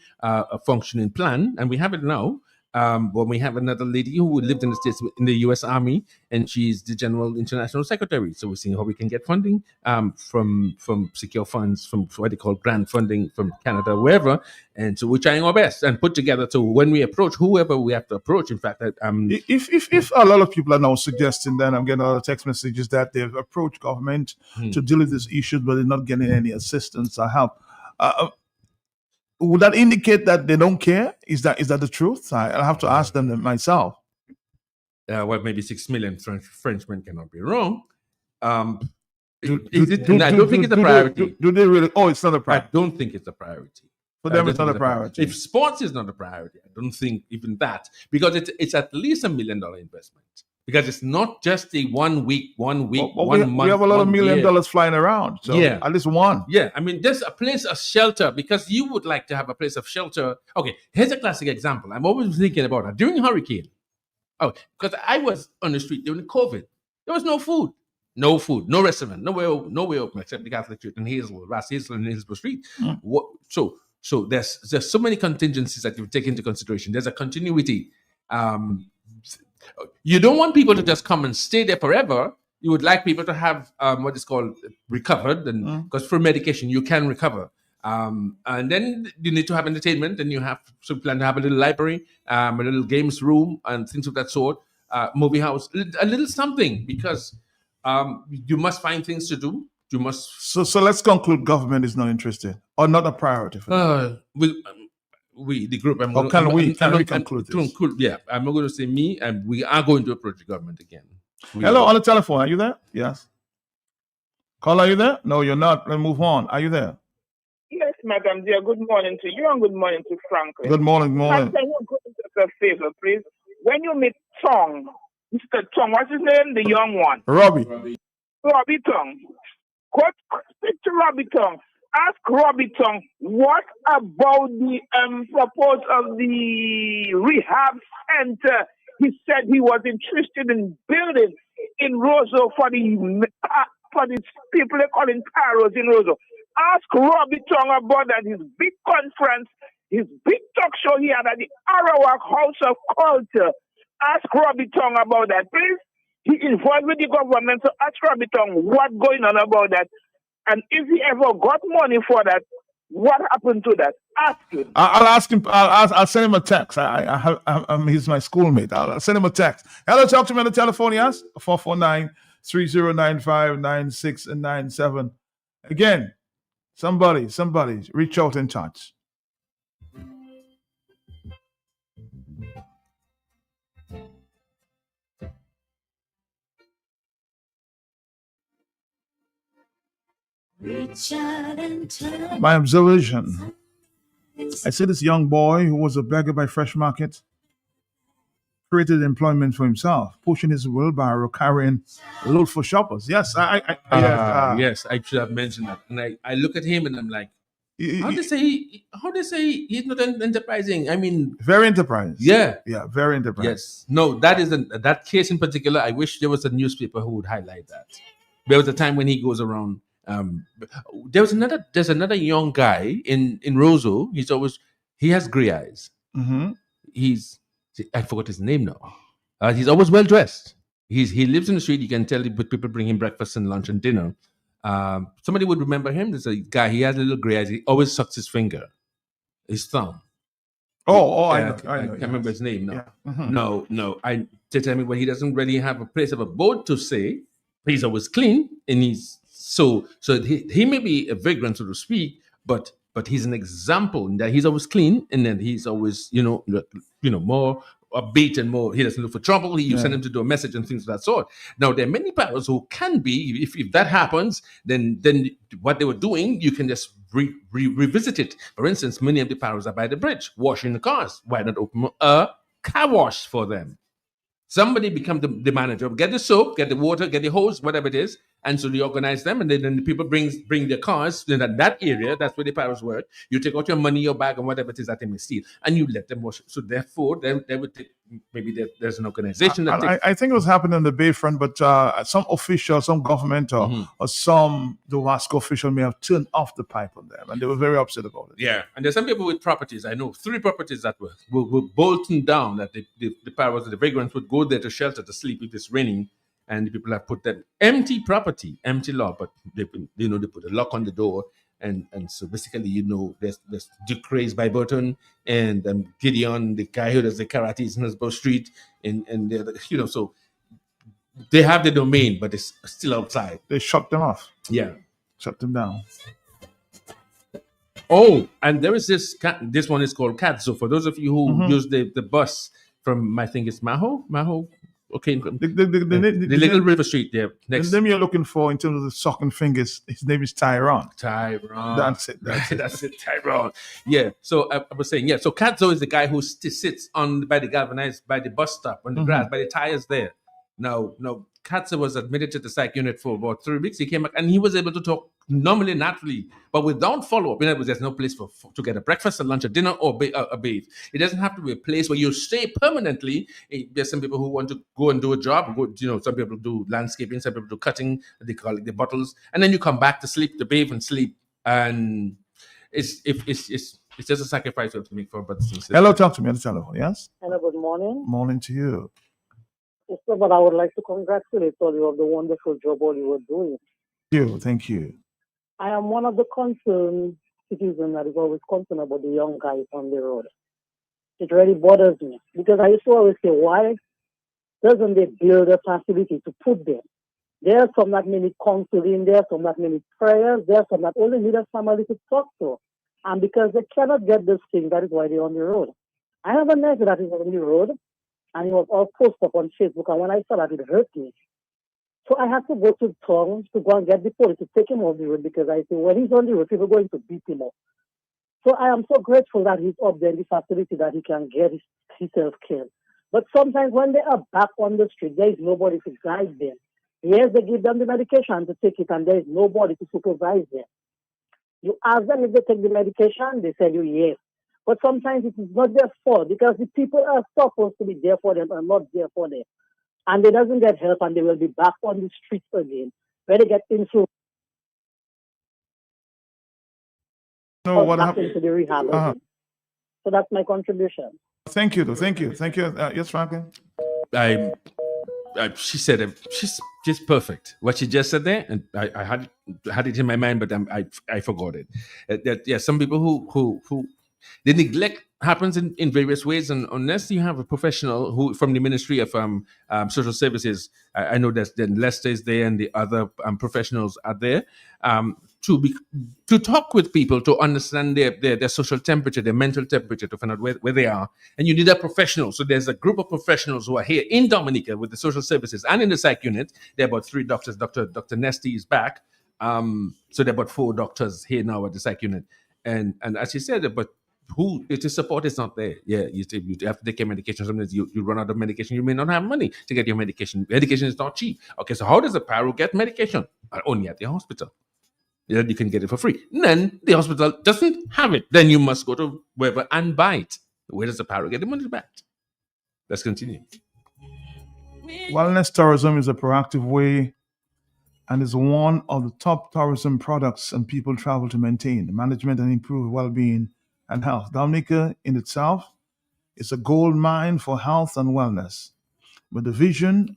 functioning plan, and we have it now. But we have another lady who lived in the States in the U.S. Army, and she's the General International Secretary. So we're seeing how we can get funding from secure funds, from what they call grant funding from Canada, wherever. And so we're trying our best and put together. So when we approach whoever we have to approach, in fact, If a lot of people are now suggesting, then I'm getting a lot of text messages that they've approached government to deal with these issues, but they're not getting any assistance or help. Would that indicate that they don't care? Is that the truth? I'll have to ask them myself. well, maybe 6 million Frenchmen cannot be wrong. Do I don't think it's a priority. Do they really? Oh, it's not a priority. I don't think it's a priority. For them, it's not a priority. If sports is not a priority, I don't think even that, because it's at least $1 million investment. Because it's not just a 1 week, 1 week, Well, 1 we month. have a lot of $1 million year. flying around. So Yeah. at least one. Yeah, I mean, there's a place of shelter, because you would like to have a place of shelter. Okay, here's a classic example. I'm always thinking about it. During hurricane, because I was on the street during COVID, there was no food, no restaurant, nowhere open except the Catholic Church in Ras Hazel and Hillsborough Street. So there's so many contingencies that you take into consideration. There's a continuity. You don't want people to just come and stay there forever. You would like people to have what is called recovered, and because for medication you can recover. And then you need to have entertainment, and you have to plan to have a little library, a little games room, and things of that sort. Movie house, a little something, because you must find things to do. You must. So let's conclude. Government is not interested or not a priority for them. We the group. Can we conclude this? Yeah, I'm not going to say me, and we are going to approach the government again. Hello, on the telephone. Are you there? Yes. Call, are you there? No, you're not. Let's move on. Are you there? Yes, Madam dear. Good morning to you and good morning to Franklin. Good morning, morning. Can you do us a favor, please? When you meet Tong, Mr. Tong, what's his name? The young one. Robbie Tong. Speak to Robbie Tong. Ask Robbie Tong what about the propose of the rehab center he said he was interested in building in Roseau for the people they call in Paros in Roseau. Ask Robbie Tong about that, his big conference, his big talk show he had at the Arawak House of Culture. Ask Robbie Tong about that, please. He involved with the government, so ask Robbie Tong what's going on about that. And if he ever got money for that, what happened to that? Ask him. I'll ask him. I'll send him a text. He's my schoolmate. I'll send him a text. Hello, talk to me on the telephone. Yes, 449-3095-96 and 97. Again, somebody, reach out and touch. My observation, I see this young boy who was a beggar by Fresh Market created employment for himself, pushing his wheelbarrow, carrying load for shoppers. Yes, yes, I should have mentioned that. And I look at him and I'm like, How they say he's not enterprising? I mean, Very enterprising. yeah, Yeah, very enterprising. yes. No, that isn't that case in particular. I wish there was a newspaper who would highlight that. There was a time when he goes around. There's another young guy in Roseau. He has gray eyes. Mm-hmm. I forgot his name now. He's always well dressed. He lives in the street. You can tell people bring him breakfast and lunch and dinner. Somebody would remember him. There's a guy. He has a little gray eyes. He always sucks his thumb. I know. I can't remember his name now. Yeah. Mhm. No. They tell me when he doesn't really have a place of abode to say, he's always clean, and he's so he may be a vagrant, so to speak, but he's an example in that he's always clean, and then he's always more upbeat and more. He doesn't look for trouble. You send him to do a message and things of that sort. Now there are many parents who can be. If that happens, then what they were doing, you can just revisit it. For instance, many of the parents are by the bridge washing the cars. Why not open a car wash for them? Somebody become the manager, get the soap, get the water, get the hose, whatever it is, and so they organize them, and then the people bring their cars in that area. That's where the parents work. You take out your money, your bag, and whatever it is that they may steal, and you let them wash. So therefore, they would take, maybe there's an organization that takes. I think it was happening on the Bayfront, but some official, some government or some Dowasco official may have turned off the pipe on them, and they were very upset about it. Yeah, and there's some people with properties. I know 3 properties that were bolted down, that the parents, the vagrants would go there to shelter to sleep if it's raining, and the people have put that empty property, empty lot, but they put a lock on the door, and so basically there's Duke Ray's by Burton and Gideon, the guy who does the karates in Hillsborough Street, and so they have the domain, but it's still outside. They shut them off. Yeah, shut them down. Oh, and there is this one is called Cat. So for those of you who use the bus from, I think it's Maho. Okay, the Little River Street there. Next. The name you're looking for in terms of the sock and fingers, his name is Tyrone. That's it. That's it. Tyrone. Yeah. So I was saying, yeah. So Katzo is the guy who sits by the bus stop on the grass, by the tires there. Now Katzo was admitted to the psych unit for about 3 weeks. He came back and he was able to talk normally, naturally, but without follow-up. In other words, there's no place to get a breakfast, a lunch, a dinner, or a bathe. It doesn't have to be a place where you stay permanently. There's some people who want to go and do a job. Some people do landscaping, some people do cutting. They call it the bottles, and then you come back to sleep, to bathe and sleep. And it's just a sacrifice you have to make for brothers and sisters. Hello, talk to me on the telephone. Yes. Hello, good morning. Morning to you. Yes, sir, but I would like to congratulate all you on the wonderful job all you were doing. Thank you. I am one of the concerned citizens that is always concerned about the young guys on the road. It really bothers me because I used to always say, why doesn't they build a facility to put them? There are some that many counseling, there are some that many prayers, there are some that only need a family to talk to. And because they cannot get this thing, that is why they're on the road. I have a nephew that is on the road, and he was all posted up on Facebook, and when I saw that, it hurt me. So I had to go to town to go and get the police to take him off the road because I say, when he's on the road, people are going to beat him up. So I am so grateful that he's up there in the facility that he can get himself killed. But sometimes when they are back on the street, there is nobody to guide them. Yes, they give them the medication to take it, and there is nobody to supervise them. You ask them if they take the medication, they tell you yes. But sometimes it is not their fault because the people are supposed to be there for them and not there for them. And they doesn't get help, and they will be back on the streets again, where they get influenced. No, what happened to the rehab again. So that's my contribution. Thank you. Yes, Franklin. She said she's perfect. What she just said there, and I had it in my mind, but I forgot it. Some people who the neglect happens in various ways, and unless you have a professional who from the Ministry of Social Services, I know that Lester is there and the other professionals are there to talk with people, to understand their social temperature, their mental temperature, to find out where they are. And you need a professional. So there's a group of professionals who are here in Dominica with the social services and in the psych unit. There are about 3 doctors. Dr. Nesty is back. So there are about 4 doctors here now at the psych unit. And as you said, but the support is not there. Yeah, you have to take your medication. Sometimes you run out of medication. You may not have money to get your medication. Medication is not cheap. Okay, so how does a paro get medication? Only at the hospital. that you can get it for free. And then the hospital doesn't have it. Then you must go to wherever and buy it. Where does the parrot get the money back? Let's continue. Wellness tourism is a proactive way and is one of the top tourism products and people travel to maintain management and improve well-being and health. Dominica in itself is a gold mine for health and wellness, but the vision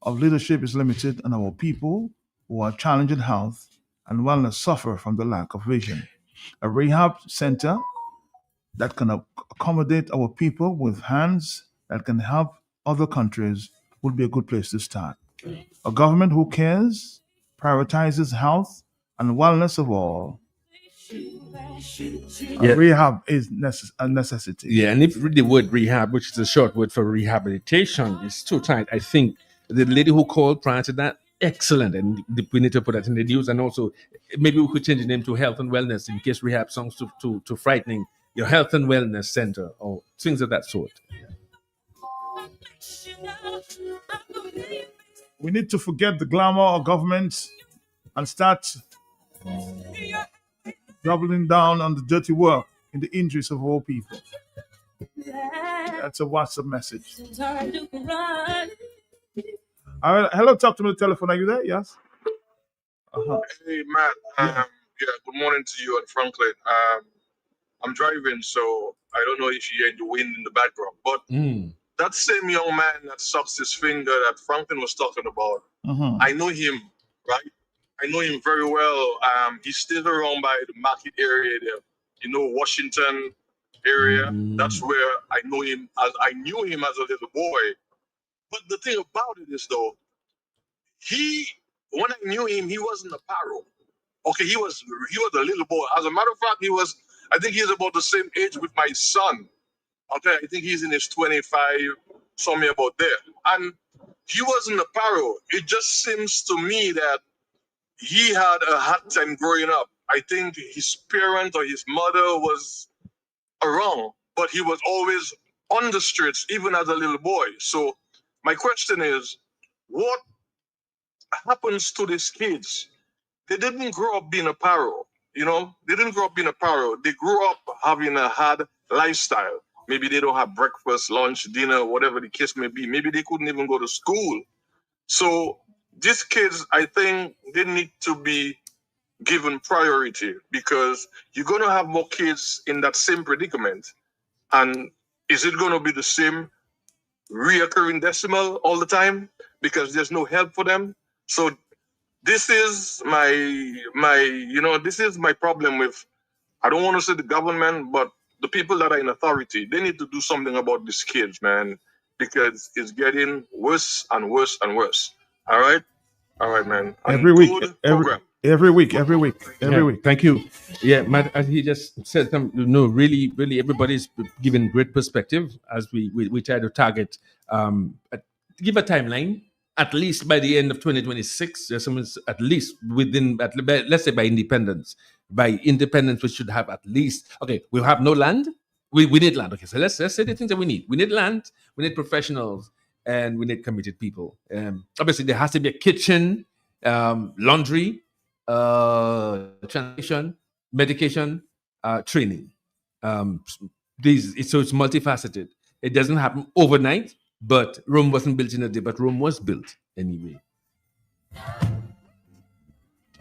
of leadership is limited, and our people who are challenged in health and wellness suffer from the lack of vision. A rehab center that can accommodate our people with hands that can help other countries would be a good place to start. A government who cares, prioritizes health and wellness of all. Yeah. Rehab is a necessity. Yeah, and if the word rehab, which is a short word for rehabilitation, is too tight, I think the lady who called prior to that, excellent, and we need to put that in the news. And also, maybe we could change the name to Health and Wellness in case rehab sounds too frightening. Your Health and Wellness Center or things of that sort. We need to forget the glamour of government and start doubling down on the dirty work in the injuries of all people. That's a WhatsApp message. All right, hello, talk to me on the telephone. Are you there? Yes. Hey, Matt. Good morning to you and Franklin. I'm driving, so I don't know if you hear the wind in the background. But that same young man that sucks his finger that Franklin was talking about, I know him, right? I know him very well. He's still around by the market area there, Washington area. That's where I know him. I knew him as a little boy. But the thing about it is, though, when I knew him, he wasn't a paro. Okay, he was a little boy. As a matter of fact, I think he's about the same age with my son. Okay, I think he's in his 25, somewhere about there. And he wasn't a paro. It just seems to me that he had a hard time growing up. I think his parent or his mother was around, but he was always on the streets, even as a little boy. So my question is, what happens to these kids? They didn't grow up being a paro, They didn't grow up being a paro. They grew up having a hard lifestyle. Maybe they don't have breakfast, lunch, dinner, whatever the case may be. Maybe they couldn't even go to school. So these kids, I think they need to be given priority because you're going to have more kids in that same predicament. And is it going to be the same reoccurring decimal all the time because there's no help for them? So this is this is my problem with, I don't want to say the government, but the people that are in authority. They need to do something about these kids, man, because it's getting worse and worse and worse. All right, man. Every week. Thank you. Yeah, Matt, as he just said, really, really, everybody's giving great perspective as we try to target, give a timeline. At least by the end of 2026, there's some, at least let's say by independence. By independence, we should have at least, we'll have no land. We need land. Okay, so let's say the things that we need. We need land, we need professionals, and we need committed people. Obviously, there has to be a kitchen, laundry, transportation, medication, training. So it's multifaceted. It doesn't happen overnight. But Rome wasn't built in a day, but Rome was built anyway.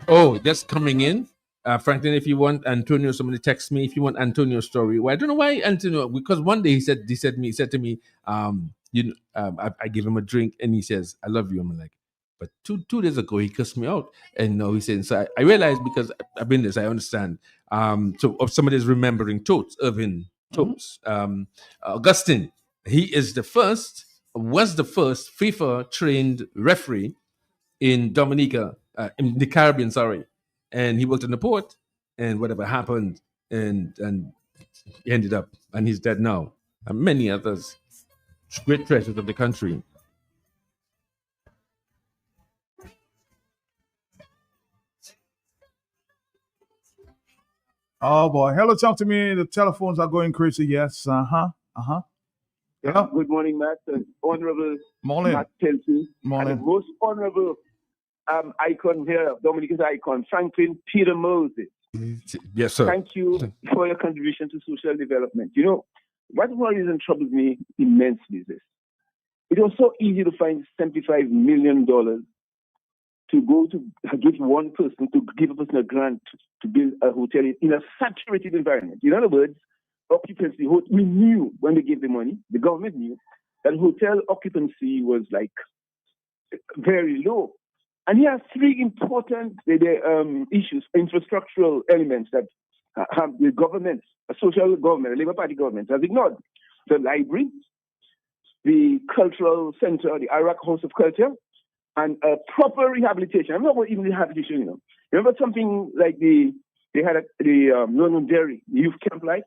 Oh, that's coming in. Franklin, if you want Antonio, somebody text me if you want Antonio's story. Well, I don't know why Antonio, because one day he said to me, I give him a drink and he says, I love you. I'm like, but two days ago he cussed me out. And now he's saying, so I realized because I've been this, I understand. So if somebody's remembering Totes, Irvin Totes, Augustine, he was the first FIFA trained referee in Dominica, in the Caribbean, and he worked in the port, and whatever happened, and he ended up, and he's dead now, and many others, great treasures of the country. Oh boy, hello, talk to me. The telephones are going crazy. Yes, Yeah. Good morning, Matt. Honorable Morning. Matt Kelsey. Morning. And the most honorable icon here, Dominica's icon, Franklin Peter Moses. Yes, sir. Thank you for your contribution to social development. You know, what worries and troubles me immensely is this. It was so easy to find $75 million to go to give one person, to give a person a grant to build a hotel in a saturated environment. In other words, occupancy, we knew when they gave the money, the government knew that hotel occupancy was like very low. And here are three important issues, infrastructural elements that the government, a social government, a Labour Party government has ignored. The library, the cultural center, the Iraq House of Culture, and a proper rehabilitation. I'm not about even rehabilitation, you know. Remember something like they had the London Dairy youth camp, like,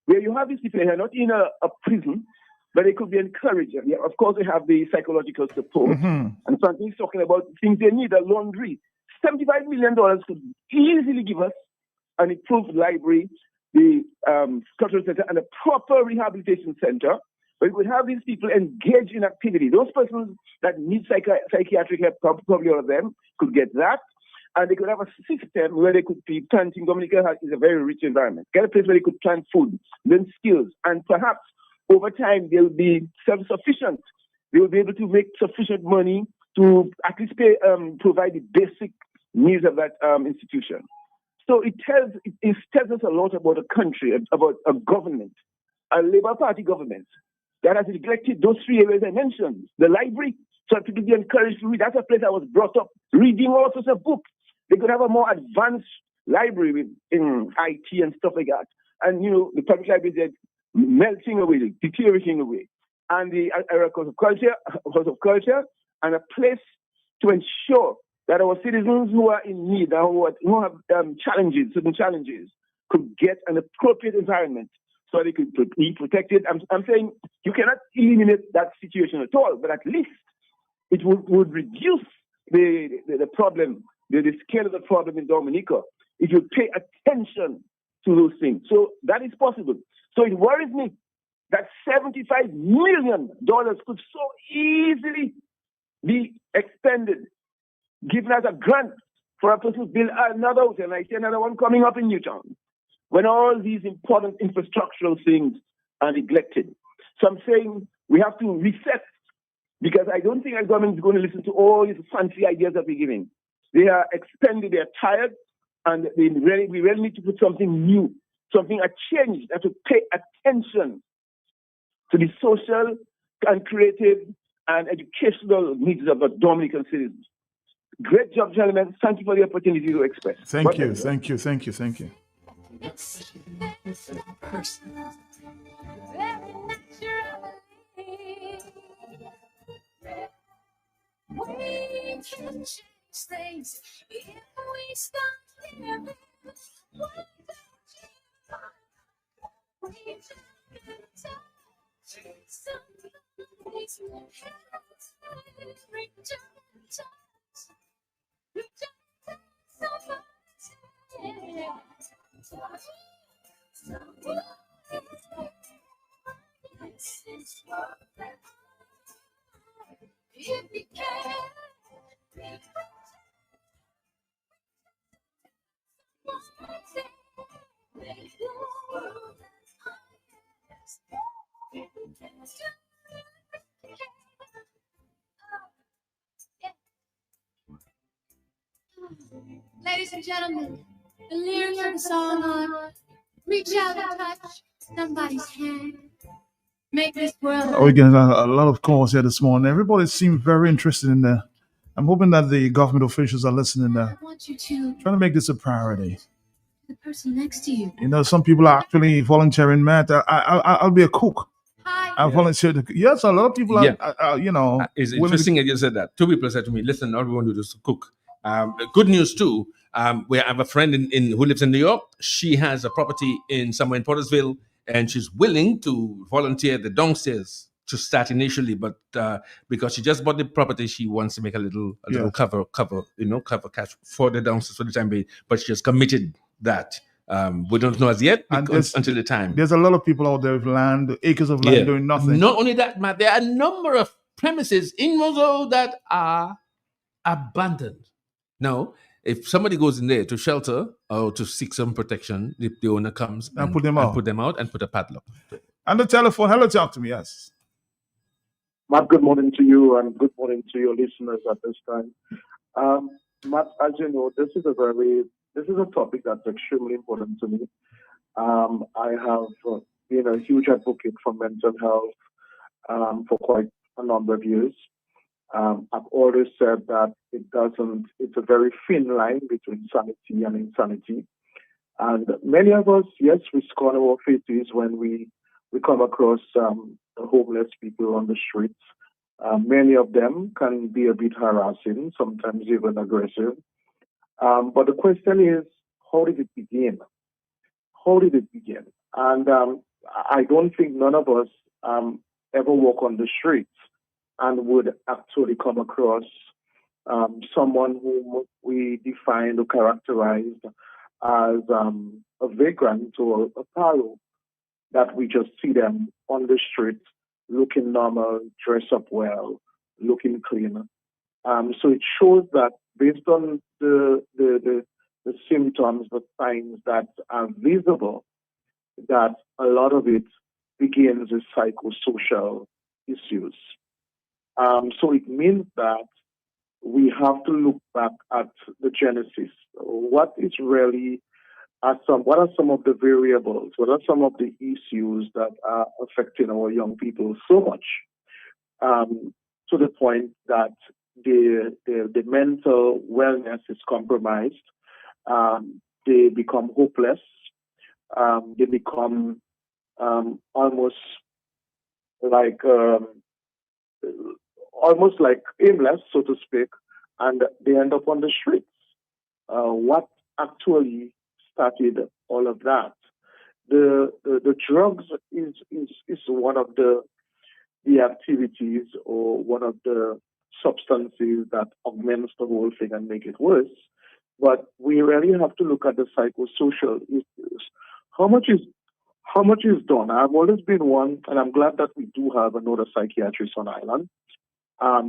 where you have these people who are not in a prison, but they could be encouraged. Yeah, of course, they have the psychological support. And Franklin's talking about things they need, a laundry. $75 million could easily give us an improved library, the cultural center, and a proper rehabilitation center. But we would have these people engage in activity. Those persons that need psychiatric help, probably all of them, could get that. And they could have a system where they could be planting. Dominica is a very rich environment. Get a place where they could plant food, learn skills, and perhaps over time they'll be self-sufficient. They will be able to make sufficient money to at least provide the basic needs of that institution. So it tells us a lot about a country, about a government, a Labour Party government that has neglected those three areas I mentioned. The library, so that people be encouraged to read. That's a place I was brought up, reading all sorts of books. They could have a more advanced library in IT and stuff like that. And, you know, the public libraries are melting away, deteriorating away. And the Iraq House of Culture, and a place to ensure that our citizens who are in need, who have certain challenges, could get an appropriate environment so they could be protected. I'm saying you cannot eliminate that situation at all, but at least it would reduce the problem, the scale of the problem in Dominica, if you pay attention to those things. So that is possible. So it worries me that $75 million could so easily be expended, given as a grant for a person to build another hotel, and I see another one coming up in Newtown, when all these important infrastructural things are neglected. So I'm saying we have to reset, because I don't think our government is going to listen to all these fancy ideas that we're giving. They are expended, they are tired, and we really need to put something new, a change that will pay attention to the social and creative and educational needs of the Dominican citizens. Great job, gentlemen. Thank you for the opportunity to express. Thank you. We can change things if we stop here. We can touch some if you can. Ladies and gentlemen, the lyrics of the song are reach out and touch somebody's hand. Make this world. We're getting a lot of calls here this morning. Everybody seems very interested in the. I'm hoping that the government officials are listening there. I want you to Trying to make this a priority. the person next to you. You know, some people are actually volunteering. Matt, I'll be a cook. I volunteer to. Yes, a lot of people are. You know, it's interesting that you said that. Two people said to me, "Listen, all we want to do is cook." Good news too. We have a friend who lives in New York. She has a property somewhere in Portersville, and she's willing to volunteer the downstairs to start initially, but because she just bought the property, she wants to make a little cover cash for the downstairs for the time being. But she has committed that. We don't know as yet until the time. There's a lot of people out there with land, acres of land, doing nothing. Not only that, Matt, there are a number of premises in Mozo that are abandoned. Now, if somebody goes in there to shelter or to seek some protection, the owner comes And put them out. put them out and put a padlock. And the telephone, hello, talk to me, yes. Matt, good morning to you and good morning to your listeners at this time. Matt, as you know, this is a topic that's extremely important to me. I have been a huge advocate for mental health for quite a number of years. I've always said that it's a very thin line between sanity and insanity. And many of us, yes, we scorn our faces when we come across homeless people on the streets. Many of them can be a bit harassing, sometimes even aggressive. But the question is, how did it begin? How did it begin? And I don't think none of us ever walk on the streets and would actually come across someone whom we defined or characterized as a vagrant or a paro, that we just see them on the street looking normal, dressed up well, looking clean. So it shows that based on the symptoms, the signs that are visible, that a lot of it begins with psychosocial issues. So it means that we have to look back at the genesis. What are some of the variables? What are some of the issues that are affecting our young people so much to the point that the mental wellness is compromised? They become hopeless. They become almost like aimless, so to speak, and they end up on the streets. What actually started all of that? The drugs is one of the activities or one of the substances that augments the whole thing and make it worse. But we really have to look at the psychosocial issues. How much is done? I've always been one, and I'm glad that we do have another psychiatrist on island.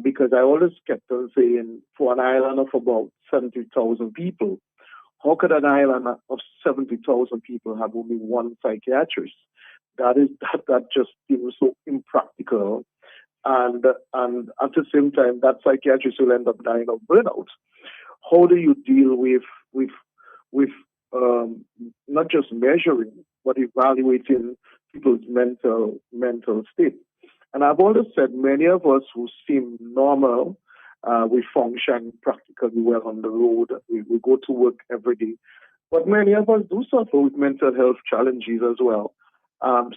Because I always kept on saying, for an island of about 70,000 people, how could an island of 70,000 people have only one psychiatrist? That just seems so impractical, and at the same time, that psychiatrist will end up dying of burnout. How do you deal with not just measuring but evaluating people's mental state? And I've always said, many of us who seem normal, we function practically well on the road, we go to work every day, but many of us do suffer with mental health challenges as well.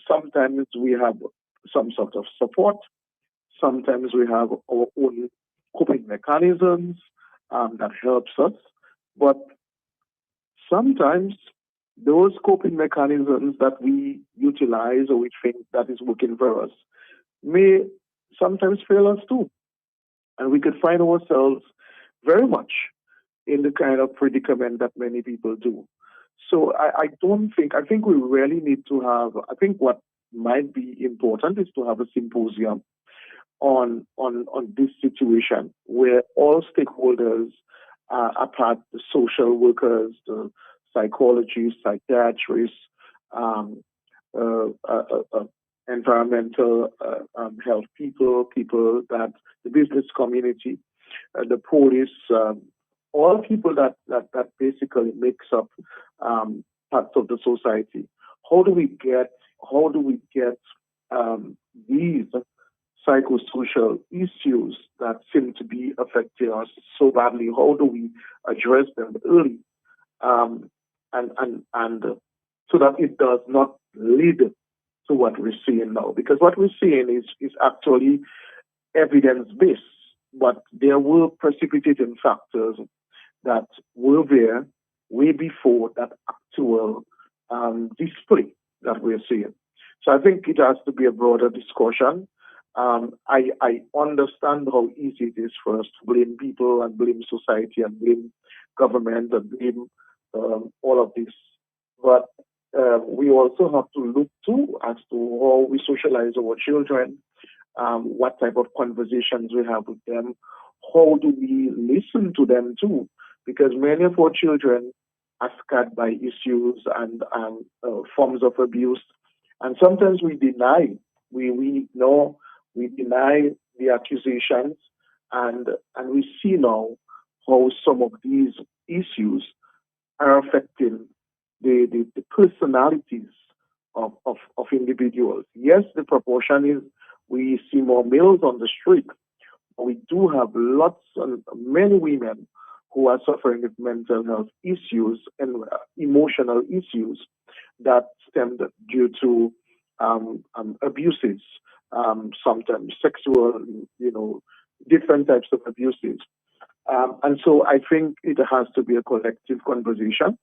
Sometimes we have some sort of support, sometimes we have our own coping mechanisms that helps us, but sometimes those coping mechanisms that we utilize or we think that is working for us may sometimes fail us too. And we could find ourselves very much in the kind of predicament that many people do. So I think we really need to have, I think what might be important is to have a symposium on this situation where all stakeholders are part, the social workers, the psychologists, psychiatrists, environmental health people that the business community, the police, all people that basically makes up parts of the society. How do we get these psychosocial issues that seem to be affecting us so badly? How do we address them early, and so that it does not lead to what we're seeing now? Because what we're seeing is actually evidence-based, but there were precipitating factors that were there way before that actual display that we're seeing. So I think it has to be a broader discussion. I understand how easy it is for us to blame people and blame society and blame government and blame all of this. But we also have to look too as to how we socialize our children, what type of conversations we have with them, how do we listen to them too? because many of our children are scarred by issues and forms of abuse. And sometimes we deny, we ignore, we deny the accusations, and we see now how some of these issues are affecting the personalities of individuals. Yes, the proportion is we see more males on the street, but we do have lots and many women who are suffering with mental health issues and emotional issues that stemmed due to abuses, sometimes sexual, different types of abuses. And so I think it has to be a collective conversation,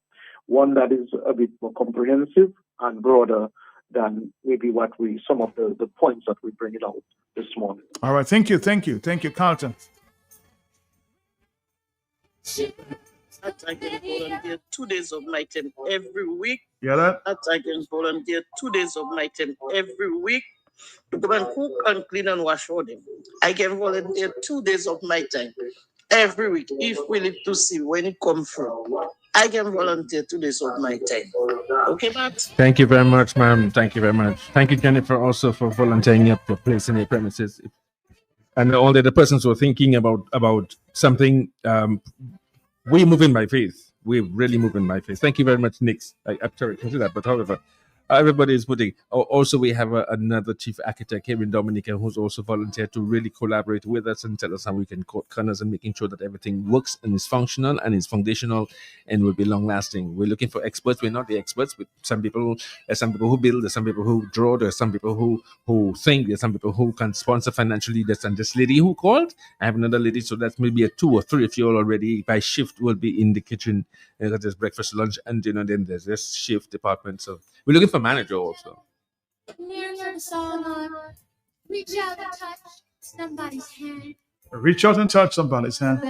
one that is a bit more comprehensive and broader than maybe some of the points that we bring it out this morning. All right. Thank you, Carlton. I can volunteer 2 days of my time every week. Yeah, that? I can volunteer 2 days of my time every week to come and cook and clean and wash for them. I can volunteer 2 days of my time every week if we need to see when it comes from. I can volunteer 2 days of my time. Okay, Matt? Thank you very much, ma'am. Thank you very much. Thank you, Jennifer, also for volunteering up your place in your premises. And all the other persons who are thinking about something, we're moving by faith. We're really moving by faith. Thank you very much, Nix. I'm sorry to do that, but however, everybody is putting. Also, we have another chief architect here in Dominica who's also volunteered to really collaborate with us and tell us how we can cut corners and making sure that everything works and is functional and is foundational and will be long lasting. We're looking for experts. We're not the experts. There's some people who build. There's some people who draw. There's some people who think. There's some people who can sponsor financially. There's this lady who called. I have another lady, so that's maybe a 2 or 3 of you all already by shift will be in the kitchen. There's breakfast, lunch, and dinner. Then there's this shift department. So we're looking for manager also. Lyrics of the song are reach out and touch somebody's hand. Reach out and touch somebody's hand.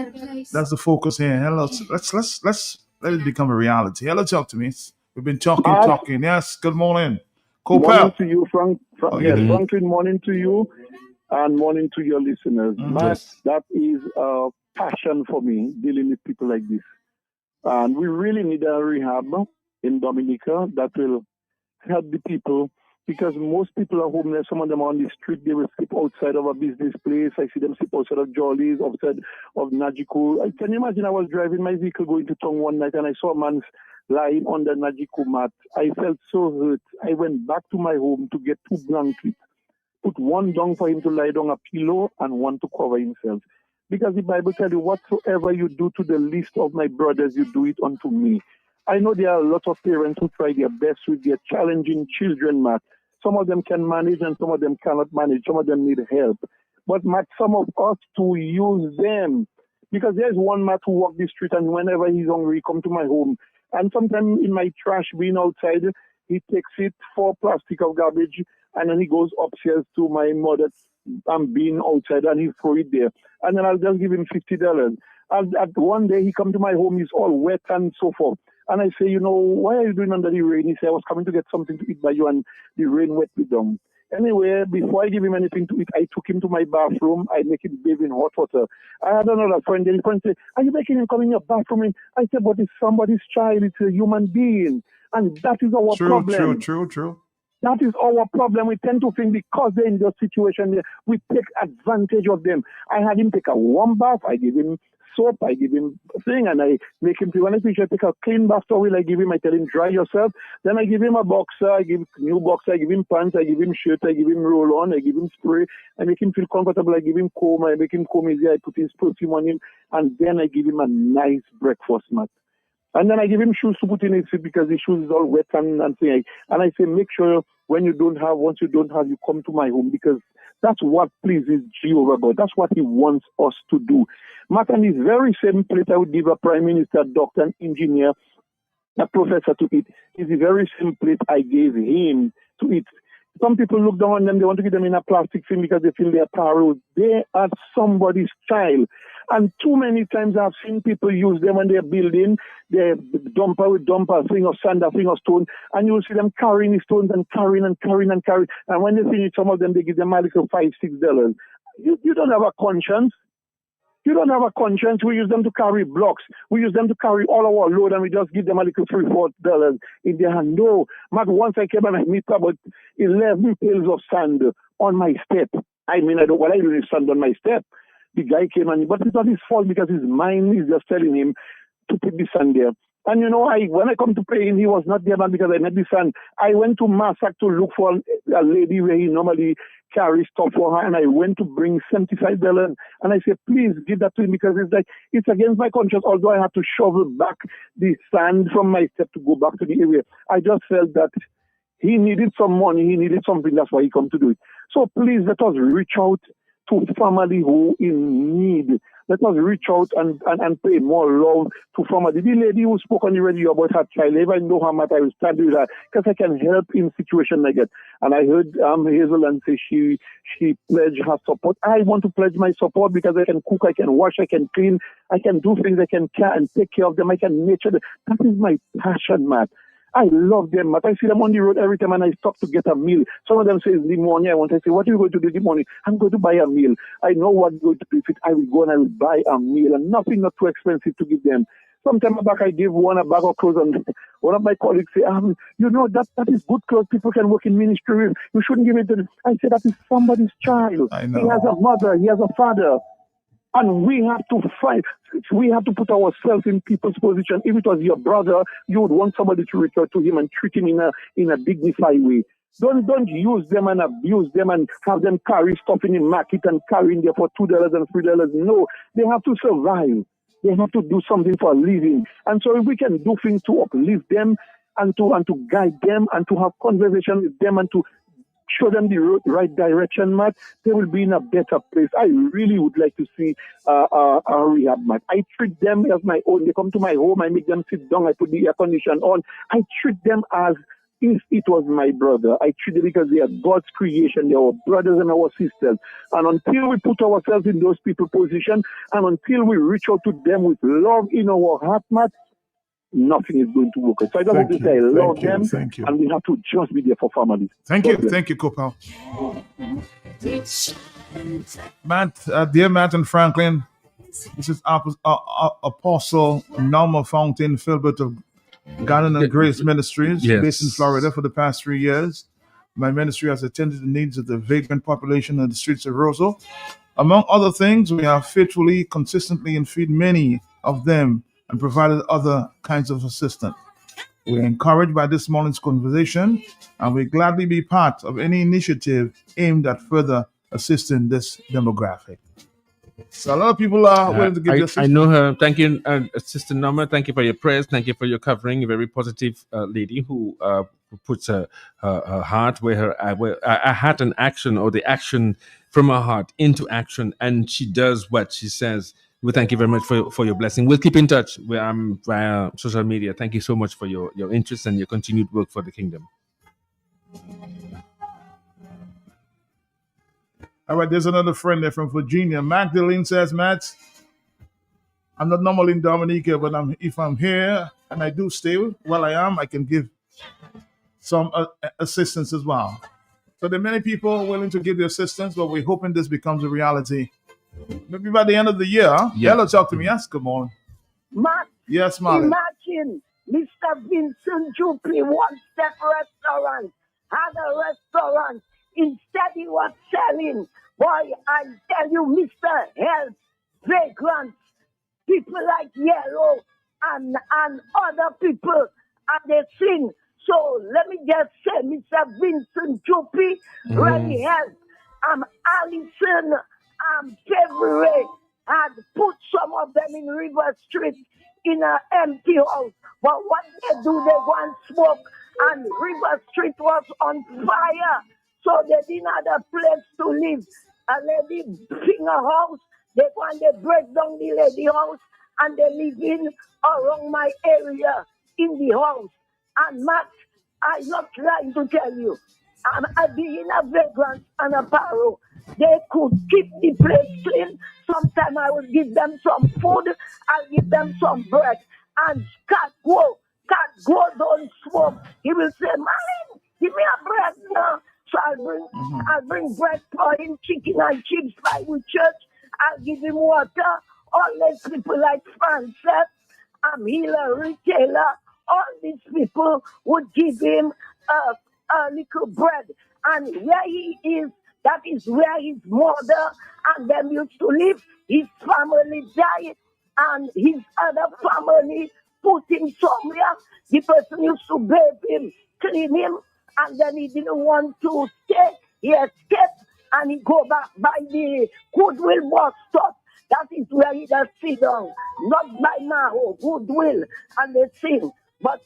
That's the focus here. Hello, let's let it become a reality. Hello, talk to me. We've been talking. Yes, good morning. Morning to you, Franklin. Morning to you, and morning to your listeners. Matt, that is a passion for me dealing with people like this, and we really need a rehab in Dominica that will help the people, because most people are homeless. Some of them are on the street. They will sleep outside of a business place. I see them sleep outside of Jolly's, outside of Najiko. Can you imagine? I was driving my vehicle going to town one night and I saw a man lying on the Najiko mat. I felt so hurt. I went back to my home to get 2 blankets, put one down for him to lie down, a pillow, and one to cover himself. Because the Bible tells you, whatsoever you do to the least of my brothers, you do it unto me. I know there are a lot of parents who try their best with their challenging children, Matt. Some of them can manage and some of them cannot manage. Some of them need help. But, Matt, some of us to use them. Because there's one Matt who walks the street and whenever he's hungry, he comes to my home. And sometimes in my trash bin outside, he takes it for plastic of garbage and then he goes upstairs to my mother's bin outside and he throw it there. And then I'll just give him $50. At one day he come to my home, he's all wet and so forth. And I say, why are you doing under the rain? He said, I was coming to get something to eat by you and the rain wet me down. Anyway, before I give him anything to eat, I took him to my bathroom. I make him bathe in hot water. I had another friend. The friend said, are you making him come in your bathroom? I said, but it's somebody's child. It's a human being. And that is our problem. True. That is our problem. We tend to think because they're in that situation, we take advantage of them. I had him take a warm bath. I give him soap, I give him a thing, and I make him feel. When I finish, I take a clean bath towel, I give him, I tell him, dry yourself. Then I give him a boxer, I give him new boxer, I give him pants, I give him shirt, I give him roll on, I give him spray, I make him feel comfortable, I give him comb, I make him comb his hair, I put his perfume on him, and then I give him a nice breakfast, Matt. And then I give him shoes to put in his feet because his shoes is all wet and thing. And I say, make sure once you don't have, you come to my home, because that's what pleases Jehovah God. That's what he wants us to do. Matt, and this very same plate I would give a prime minister, doctor, and engineer, a professor to eat, is the very same plate I gave him to eat. Some people look down on them, they want to give them in a plastic thing because they feel they're parallel. They are somebody's child. And too many times I've seen people use them when they're building, they dump a thing of sand, a thing of stone, and you'll see them carrying the stones and carrying. And when they finish, some of them, they give them a little $5, $6. You don't have a conscience. You don't have a conscience. We use them to carry blocks. We use them to carry all our load, and we just give them a little $3-4 in their hand. No, Matt, once I came and I meet about 11 pails of sand on my step. I mean, I don't what I do is sand on my step. The guy came and, but it's not his fault because his mind is just telling him to put the sand there. And you know, when I come to pray him, he was not there, man, because I met the son. I went to Massac to look for a lady where he normally carries stuff for her, and I went to bring $75. And I said, please give that to him, because it's like, it's against my conscience, although I have to shovel back the sand from my step to go back to the area. I just felt that he needed some money, he needed something, that's why he come to do it. So please let us reach out to family who in need. Let us reach out and pay more love to family. The lady who spoke on the radio about her child, if I know how much I will stand with her, because I can help in situation like that. And I heard Hazel and say she pledged her support. I want to pledge my support because I can cook, I can wash, I can clean, I can do things, I can care and take care of them, I can nurture them. That is my passion, man. I love them, but I see them on the road every time and I stop to get a meal. Some of them say, the money I want. I say, what are you going to do with the money? I'm going to buy a meal. I know what's going to be fit. I will go and I will buy a meal, and nothing not too expensive to give them. Some time back, I gave one a bag of clothes, and one of my colleagues say, you know, that is good clothes. People can work in ministry with. You shouldn't give it to them. I said, that is somebody's child. I know. He has a mother. He has a father. And we have to fight. We have to put ourselves in people's position. If it was your brother, you would want somebody to reach out to him and treat him in a dignified way. Don't use them and abuse them and have them carry stuff in the market and carrying there for $2 and $3. No, they have to survive. They have to do something for a living. And so if we can do things to uplift them and to guide them and to have conversation with them and to show them the right direction, Matt, they will be in a better place. I really would like to see a rehab, Matt. I treat them as my own. They come to my home, I make them sit down, I put the air condition on. I treat them as if it was my brother. I treat them because they are God's creation. They are our brothers and our sisters. And until we put ourselves in those people's position, and until we reach out to them with love in our heart, Matt, nothing is going to work. So I don't want to say I love them, and we have to just be there for families. Thank you, Kopal. Matt, dear Matt and Franklin, this is Apostle Norma Fountain, Philbert of Garden and Grace Ministries, based in Florida for the past 3 years. My ministry has attended the needs of the vagrant population in the streets of Roseau. Among other things, we have faithfully, consistently, and feed many of them and provided other kinds of assistance. We're encouraged by this morning's conversation, and we gladly be part of any initiative aimed at further assisting this demographic. So a lot of people are willing to give this. I know her. Thank you, Sister Norma. Thank you for your prayers. Thank you for your covering. A very positive lady who puts her heart where her heart and action, or the action from her heart into action, and she does what she says. We thank you very much for your blessing. We'll keep in touch via social media. Thank you so much for your interest and your continued work for the kingdom. All right, there's another friend there from Virginia. Magdalene says, Matt, I'm not normally in Dominica, but if I'm here and I do stay while I am, I can give some assistance as well. So there are many people willing to give the assistance, but we're hoping this becomes a reality. Maybe by the end of the year. Hello, talk to me. Yes, good morning. Matt, yes, Molly. Imagine Mr. Vincent Jupri, One Step Restaurant, had a restaurant. Instead, he was selling. Boy, I tell you, Mr. Help, vagrants, people like Yellow and other people, and they sing. So let me just say, Mr. Vincent Jupri, really help. Allison, February had put some of them in River Street in an empty house. But what they do, they go and smoke, and River Street was on fire. So they didn't have a place to live. A lady bring a house, they go and they break down the lady house, and they live in around my area in the house. And Matt, I'm not trying to tell you, I'm being a vagrant and a paro. They could keep the place clean. Sometimes I will give them some food, I'll give them some bread. And cat go, don't smoke. He will say, Marlene, give me a bread now. So I'll bring bread for him, chicken and chips by with church. I'll give him water. all these people like Frances, Hillary Taylor, all these people would give him a little bread. And where he is, that is where his mother and them used to live. His family died, and his other family put him somewhere. The person used to bathe him, clean him, and then he didn't want to stay. He escaped, and he go back by the Goodwill bus stop. That is where he does sit down, not by Maho, Goodwill, and they sing. But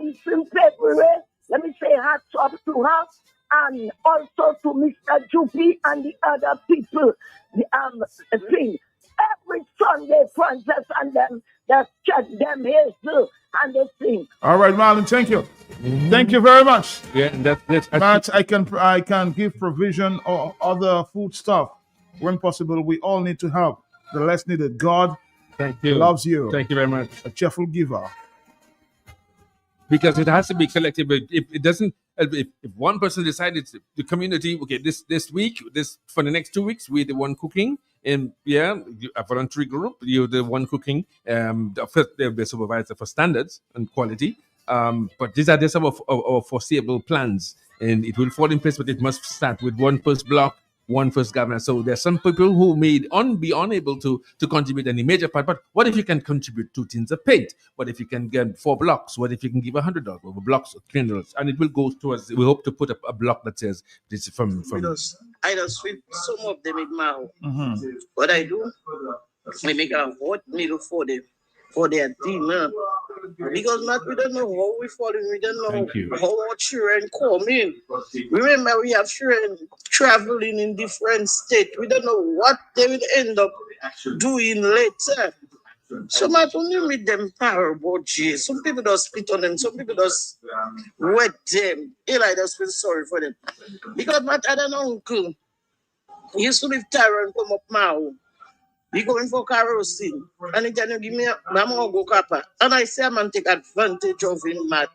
in February, let me say hats off to her, and also to Mr. Juppy and the other people. Sing. Every Sunday, Frances and them, they check them here too, and they sing. All right, Marlon, thank you. Thank you very much. Yeah, that's Matt, I can give provision or other food stuff when possible. We all need to help the less needed. God loves you. Thank you very much. A cheerful giver. Because it has to be collective. If it doesn't, if one person decided the community, okay, this week, this for the next 2 weeks, we're the one cooking, and a voluntary group, you're the one cooking. The supervisor for standards and quality. But these are just some of foreseeable plans, and it will fall in place. But it must start with one first block, one first governor. So there's some people who may be unable to contribute any major part. But what if you can contribute 2 tins of paint? What if you can get 4 blocks? What if you can give $100 over blocks of $300? And it will go towards. We hope to put up a block that says this is from. I just sweep some of them in my house. Mm-hmm. What I do, I make a hot meal for them, for their dinner. Because we don't know how we fall in, we don't know how our children come in. Remember, we have children traveling in different states. We don't know what they will end up doing later. So Matt, when you meet them parable, some people just spit on them, some people just wet them. Eli just feel sorry for them. Because Matt had an uncle. He used to live Tyrone, come up now. He going for carousel. And he tell you, give me I'm gonna go kappa. And I say I'm gonna take advantage of him, Matt.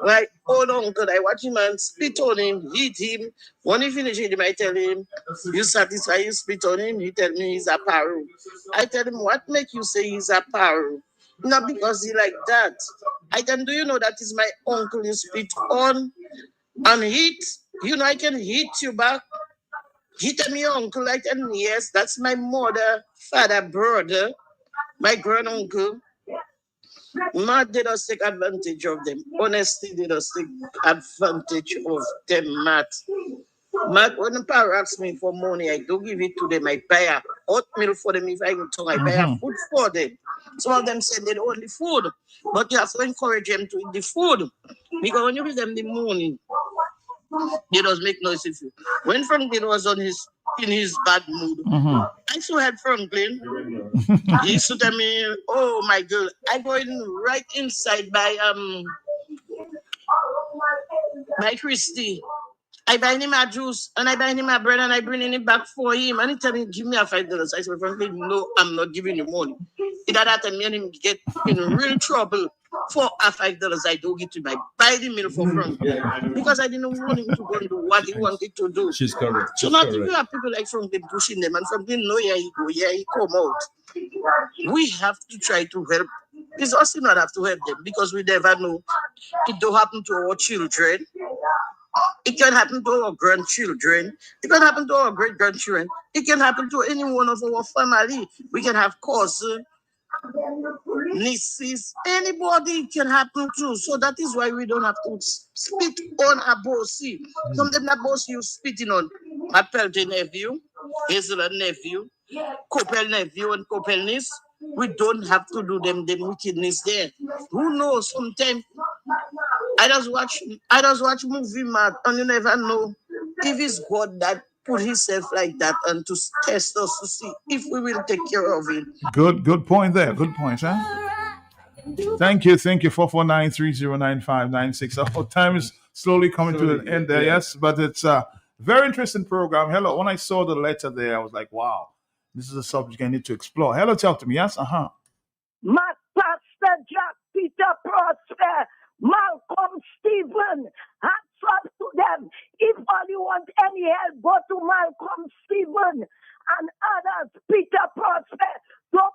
Like, old uncle, I watch him and spit on him, hit him. When he finish it, I tell him, you satisfy, you spit on him. He tell me he's a paro. I tell him, what make you say he's a paro? Not because he like that. I tell him, do you know that is my uncle you spit on and hit? You know I can hit you back. He tell me, uncle, I tell him, yes, that's my mother, father, brother, my granduncle. Matt did us take advantage of them. Honestly, did us take advantage of them, Matt. Matt, when the power asks me for money, I do give it to them. I buy a oatmeal for them if I can talk. I buy a food for them. Some of them said they don't want the food, but you have to encourage them to eat the food. Because when you give them the money, they just make noise with you. When Franklin was in his bad mood, I still had Franklin. He used to tell me, oh my girl, I go in right inside by Christy. I buy him a juice and I buy him a bread and I bring it back for him. And he tell me, give me a $5. I said, Franklin, no, I'm not giving you money. It had that and him get in real trouble for a $5. I do get to buy the meal for Franklin. Because I didn't want him to go and do what he wanted to do. She's correct. So now if you have people like Franklin pushing them and Franklin know here he go, here he come out. We have to try to help. It's also not have to help them because we never know. It don't happen to our children. It can happen to our grandchildren. It can happen to our great-grandchildren. It can happen to any one of our family. We can have cousins, nieces, anybody can happen to. So that is why we don't have to spit on a bossy. Some of them that bossy you spitting on. My Pelte nephew, Hazel nephew, Coppel nephew and Coppel niece. We don't have to do them wickedness there. Who knows? Sometimes I just watch movie, Matt, and you never know if it's God that put himself like that and to test us to see if we will take care of it. Good point there. Good point, huh? Thank you. 449-309596. Our time is slowly coming to an end there, yes, but it's a very interesting program. Hello. When I saw the letter there, I was like, wow, this is a subject I need to explore. Hello, talk to me. Yes, Matt, Pastor Jack, Peter Prosper, Malcolm Stephen, hats up to them. If all you want any help, go to Malcolm Stephen and others, Peter Prosper. Don't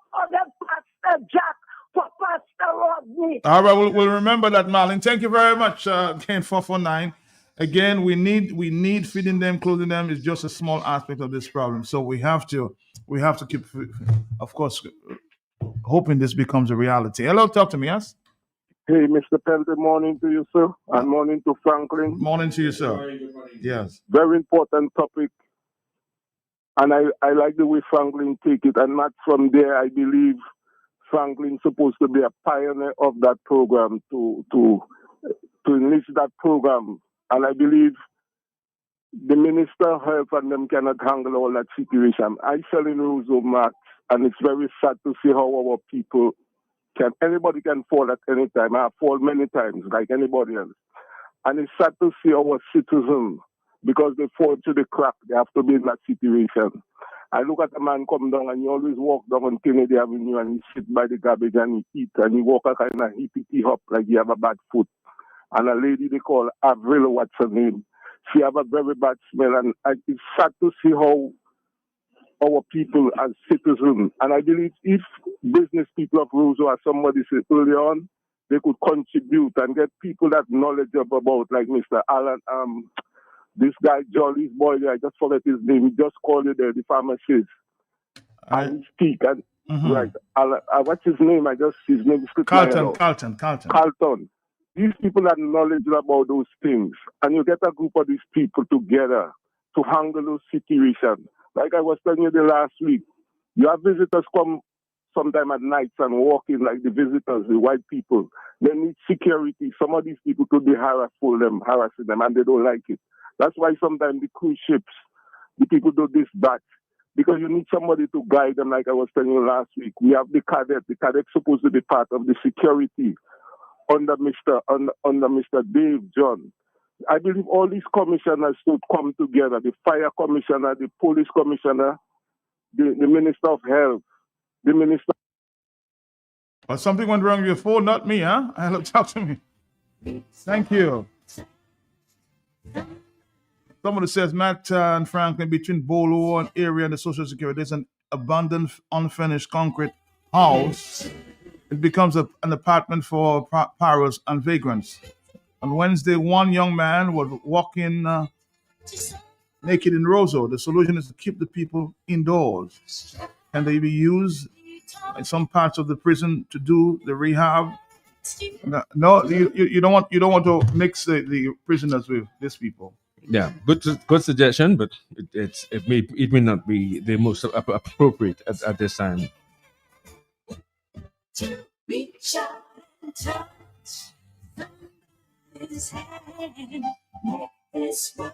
me. All right, we'll remember that, Marlene. Thank you very much, Ken 449. Again, we need feeding them, clothing them is just a small aspect of this problem. So we have to keep, of course, hoping this becomes a reality. Hello, talk to me, yes? Hey, Mr. Pelton, morning to you, sir, and morning to Franklin. Morning to you, sir. Yes. Very important topic, and I like the way Franklin take it, and not from there, I believe Franklin's supposed to be a pioneer of that program to enlist that program, and I believe the Minister of Health and them cannot handle all that situation. I sell in Roseau, Max, and it's very sad to see how our people anybody can fall at any time. I fall many times, like anybody else. And it's sad to see our citizens, because they fall to the crack, they have to be in that situation. I look at a man come down and he always walk down on Kennedy Avenue and he sit by the garbage and he eat and he walk a kind of hippity hop like he have a bad foot. And a lady they call Avril, what's her name? She have a very bad smell, and it's sad to see how our people as citizens, and I believe if business people of Roseau, as somebody said earlier on, they could contribute and get people that knowledgeable about, like Mr. Alan, this guy Jolly's boy there, I just forget his name, he just called it there, the pharmacist. And he speak, and right, what's his name? His name is Carlton. These people are knowledgeable about those things, and you get a group of these people together to handle those situations. Like I was telling you the last week, you have visitors come sometime at night and walk in, like the visitors, the white people. They need security. Some of these people could be harassing them, and they don't like it. That's why sometimes the cruise ships, the people do this back, because you need somebody to guide them, like I was telling you last week. We have the cadet. The cadet's supposed to be part of the security under Mr. Dave John. I believe all these commissioners should come together, the fire commissioner, the police commissioner, the Minister of Health, the Minister... Well, something went wrong with your phone, not me, huh? Hello, talk to me. Thank you. Somebody says, Matt and Franklin, between Bolo and area and the Social Security, there's an abandoned, unfinished concrete house. It becomes an apartment for paros and vagrants. On Wednesday, one young man was walking naked in Roseau. The solution is to keep the people indoors. Can they be used in some parts of the prison to do the rehab? No, you don't want to mix the prisoners with these people. Yeah, good suggestion, but it may not be the most appropriate at this time. To reach out and touch his hand, this one.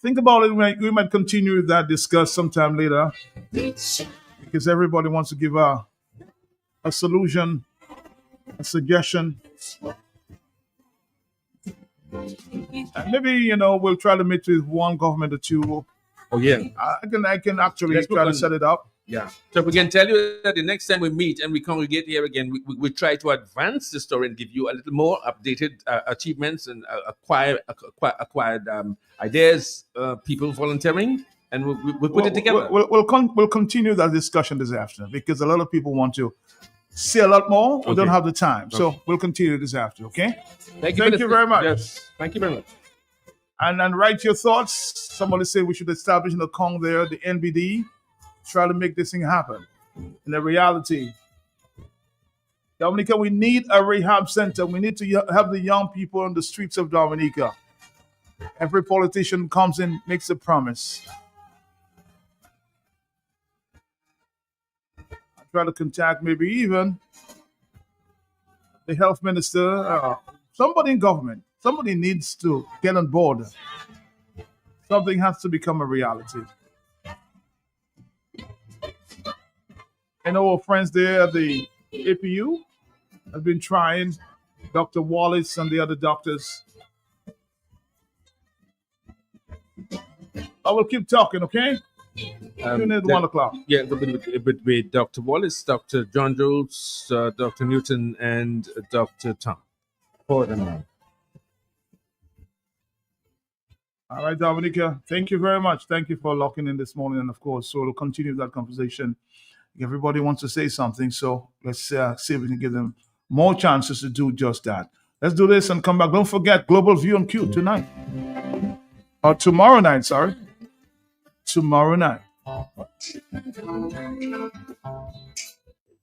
Think about it. We might continue that discuss sometime later, because everybody wants to give a solution, a suggestion. And maybe we'll try to meet with one government or two. Oh yeah, I can actually try to set it up. Yeah. So we can tell you that the next time we meet and we congregate here again, we try to advance the story and give you a little more updated achievements and acquired ideas, people volunteering, and we'll put it together. We'll continue that discussion this afternoon, because a lot of people want to see a lot more. We don't have the time. So we'll continue this after, okay? Thank you very much. Yes. Thank you very much. And write your thoughts. Somebody said we should establish in the Kong there, the NBD. Try to make this thing happen. In the reality, Dominica, we need a rehab center. We need to have the young people on the streets of Dominica. Every politician comes in, makes a promise. I try to contact maybe even the health minister, somebody in government. Somebody needs to get on board. Something has to become a reality. I know our friends there at the APU have been trying, Dr. Wallace and the other doctors. I will keep talking, okay? Tune in at 1 o'clock. Yeah, with Dr. Wallace, Dr. John Jones, Dr. Newton, and Dr. Tom. All right, Dominica, thank you very much. Thank you for locking in this morning. And of course, so we'll continue that conversation. Everybody wants to say something, so let's see if we can give them more chances to do just that. Let's do this and come back. Don't forget Global View on Q tonight. Or tomorrow night, sorry. Tomorrow night.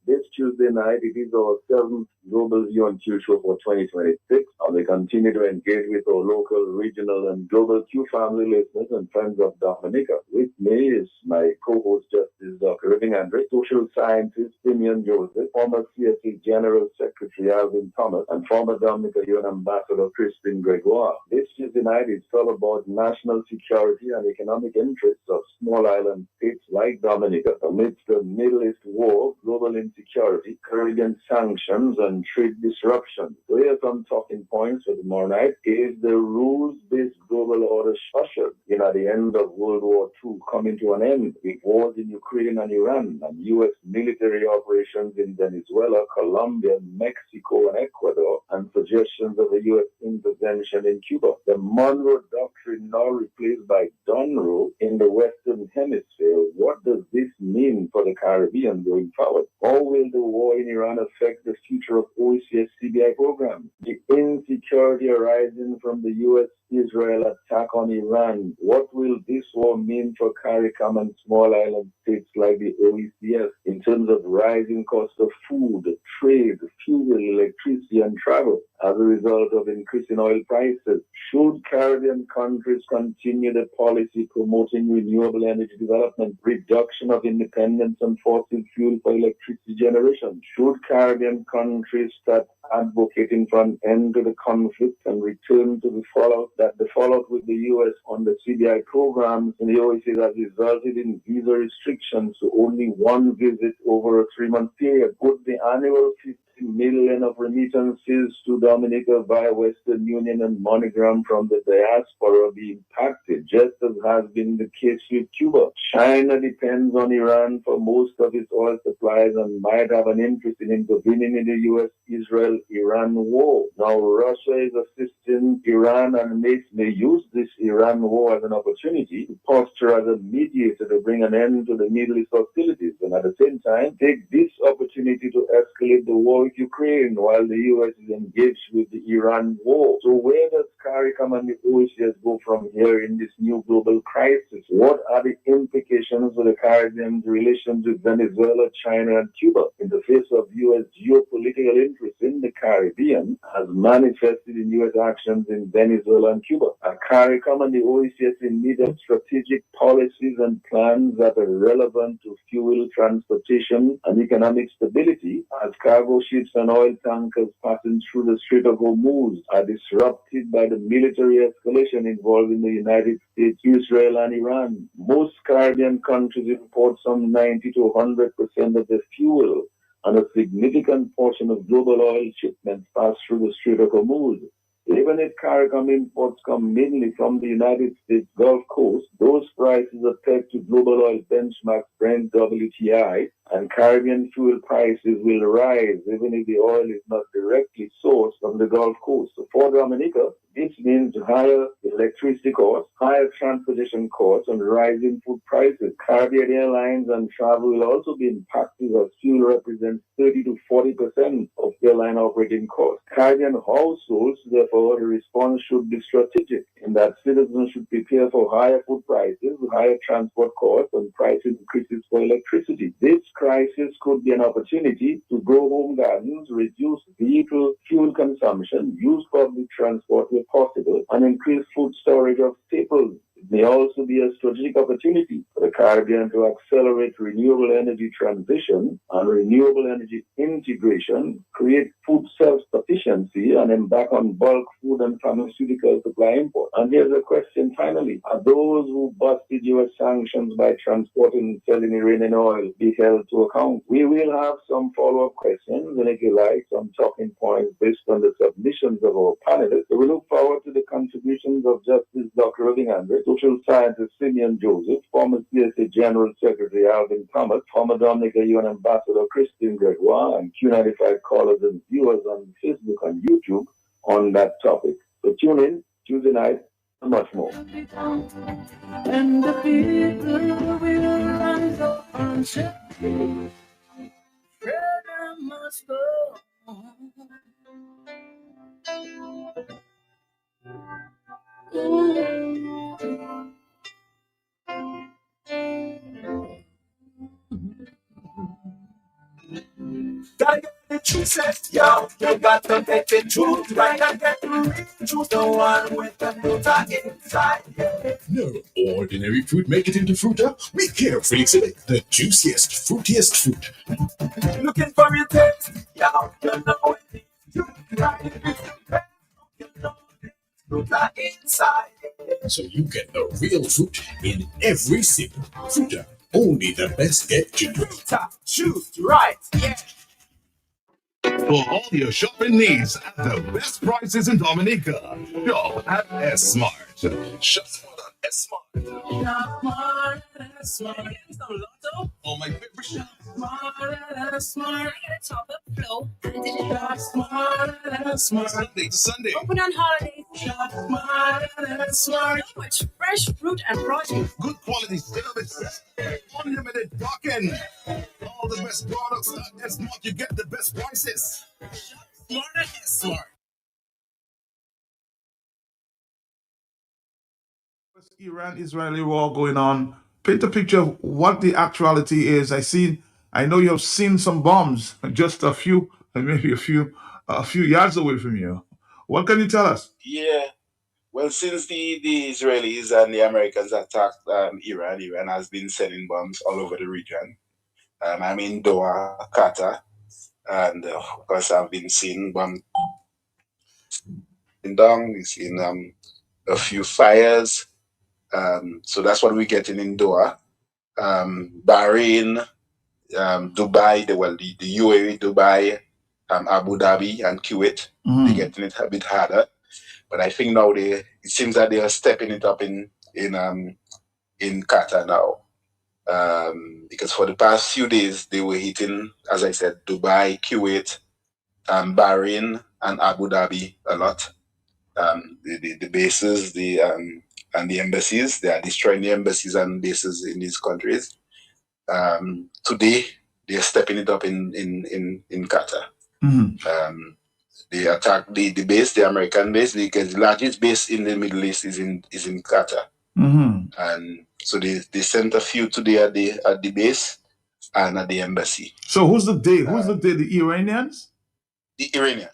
This Tuesday night, it is our 7th Global View on Q show for 2026. And we continue to engage with our local, regional, and global Q family listeners and friends of Dominica. With me is my co-host, Justice Dr. Irving Andre, social scientist Simeon Joseph, former CSE General Secretary Alvin Thomas, and former Dominica UN Ambassador Christine Gregoire. This Tuesday night is all about national security and economic interests of small island states like Dominica amidst the Middle East war, global insecurity, Caribbean sanctions, and trade disruption. So here are some talking points for tomorrow night. Is the rules-based global order ushered in at the end of World War II coming to an end with wars in Ukraine and Iran and U.S. military operations in Venezuela, Colombia, Mexico, and Ecuador, and suggestions of a U.S. intervention in Cuba? The Monroe Doctrine now replaced by Dunroe in the Western Hemisphere. What does this mean for the Caribbean going forward? How will the war in Iran affect the future of OECS CBI program? The insecurity arising from the U.S.-Israel attack on Iran. What will this war mean for CARICOM and small island states like the OECS in terms of rising cost of food, trade, fuel, electricity, and travel as a result of increasing oil prices? Should Caribbean countries continue the policy promoting renewable energy development, reduction of dependence on fossil fuel for electricity generation? Should Caribbean countries start advocating for an end to the conflict and return to the fallout with the U.S. on the CBI programs in the OECD has resulted in visa restrictions to only one visit over a 3-month period? Could the annual 50 million of remittances to Dominica via Western Union and MoneyGram from the diaspora be impacted, just as has been the case with Cuba? China depends on Iran for most of its oil supplies and might have an interest in intervening in the U.S.-Israel-Iran war. Now, Russia is assisting Iran and may use this Iran war as an opportunity to posture as a mediator to bring an end to the Middle East hostilities, and at the same time take this opportunity to escalate the war with Ukraine while the U.S. is engaged with the Iran war. So where does CARICOM and the OECS go from here in this new global crisis? What are the implications for the Caribbean's relations with Venezuela, China, and Cuba in the face of U.S. geopolitical interests in the Caribbean as manifested in U.S. actions in Venezuela and Cuba? Are CARICOM and the OECS in need of strategic policies and plans that are relevant to fuel, transportation, and economic stability as cargo ships and oil tankers passing through the Strait of Hormuz are disrupted by the military escalation involving the United States, Israel, and Iran? Most Caribbean countries import some 90 to 100% of their fuel, and a significant portion of global oil shipments pass through the Strait of Hormuz. Even if CARICOM imports come mainly from the United States Gulf Coast, those prices are pegged to global oil benchmark Brent WTI, and Caribbean fuel prices will rise even if the oil is not directly sourced from the Gulf Coast. So for Dominica, this means higher electricity costs, higher transportation costs, and rising food prices. Caribbean airlines and travel will also be impacted as fuel represents 30 to 40% of airline operating costs. Caribbean households, therefore, the response should be strategic in that citizens should prepare for higher food prices, higher transport costs, and price increases for electricity. This crisis could be an opportunity to grow home gardens, reduce vehicle fuel consumption, use public transport where possible, and increase food storage of staples. It may also be a strategic opportunity for the Caribbean to accelerate renewable energy transition and renewable energy integration, create food self-sufficiency, and embark on bulk food and pharmaceutical supply import. And here's a question finally. Are those who busted U.S. sanctions by transporting and selling Iranian oil be held to account? We will have some follow-up questions, and if you like, some talking points based on the submissions of our panelists. So we look forward to the contributions of Justice Dr. Irving Andre, social scientist Simeon Joseph, former CSA General Secretary Alvin Thomas, former Dominica UN Ambassador Christine Gregoire, and Q95 callers and viewers on Facebook and YouTube on that topic. So tune in Tuesday night and much more. And the people will rise up and say, freedom must go. Gotta get the juices, yo. You got to get the truth right and get the real juice. The one with the fruta inside. No ordinary fruit make it into fruta. We carefully select the juiciest, fruitiest fruit. Looking for your taste, yo. You know it is you. Right, it's the best. You know it's fruta inside. So you get the real fruit in every sip. Fruta, only the best get you. Fruta, choose right, yeah. For all your shopping needs at the best prices in Dominica, shop at S-Mart. Shop smart at S-Mart. Shop smart at S-Mart. It's no lotto. Oh, my favorite shop. Smart at S-Mart. Get a top up flow. Shop smart at S-Mart. Sunday to Sunday. Open on holidays. Shop smart at S-Smart. So much fresh fruit and produce. Good quality service. Unlimited parking. All the best products at S-Mart. You get the best prices. Smart at S-Smart. Iran-Israeli war going on. Paint a picture of what the actuality is. I know you have seen some bombs, just maybe a few yards away from you. What can you tell us? Yeah, well, since the Israelis and the Americans attacked Iran has been sending bombs all over the region. I'm in Doha, Qatar, and of course I've been seeing bombs down. We've seen a few fires. So that's what we're getting in Doha. Bahrain, Dubai, the UAE, Dubai, Abu Dhabi, and Kuwait. They're getting it a bit harder. But I think now it seems that they are stepping it up in Qatar now. Because for the past few days they were hitting, as I said, Dubai, Kuwait, Bahrain, and Abu Dhabi a lot. The bases, and the embassies, they are destroying the embassies and bases in these countries. Today they are stepping it up in Qatar. They attacked the base, the American base, because the largest base in the Middle East is in Qatar. And so they sent a few today at the base and at the embassy. So who's the day? The Iranians? The Iranians.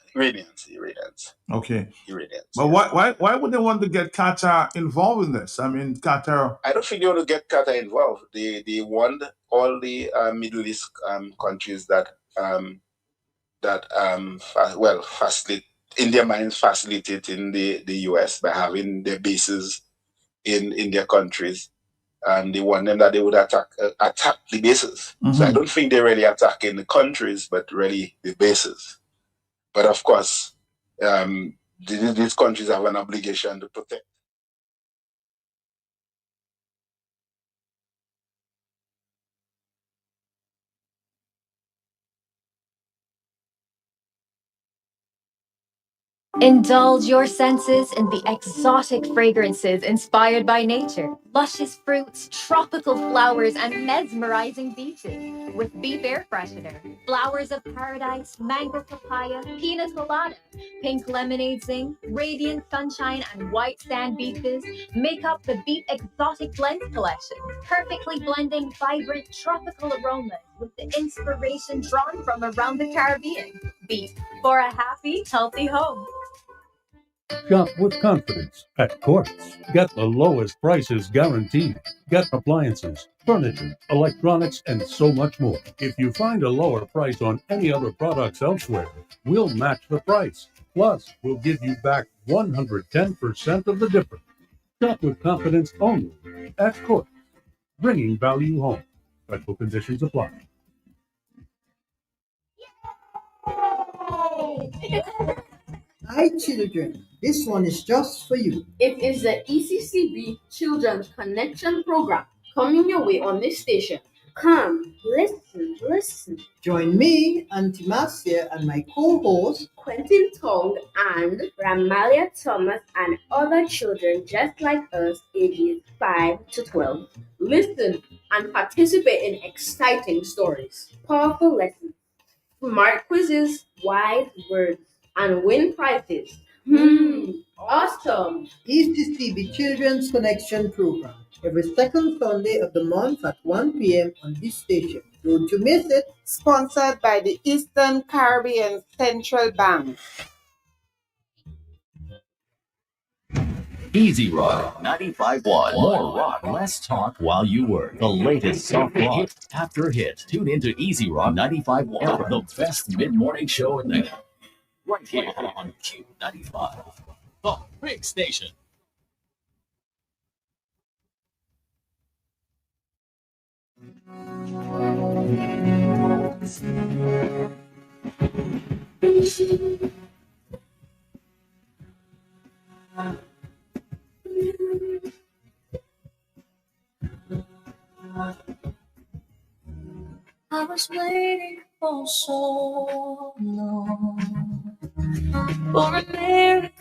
Okay. Iranians. But why would they want to get Qatar involved in this? I mean, Qatar. I don't think they want to get Qatar involved. They want all the Middle East countries that facilitate, in their minds, facilitating the US by having their bases in their countries, and they want them that they would attack the bases. So I don't think they're really attacking the countries, but really the bases. But of course, these countries have an obligation to protect. Indulge your senses in the exotic fragrances inspired by nature, luscious fruits, tropical flowers, and mesmerizing beaches with Beef Air Freshener. Flowers of paradise, mango papaya, pina colada, pink lemonade zing, radiant sunshine, and white sand beaches make up the Beef Exotic Blends collection, perfectly blending vibrant tropical aromas with the inspiration drawn from around the Caribbean. Beef, for a happy, healthy home. Shop with confidence at Quartz. Get the lowest prices guaranteed. Get appliances, furniture, electronics, and so much more. If you find a lower price on any other products elsewhere, we'll match the price. Plus, we'll give you back 110% of the difference. Shop with confidence only at Quartz. Bringing value home. Special conditions apply. Hi children, this one is just for you. It is the ECCB Children's Connection Program coming your way on this station. Come, listen. Join me, Auntie Marcia, and my co-host, Quentin Tong and Ramalia Thomas and other children just like us, ages 5 to 12. Listen and participate in exciting stories, powerful lessons, smart quizzes, wise words, and win prizes. Awesome! ECCB Children's Connection Program. every second Sunday of the month at 1 p.m. on this station. Don't you miss it. Sponsored by the Eastern Caribbean Central Bank. Easy Rock 95.1. More rock, less talk while you work. The latest soft rock hit after hit. Tune into Easy Rock 95.1, the best mid-morning show in the right here on Q95, the big station. I was waiting for so long for a miracle.